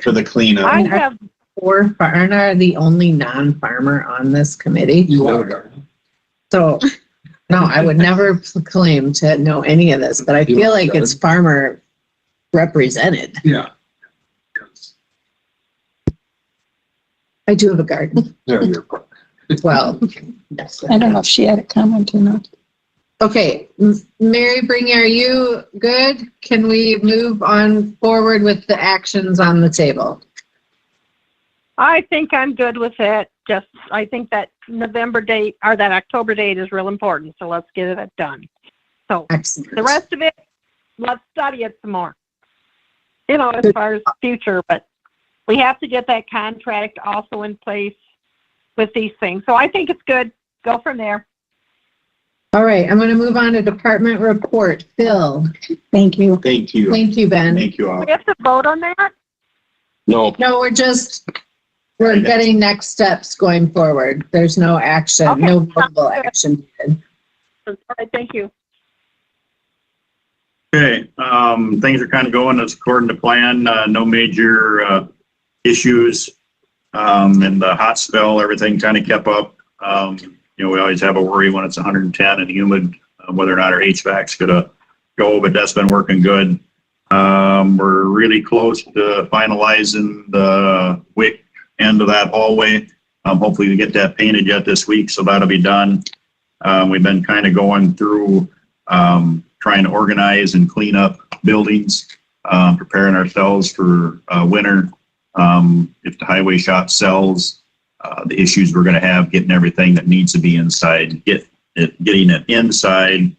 Speaker 15: For the cleanup.
Speaker 3: Aren't I the only non-farmer on this committee?
Speaker 13: You are.
Speaker 3: So, no, I would never claim to know any of this, but I feel like it's farmer represented.
Speaker 13: Yeah.
Speaker 3: I do have a garden.
Speaker 13: Yeah, you're
Speaker 3: Well,
Speaker 7: I don't know if she had a comment or not.
Speaker 3: Okay, Mary Bringy, are you good? Can we move on forward with the actions on the table?
Speaker 11: I think I'm good with it. Just, I think that November date or that October date is real important. So let's get it done. So
Speaker 3: Excellent.
Speaker 11: the rest of it, let's study it some more. You know, as far as future, but we have to get that contract also in place with these things. So I think it's good. Go from there.
Speaker 3: All right, I'm going to move on to department report. Bill.
Speaker 7: Thank you.
Speaker 16: Thank you.
Speaker 3: Thank you, Ben.
Speaker 16: Thank you all.
Speaker 11: We have to vote on that?
Speaker 8: No,
Speaker 3: No, we're getting next steps going forward. There's no action,
Speaker 11: Okay.
Speaker 3: no verbal action needed.
Speaker 11: All right, thank you.
Speaker 16: Okay, things are kind of going as according to plan. No major issues. And the hot spell, everything kind of kept up. You know, we always have a worry when it's 110 and humid, whether or not our HVAC's gonna go, but that's been working good. We're really close to finalizing the wick end of that hallway. Hopefully we get that painted yet this week, so that'll be done. We've been kind of going through, trying to organize and clean up buildings, preparing ourselves for winter. If the highway shop sells, the issues we're going to have getting everything that needs to be inside, getting it inside.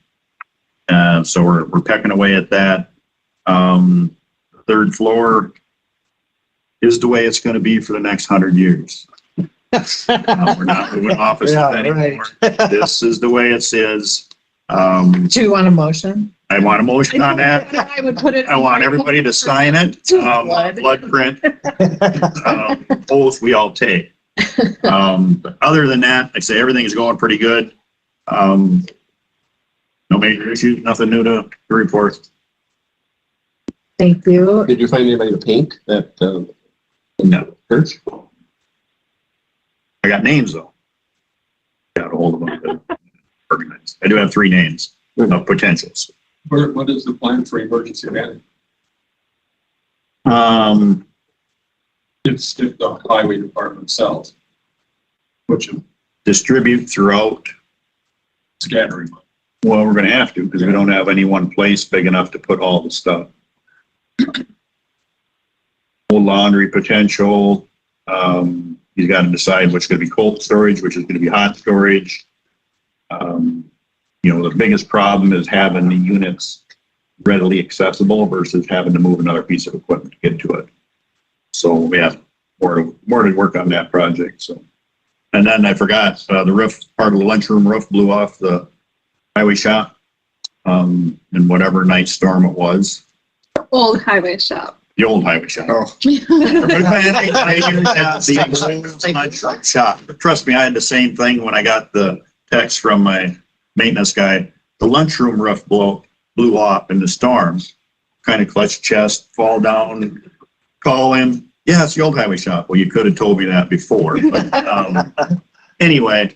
Speaker 16: So we're pecking away at that. The third floor is the way it's going to be for the next 100 years. We're not moving offices anymore. This is the way it is.
Speaker 3: Do you want a motion?
Speaker 16: I want a motion on that.
Speaker 3: I would put it.
Speaker 16: I want everybody to sign it. Blood print. Oath we all take. But other than that, I say everything is going pretty good. No major issues, nothing new to report.
Speaker 3: Thank you.
Speaker 8: did you find anybody to paint that,
Speaker 16: No.
Speaker 8: church?
Speaker 16: I got names though. Got a hold of them. Organized. I do have 3 names of potentials.
Speaker 13: What is the plan for emergency management? It's if the highway department sells, which
Speaker 16: Distribute throughout.
Speaker 13: scattering.
Speaker 16: Well, we're going to have to because we don't have any one place big enough to put all the stuff. Old laundry potential. He's got to decide what's going to be cold storage, which is going to be hot storage. You know, the biggest problem is having the units readily accessible versus having to move another piece of equipment to get to it. So we have more to work on that project. So, and then I forgot the roof, part of the lunchroom roof blew off the highway shop in whatever night storm it was.
Speaker 6: Old highway shop.
Speaker 16: The old highway shop.
Speaker 15: Oh.
Speaker 16: Shop. But trust me, I had the same thing when I got the text from my maintenance guy. The lunchroom roof blew off in the storm. Kind of clutch chest, fall down, call him. Yeah, it's the old highway shop. Well, you could have told me that before. But anyway,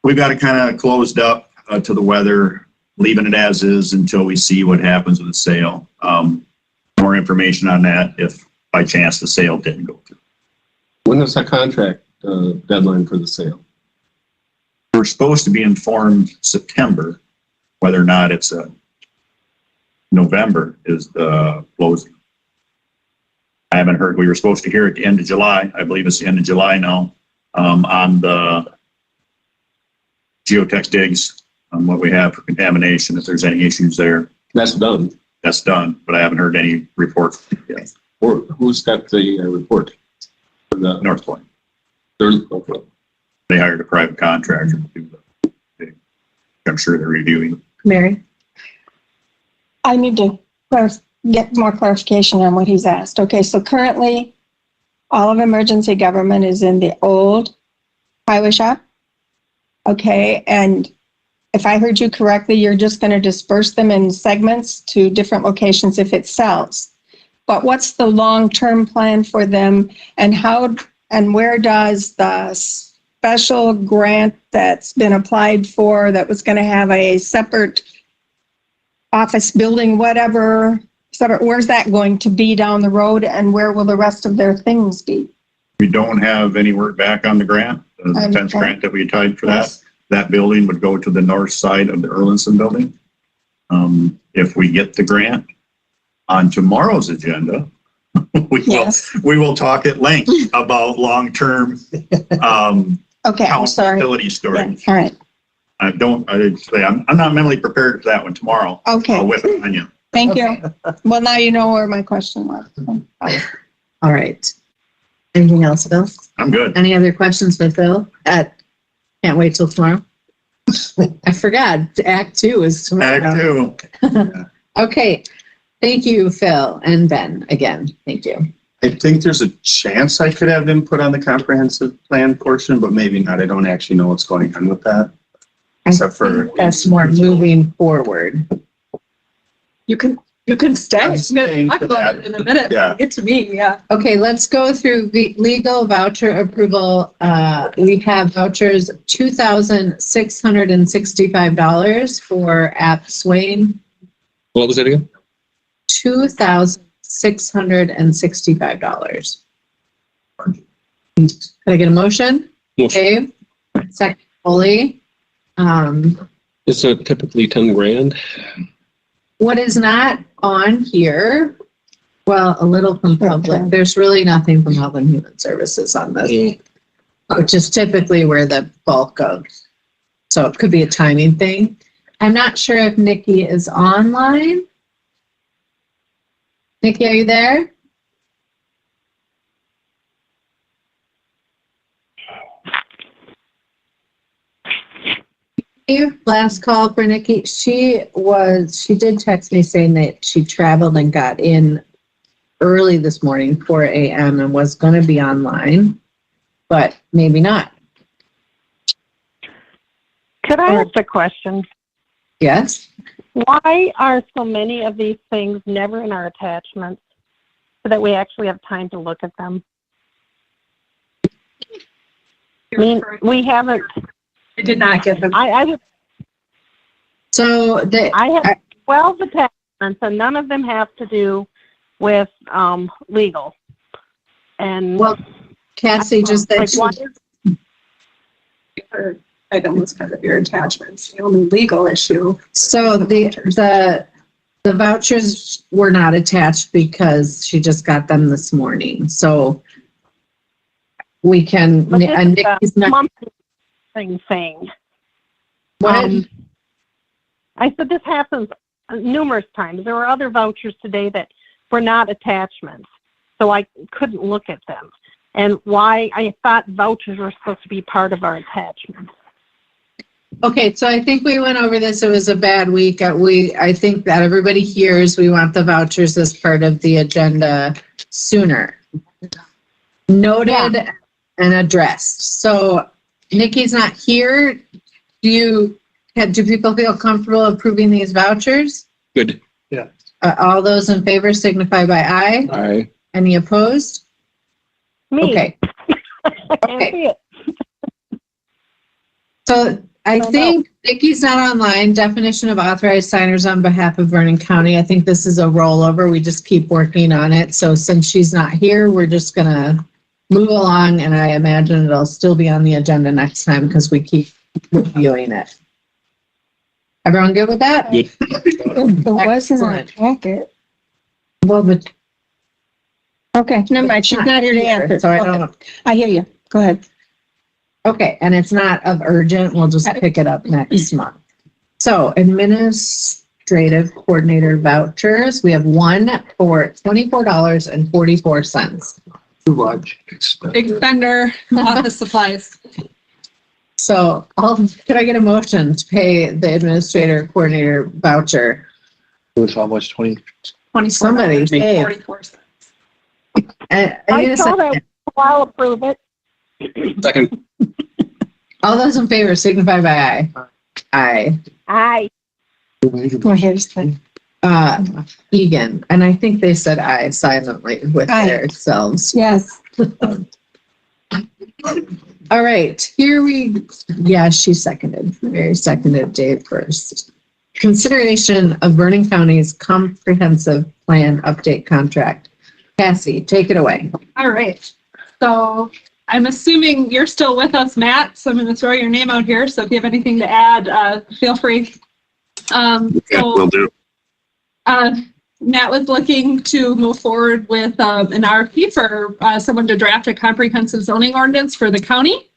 Speaker 16: we've got it kind of closed up to the weather, leaving it as is until we see what happens with the sale. More information on that if by chance the sale didn't go through.
Speaker 8: When is that contract deadline for the sale?
Speaker 16: We're supposed to be informed September. Whether or not it's November is the closing. I haven't heard. We were supposed to hear at the end of July. I believe it's the end of July now on the geotech digs, on what we have for contamination, if there's any issues there.
Speaker 8: That's done.
Speaker 16: That's done, but I haven't heard any reports yet.
Speaker 8: Or who's got the report?
Speaker 16: The North Point.
Speaker 8: Okay.
Speaker 16: They hired a private contractor to do the dig. I'm sure they're reviewing.
Speaker 3: Mary?
Speaker 7: I need to get more clarification on what he's asked. Okay, so currently, all of emergency government is in the old highway shop. Okay, and if I heard you correctly, you're just going to disperse them in segments to different locations if it sells. But what's the long-term plan for them, and how and where does the special grant that's been applied for that was going to have a separate office building, whatever, separate, where's that going to be down the road, and where will the rest of their things be?
Speaker 16: We don't have any word back on the grant, the defense grant that we tied for that. that building would go to the north side of the Erlinson building. If we get the grant. On tomorrow's agenda, we will talk at length about long-term
Speaker 7: Okay, I'm sorry.
Speaker 16: facility storage.
Speaker 7: All right.
Speaker 16: I'm not mentally prepared for that one tomorrow.
Speaker 7: Okay.
Speaker 16: I'll whip it on you.
Speaker 7: Thank you. Well, now you know where my question was.
Speaker 3: All right. Anything else, Phil?
Speaker 16: I'm good.
Speaker 3: Any other questions for Phil? Can't wait till tomorrow. I forgot. Act 2 is tomorrow.
Speaker 16: Act 2.
Speaker 3: Okay. Thank you, Phil and Ben. Again, thank you.
Speaker 15: I think there's a chance I could have input on the comprehensive plan portion, but maybe not. I don't actually know what's going on with that. Except for
Speaker 3: That's more moving forward.
Speaker 6: You can stay.
Speaker 15: I'm
Speaker 6: I'm
Speaker 15: staying
Speaker 6: gonna talk
Speaker 15: for
Speaker 6: about
Speaker 15: that.
Speaker 6: it in a minute.
Speaker 15: Yeah.
Speaker 6: Get to me, yeah.
Speaker 3: Okay, let's go through the legal voucher approval. We have vouchers, $2,665 for App Swain.
Speaker 8: What was it again?
Speaker 3: $2,665. Could I get a motion? Dave, second, Foley.
Speaker 8: It's typically 10 grand.
Speaker 3: What is not on here? Well, a little from public. There's really nothing from Health and Human Services on this, which is typically where the bulk goes. So it could be a timing thing. I'm not sure if Nikki is online. Nikki, are you there? Last call for Nikki. She did text me saying that she traveled and got in early this morning, 4 a.m. and was going to be online, but maybe not.
Speaker 11: Could I ask a question?
Speaker 3: Yes.
Speaker 11: Why are so many of these things never in our attachments so that we actually have time to look at them? I mean, we haven't.
Speaker 6: I did not get them.
Speaker 11: I
Speaker 3: have 12 attachments, and none of them have to do with legal. And well, Cassie just said
Speaker 6: her item was kind of your attachments. The only legal issue.
Speaker 3: So the vouchers were not attached because she just got them this morning. So we can. And Nikki's not.
Speaker 11: Thing.
Speaker 3: What?
Speaker 11: I said this happens numerous times. There were other vouchers today that were not attachments, so I couldn't look at them. And why I thought vouchers were supposed to be part of our attachments.
Speaker 3: Okay, so I think we went over this. It was a bad week. I think that everybody hears we want the vouchers as part of the agenda sooner. Noted and addressed. So Nikki's not here. Do people feel comfortable approving these vouchers?
Speaker 8: Good.
Speaker 4: Yeah.
Speaker 3: All those in favor signify by aye.
Speaker 8: Aye.
Speaker 3: Any opposed?
Speaker 11: Me.
Speaker 3: Okay.
Speaker 11: Okay.
Speaker 3: So I think Nikki's not online. Definition of authorized signers on behalf of Vernon County. I think this is a rollover. We just keep working on it. So since she's not here, we're just gonna move along, and I imagine it'll still be on the agenda next time because we keep reviewing it. Everyone good with that?
Speaker 8: Good.
Speaker 7: It wasn't on the packet.
Speaker 3: Well, but
Speaker 7: Okay, never mind. She's not here to answer.
Speaker 3: so I don't.
Speaker 7: I hear you. Go ahead.
Speaker 3: Okay, and it's not of urgent. We'll just pick it up next month. So administrative coordinator vouchers. We have one for $24.44.
Speaker 2: Too much.
Speaker 6: Big spender, office supplies.
Speaker 3: So could I get a motion to pay the administrator coordinator voucher?
Speaker 2: It was how much, 20?
Speaker 3: Somebody, hey.
Speaker 6: 44 cents.
Speaker 11: I saw that. I'll approve it.
Speaker 8: Second.
Speaker 3: All those in favor signify by aye. Aye.
Speaker 11: Aye.
Speaker 7: Well, here's the.
Speaker 3: Egan, and I think they said aye silently with
Speaker 7: Aye.
Speaker 3: themselves.
Speaker 7: Yes.
Speaker 3: All right, she seconded. Mary seconded, Dave first. Consideration of Vernon County's comprehensive plan update contract. Cassie, take it away.
Speaker 6: All right. So I'm assuming you're still with us, Matt, so I'm going to throw your name out here. So if you have anything to add, feel free.
Speaker 16: Will do.
Speaker 6: Matt was looking to move forward with an RFP for someone to draft a comprehensive zoning ordinance for the county.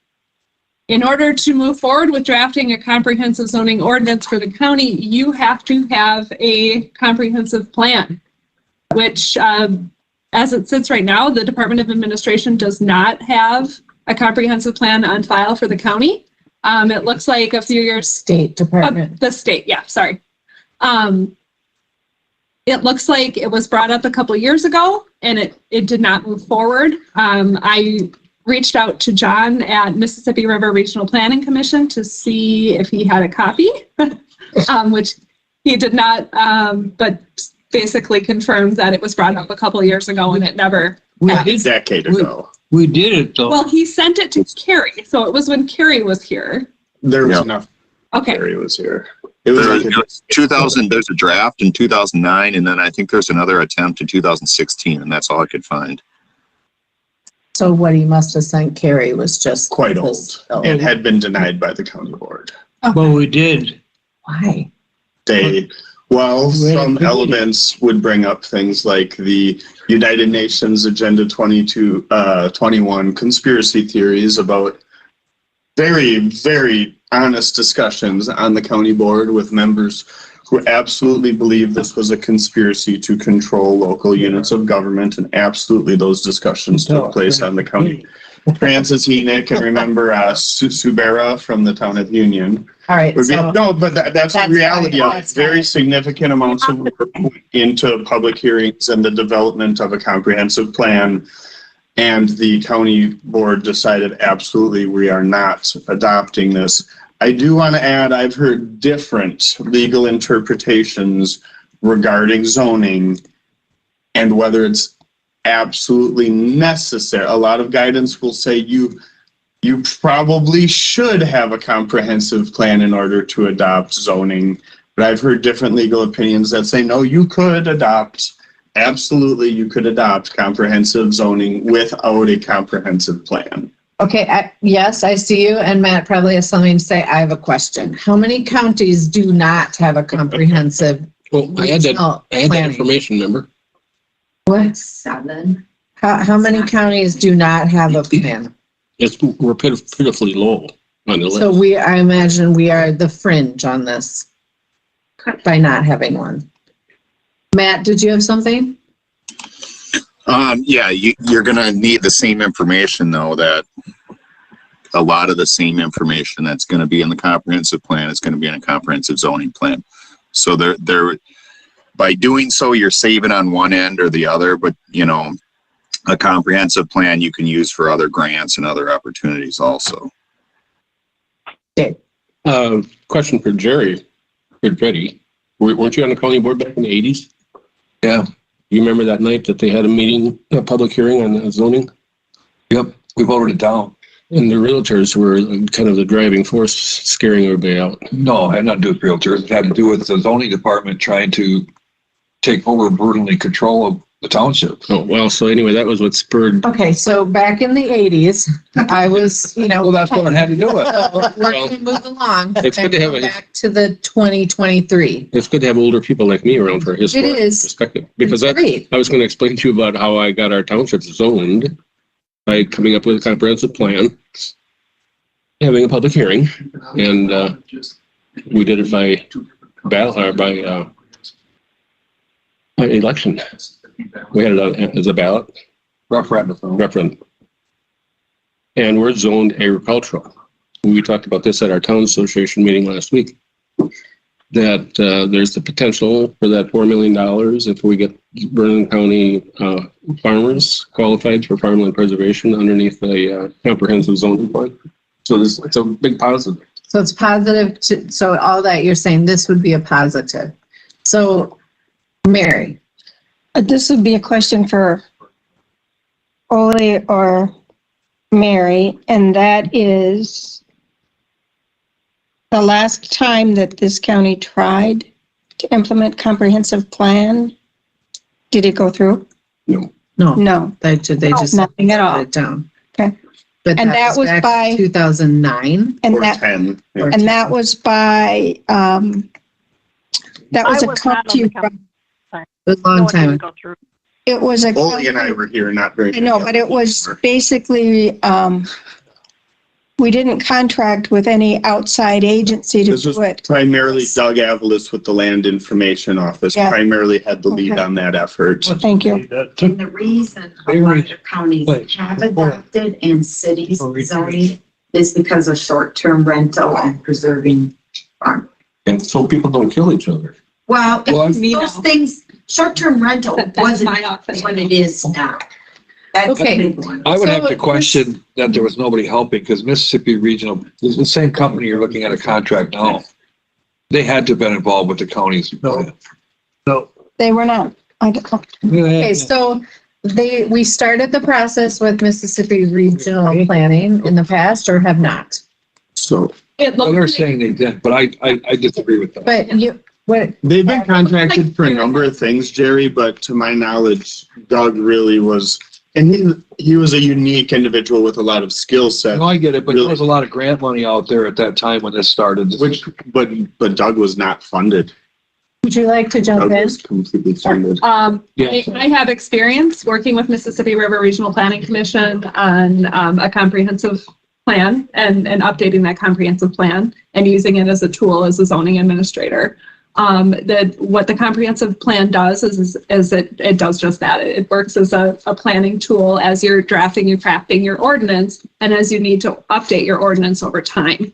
Speaker 6: In order to move forward with drafting a comprehensive zoning ordinance for the county, you have to have a comprehensive plan, which as it sits right now, the Department of Administration does not have a comprehensive plan on file for the county. It looks like a few years.
Speaker 3: State Department.
Speaker 6: The state, yeah, sorry. It looks like it was brought up a couple years ago and it did not move forward. I reached out to John at Mississippi River Regional Planning Commission to see if he had a copy, which he did not, but basically confirmed that it was brought up a couple years ago and it never
Speaker 15: A decade ago.
Speaker 4: We did it though.
Speaker 6: Well, he sent it to Carrie, so it was when Carrie was here.
Speaker 15: There was enough.
Speaker 6: Okay.
Speaker 15: Carrie was here. It was
Speaker 16: There,
Speaker 15: like
Speaker 16: it was 2000, there's a draft in 2009, and then I think there's another attempt in 2016, and that's all I could find.
Speaker 3: So what he must have sent Carrie was just
Speaker 15: quite old and had been denied by the county board.
Speaker 4: Well, we did.
Speaker 3: Why?
Speaker 15: Some elements would bring up things like the United Nations Agenda 21 conspiracy theories about very, very honest discussions on the county board with members who absolutely believe this was a conspiracy to control local units of government, and absolutely those discussions took place on the county. Francis Enoch, and remember Subera from the town of Union.
Speaker 3: All right.
Speaker 15: That's the reality of it. Very significant amounts of work went into public hearings and the development of a comprehensive plan. And the county board decided absolutely we are not adopting this. I do want to add, I've heard different legal interpretations regarding zoning and whether it's absolutely necessary. A lot of guidance will say you probably should have a comprehensive plan in order to adopt zoning. But I've heard different legal opinions that say, no, you could adopt, absolutely, you could adopt comprehensive zoning without a comprehensive plan.
Speaker 3: Okay, yes, I see you, and Matt probably has something to say. I have a question. How many counties do not have a comprehensive?
Speaker 8: Well, I had that information, remember?
Speaker 3: What?
Speaker 5: 7.
Speaker 3: How many counties do not have a plan?
Speaker 8: We're pitifully low on the list.
Speaker 3: So I imagine we are the fringe on this by not having one. Matt, did you have something?
Speaker 16: Yeah, you're going to need the same information, though, that a lot of the same information that's going to be in the comprehensive plan is going to be in a comprehensive zoning plan. So by doing so, you're saving on one end or the other, but, a comprehensive plan you can use for other grants and other opportunities also.
Speaker 8: Question for Jerry, Petty. Weren't you on the county board back in the 80s?
Speaker 2: Yeah.
Speaker 8: You remember that night that they had a public hearing on zoning?
Speaker 2: Yep, we voted it down.
Speaker 8: And the realtors were kind of the driving force scaring everybody out.
Speaker 2: No, it had nothing to do with realtors. It had to do with the zoning department trying to take over brutally control of the township.
Speaker 8: Oh, well, so anyway, that was what spurred.
Speaker 3: Okay, so back in the 80s, I was,
Speaker 2: Well, that's what it had to do with.
Speaker 3: So we're going to move along.
Speaker 8: It's good to have
Speaker 3: back to the 2023.
Speaker 8: It's good to have older people like me around for historic perspective. Because I was going to explain to you about how I got our townships zoned by coming up with a comprehensive plan, having a public hearing, and we did it by ballot or by election. We had it as a ballot. Referendum. And we're zoned agricultural. We talked about this at our town association meeting last week. That there's the potential for that $4 million if we get Vernon County farmers qualified for farmland preservation underneath a comprehensive zoning plan. So it's a big positive.
Speaker 3: So it's positive. So all that you're saying, this would be a positive. So, Mary.
Speaker 7: This would be a question for Ole or Mary, and that is the last time that this county tried to implement comprehensive plan, did it go through?
Speaker 8: No.
Speaker 3: No. They just
Speaker 7: nothing at all.
Speaker 3: put it down.
Speaker 7: Okay.
Speaker 3: But
Speaker 7: And that was
Speaker 3: back
Speaker 7: by-
Speaker 3: 2009.
Speaker 7: And
Speaker 15: Or
Speaker 7: that,
Speaker 15: 10.
Speaker 7: and that was by, that was
Speaker 11: I
Speaker 7: a
Speaker 11: was not on
Speaker 7: county,
Speaker 11: the council.
Speaker 3: It was a
Speaker 11: No,
Speaker 3: long
Speaker 11: it
Speaker 3: time
Speaker 11: didn't
Speaker 3: ago.
Speaker 11: go through.
Speaker 7: it was a.
Speaker 15: Oli and I were here, not very.
Speaker 7: I know, but it was basically, we didn't contract with any outside agency to
Speaker 15: This was
Speaker 7: do it.
Speaker 15: primarily Doug Avalos with the Land Information Office,
Speaker 7: Yeah.
Speaker 15: primarily had the lead
Speaker 7: Okay.
Speaker 15: on that effort.
Speaker 7: Thank you.
Speaker 5: And the reason a lot of counties have adopted and cities zoning is because of short-term rental and preserving farm.
Speaker 8: And so people don't kill each other.
Speaker 5: Well,
Speaker 2: Well,
Speaker 5: those things, short-term rental
Speaker 6: That's
Speaker 5: wasn't
Speaker 6: my office.
Speaker 5: what it is now. That's
Speaker 3: Okay.
Speaker 5: the big one.
Speaker 2: I would have
Speaker 3: So
Speaker 2: to question that there was nobody helping because Mississippi Regional, is the same company you're looking at a contract now. They had to have been involved with the counties.
Speaker 12: No.
Speaker 7: They were not. I don't know.
Speaker 3: Okay, so we started the process with Mississippi Regional Planning in the past or have not?
Speaker 15: So
Speaker 6: It
Speaker 2: Well, they're
Speaker 6: looks like
Speaker 2: saying they did, but I disagree with that.
Speaker 3: But
Speaker 15: they've been contracted for a number of things, Jerry, but to my knowledge, Doug really was, and he was a unique individual with a lot of skill set.
Speaker 2: No, I get it, but there was a lot of grant money out there at that time when this started.
Speaker 15: But Doug was not funded.
Speaker 3: would you like to jump
Speaker 15: Doug
Speaker 3: in?
Speaker 15: was completely funded.
Speaker 6: I have experience working with Mississippi River Regional Planning Commission on a comprehensive plan and updating that comprehensive plan and using it as a tool as a zoning administrator. What the comprehensive plan does is it does just that. It works as a planning tool as you're drafting, you're crafting your ordinance, and as you need to update your ordinance over time.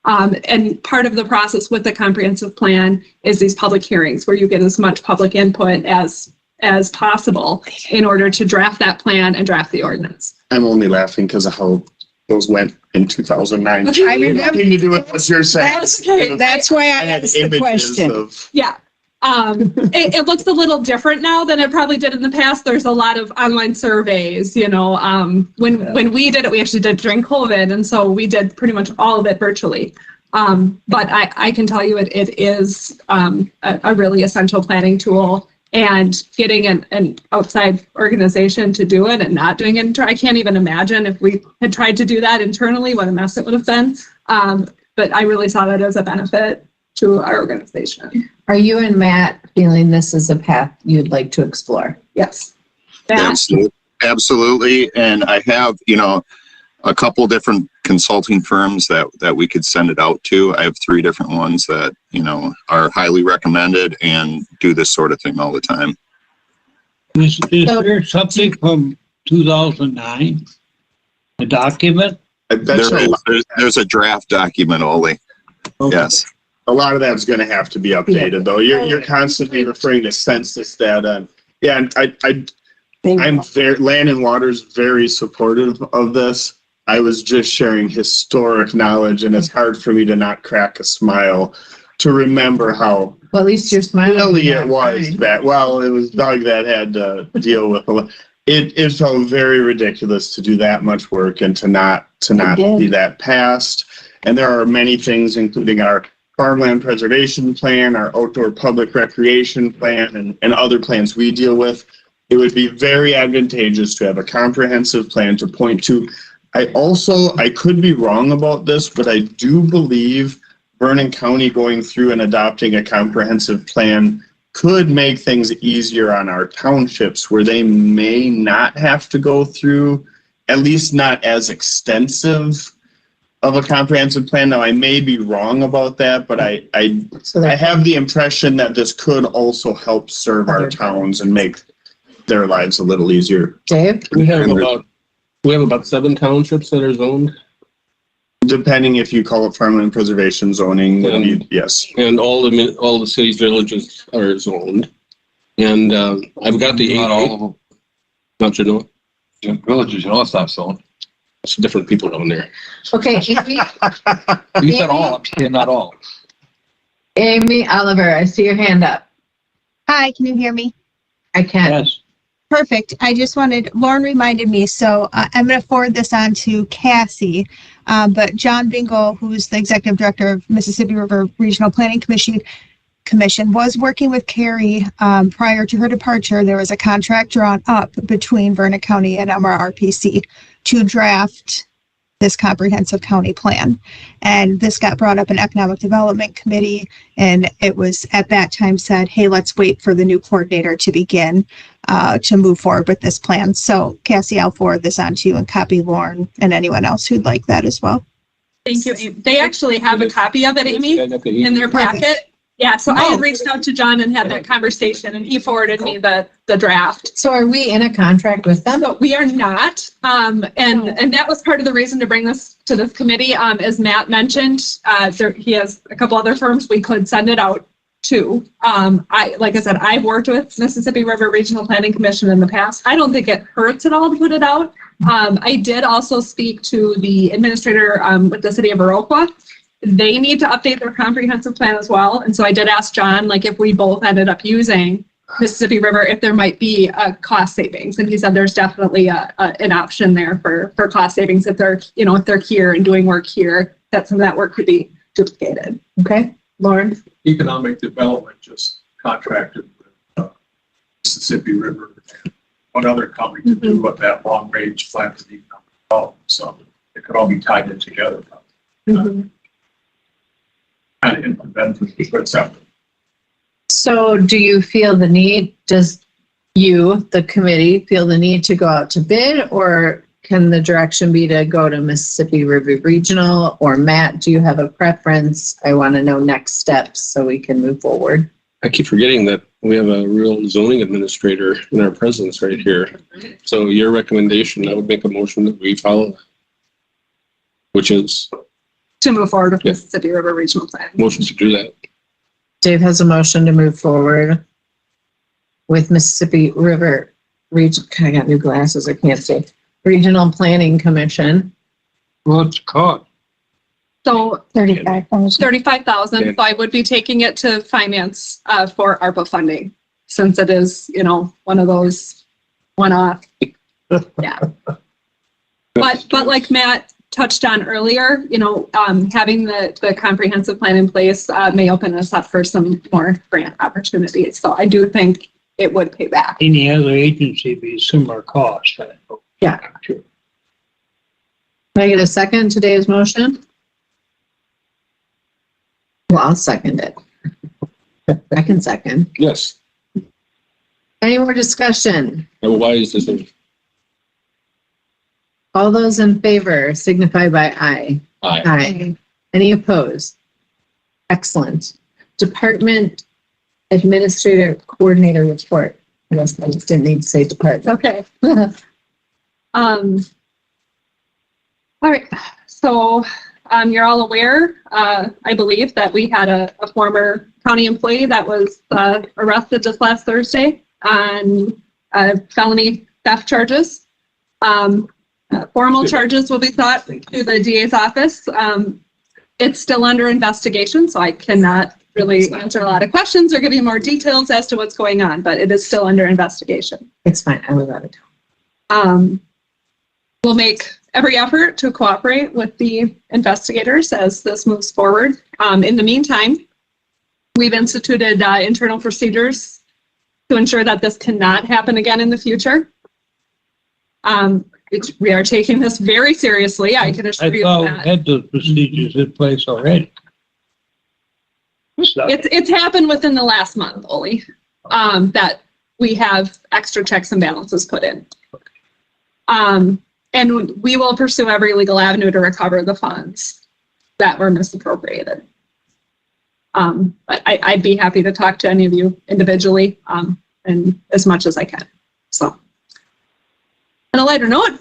Speaker 6: And part of the process with the comprehensive plan is these public hearings where you get as much public input as possible in order to draft that plan and draft the ordinance.
Speaker 15: I'm only laughing because of how those went in 2009.
Speaker 7: I remember.
Speaker 15: Nothing to do with what you're saying.
Speaker 7: That's why I
Speaker 15: had
Speaker 7: asked the
Speaker 15: images
Speaker 7: question.
Speaker 15: of.
Speaker 6: Yeah. It looks a little different now than it probably did in the past. There's a lot of online surveys, when we did it, we actually did during COVID. And so we did pretty much all of it virtually. But I can tell you it is a really essential planning tool, and getting an outside organization to do it and not doing it. I can't even imagine if we had tried to do that internally, what a mess it would have been. But I really saw that as a benefit to our organization.
Speaker 3: Are you and Matt feeling this is a path you'd like to explore?
Speaker 6: Yes.
Speaker 16: Absolutely. And I have, a couple different consulting firms that we could send it out to. I have 3 different ones that, are highly recommended and do this sort of thing all the time.
Speaker 4: Is there something from 2009? A document?
Speaker 15: I bet
Speaker 16: There's a draft document only.
Speaker 15: Okay.
Speaker 16: Yes.
Speaker 15: A lot of that's going to have to be updated, though. You're constantly referring to census data. Yeah, and I'm Land and Water's very supportive of this. I was just sharing historic knowledge, and it's hard for me to not crack a smile to remember how
Speaker 3: Well, at least you're smiling.
Speaker 15: silly it was back. Well, it was Doug that had to deal with it felt very ridiculous to do that much work and to not be that passed. And there are many things, including our farmland preservation plan, our outdoor public recreation plan, and other plans we deal with. It would be very advantageous to have a comprehensive plan to point to. I could be wrong about this, but I do believe Vernon County going through and adopting a comprehensive plan could make things easier on our townships where they may not have to go through, at least not as extensive of a comprehensive plan. Now, I may be wrong about that, but I have the impression that this could also help serve our towns and make their lives a little easier.
Speaker 3: Dave?
Speaker 8: We have about 7 townships that are zoned.
Speaker 15: Depending if you call it farmland preservation zoning, yes.
Speaker 8: And all the cities, villages are zoned. And I've got the
Speaker 2: Not all of them.
Speaker 8: Don't you know?
Speaker 2: Villages, it's not zoned.
Speaker 8: It's different people down there.
Speaker 3: Okay.
Speaker 2: You said all, I'm saying not all.
Speaker 3: Amy Oliver, I see your hand up.
Speaker 17: Hi, can you hear me?
Speaker 3: I can.
Speaker 4: Yes.
Speaker 17: Perfect. I just wanted, Lauren reminded me, so I'm going to forward this on to Cassie. But John Bingle, who's the executive director of Mississippi River Regional Planning Commission, was working with Carrie prior to her departure. There was a contract drawn up between Vernon County and MRRPC to draft this comprehensive county plan. And this got brought up in Economic Development Committee, and it was at that time said, hey, let's wait for the new coordinator to begin to move forward with this plan. So Cassie, I'll forward this on to you and copy Lauren and anyone else who'd like that as well.
Speaker 6: Thank you, Amy. They actually have a copy of it, Amy, in their packet. Yeah, so I had reached out to John and had that conversation, and he forwarded me the draft.
Speaker 3: So are we in a contract with them?
Speaker 6: But we are not, and that was part of the reason to bring this to this committee. As Matt mentioned, he has a couple other firms we could send it out to. Like I said, I've worked with Mississippi River Regional Planning Commission in the past. I don't think it hurts at all to put it out. I did also speak to the administrator with the city of Iroquois. They need to update their comprehensive plan as well. And so I did ask John, like, if we both ended up using Mississippi River, if there might be a cost savings. And he said there's definitely an option there for cost savings if they're, if they're here and doing work here, that some of that work could be duplicated.
Speaker 3: Okay, Lauren?
Speaker 13: Economic Development just contracted with Mississippi River and one other company to do what that long range plan for the economic development. So it could all be tied in together. Kind of implement but separate.
Speaker 3: So do you feel the need, does you, the committee, feel the need to go out to bid, or can the direction be to go to Mississippi River Regional? Or Matt, do you have a preference? I want to know next steps so we can move forward.
Speaker 8: I keep forgetting that we have a real zoning administrator in our presence right here. So your recommendation, I would make a motion that we follow, which is
Speaker 6: to move forward with Mississippi River Regional Plan.
Speaker 8: Motion to do that.
Speaker 3: Dave has a motion to move forward with Mississippi River Region. I got new glasses. I can't see. Regional Planning Commission.
Speaker 4: What's it called?
Speaker 6: So
Speaker 17: 35,000.
Speaker 6: 35,000. So I would be taking it to finance for ARPA funding, since it is, one of those one-off. Yeah. But like Matt touched on earlier, having the comprehensive plan in place may open us up for some more grant opportunities. So I do think it would pay back.
Speaker 4: Any other agency be similar cost?
Speaker 3: Yeah. Can I get a second to Dave's motion? Well, I'll second it. I can second.
Speaker 8: Yes.
Speaker 3: Any more discussion?
Speaker 8: And why is this?
Speaker 3: All those in favor signify by aye.
Speaker 8: Aye.
Speaker 3: Aye. Any opposed? Excellent. Department Administrator Coordinator report. I guess I just didn't need to say department.
Speaker 6: Okay. All right. So you're all aware, I believe, that we had a former county employee that was arrested this last Thursday on felony theft charges. Formal charges will be brought to the DA's office. It's still under investigation, so I cannot really answer a lot of questions or give you more details as to what's going on, but it is still under investigation.
Speaker 3: It's fine. I was out of
Speaker 6: town. We'll make every effort to cooperate with the investigators as this moves forward. In the meantime, we've instituted internal procedures to ensure that this cannot happen again in the future. We are taking this very seriously. I can assure you
Speaker 4: I
Speaker 6: that.
Speaker 4: thought we had those procedures in place already.
Speaker 6: It's happened within the last month, Oli, that we have extra checks and balances put in. And we will pursue every legal avenue to recover the funds that were misappropriated. But I'd be happy to talk to any of you individually and as much as I can. So. On a lighter note,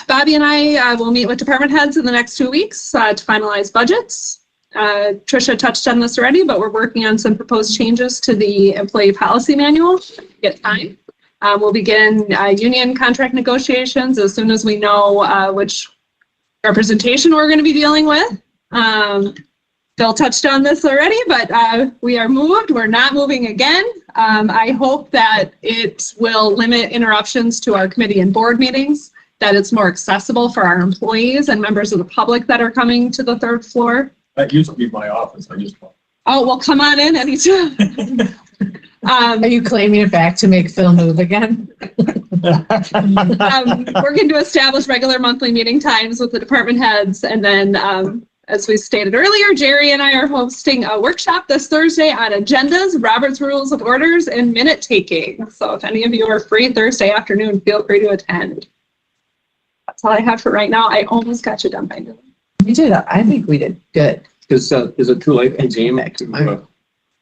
Speaker 6: Bobby and I will meet with department heads in the next 2 weeks to finalize budgets. Tricia touched on this already, but we're working on some proposed changes to the employee policy manual to get time. We'll begin union contract negotiations as soon as we know which representation we're going to be dealing with. Phil touched on this already, but we are moved. We're not moving again. I hope that it will limit interruptions to our committee and board meetings, that it's more accessible for our employees and members of the public that are coming to the third floor.
Speaker 13: That used to be my office. I just.
Speaker 6: Oh, well, come on in anytime.
Speaker 3: Are you claiming it back to make Phil move again?
Speaker 6: We're going to establish regular monthly meeting times with the department heads. And then, as we stated earlier, Jerry and I are hosting a workshop this Thursday on agendas, Robert's Rules of Orders, and minute taking. So if any of you are free Thursday afternoon, feel free to attend. That's all I have for right now. I almost got you done by noon.
Speaker 3: You did. I think we did good.
Speaker 8: Is it too late, Jim,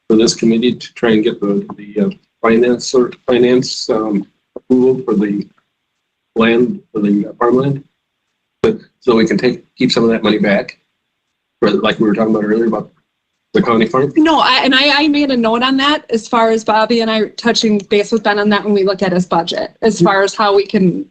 Speaker 8: for this committee to try and get the finance approval for the land, for the farmland? But so we can keep some of that money back, for like we were talking about earlier about the county farm?
Speaker 6: No, I made a note on that as far as Bobby and I touching base with Ben on that when we look at his budget, as far as how we can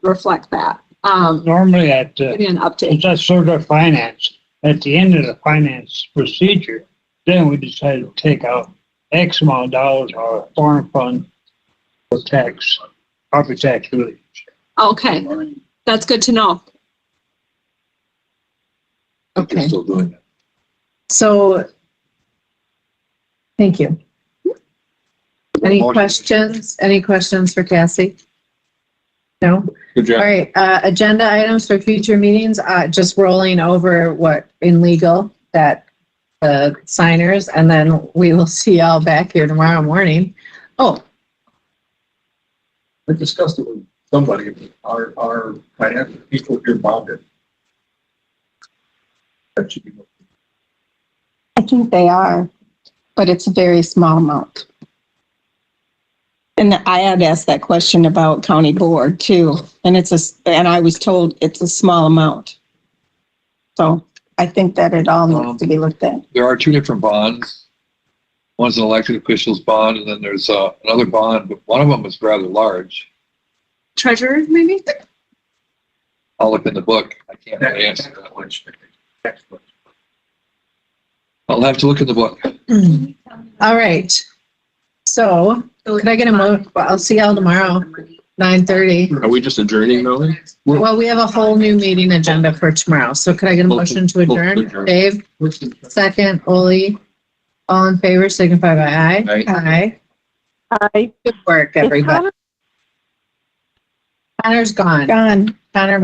Speaker 6: reflect that.
Speaker 4: Normally
Speaker 6: give you an update.
Speaker 4: That's sort of finance. At the end of the finance procedure, then we decided to take out X amount of dollars out of farm fund for tax, property tax relief.
Speaker 6: Okay, that's good to know.
Speaker 3: Okay.
Speaker 8: Still doing that.
Speaker 3: So, thank you. Any questions? Any questions for Cassie? No?
Speaker 8: Good job.
Speaker 3: All right, agenda items for future meetings, just rolling over what in legal that signers, and then we will see y'all back here tomorrow morning. Oh,
Speaker 13: I discussed it with somebody, our financial people here bonded. That should be.
Speaker 7: I think they are, but it's a very small amount. And I had asked that question about county board too, and and I was told it's a small amount. So I think that it all needs to be looked at.
Speaker 2: There are two different bonds. One's an elected officials bond, and then there's another bond, but one of them is rather large.
Speaker 6: Treasurer, maybe?
Speaker 2: I'll look in the book. I can't really answer that one. I'll have to look in the book.
Speaker 3: all right. So, could I get I'll see y'all tomorrow, 9:30.
Speaker 8: Are we just adjourning now?
Speaker 3: Well, we have a whole new meeting agenda for tomorrow. So could I get a motion to adjourn? Dave, second, Oli, all in favor, signify by aye.
Speaker 8: Aye.
Speaker 3: Aye. Good work, everybody. Connor's gone.
Speaker 7: Gone.
Speaker 3: Connor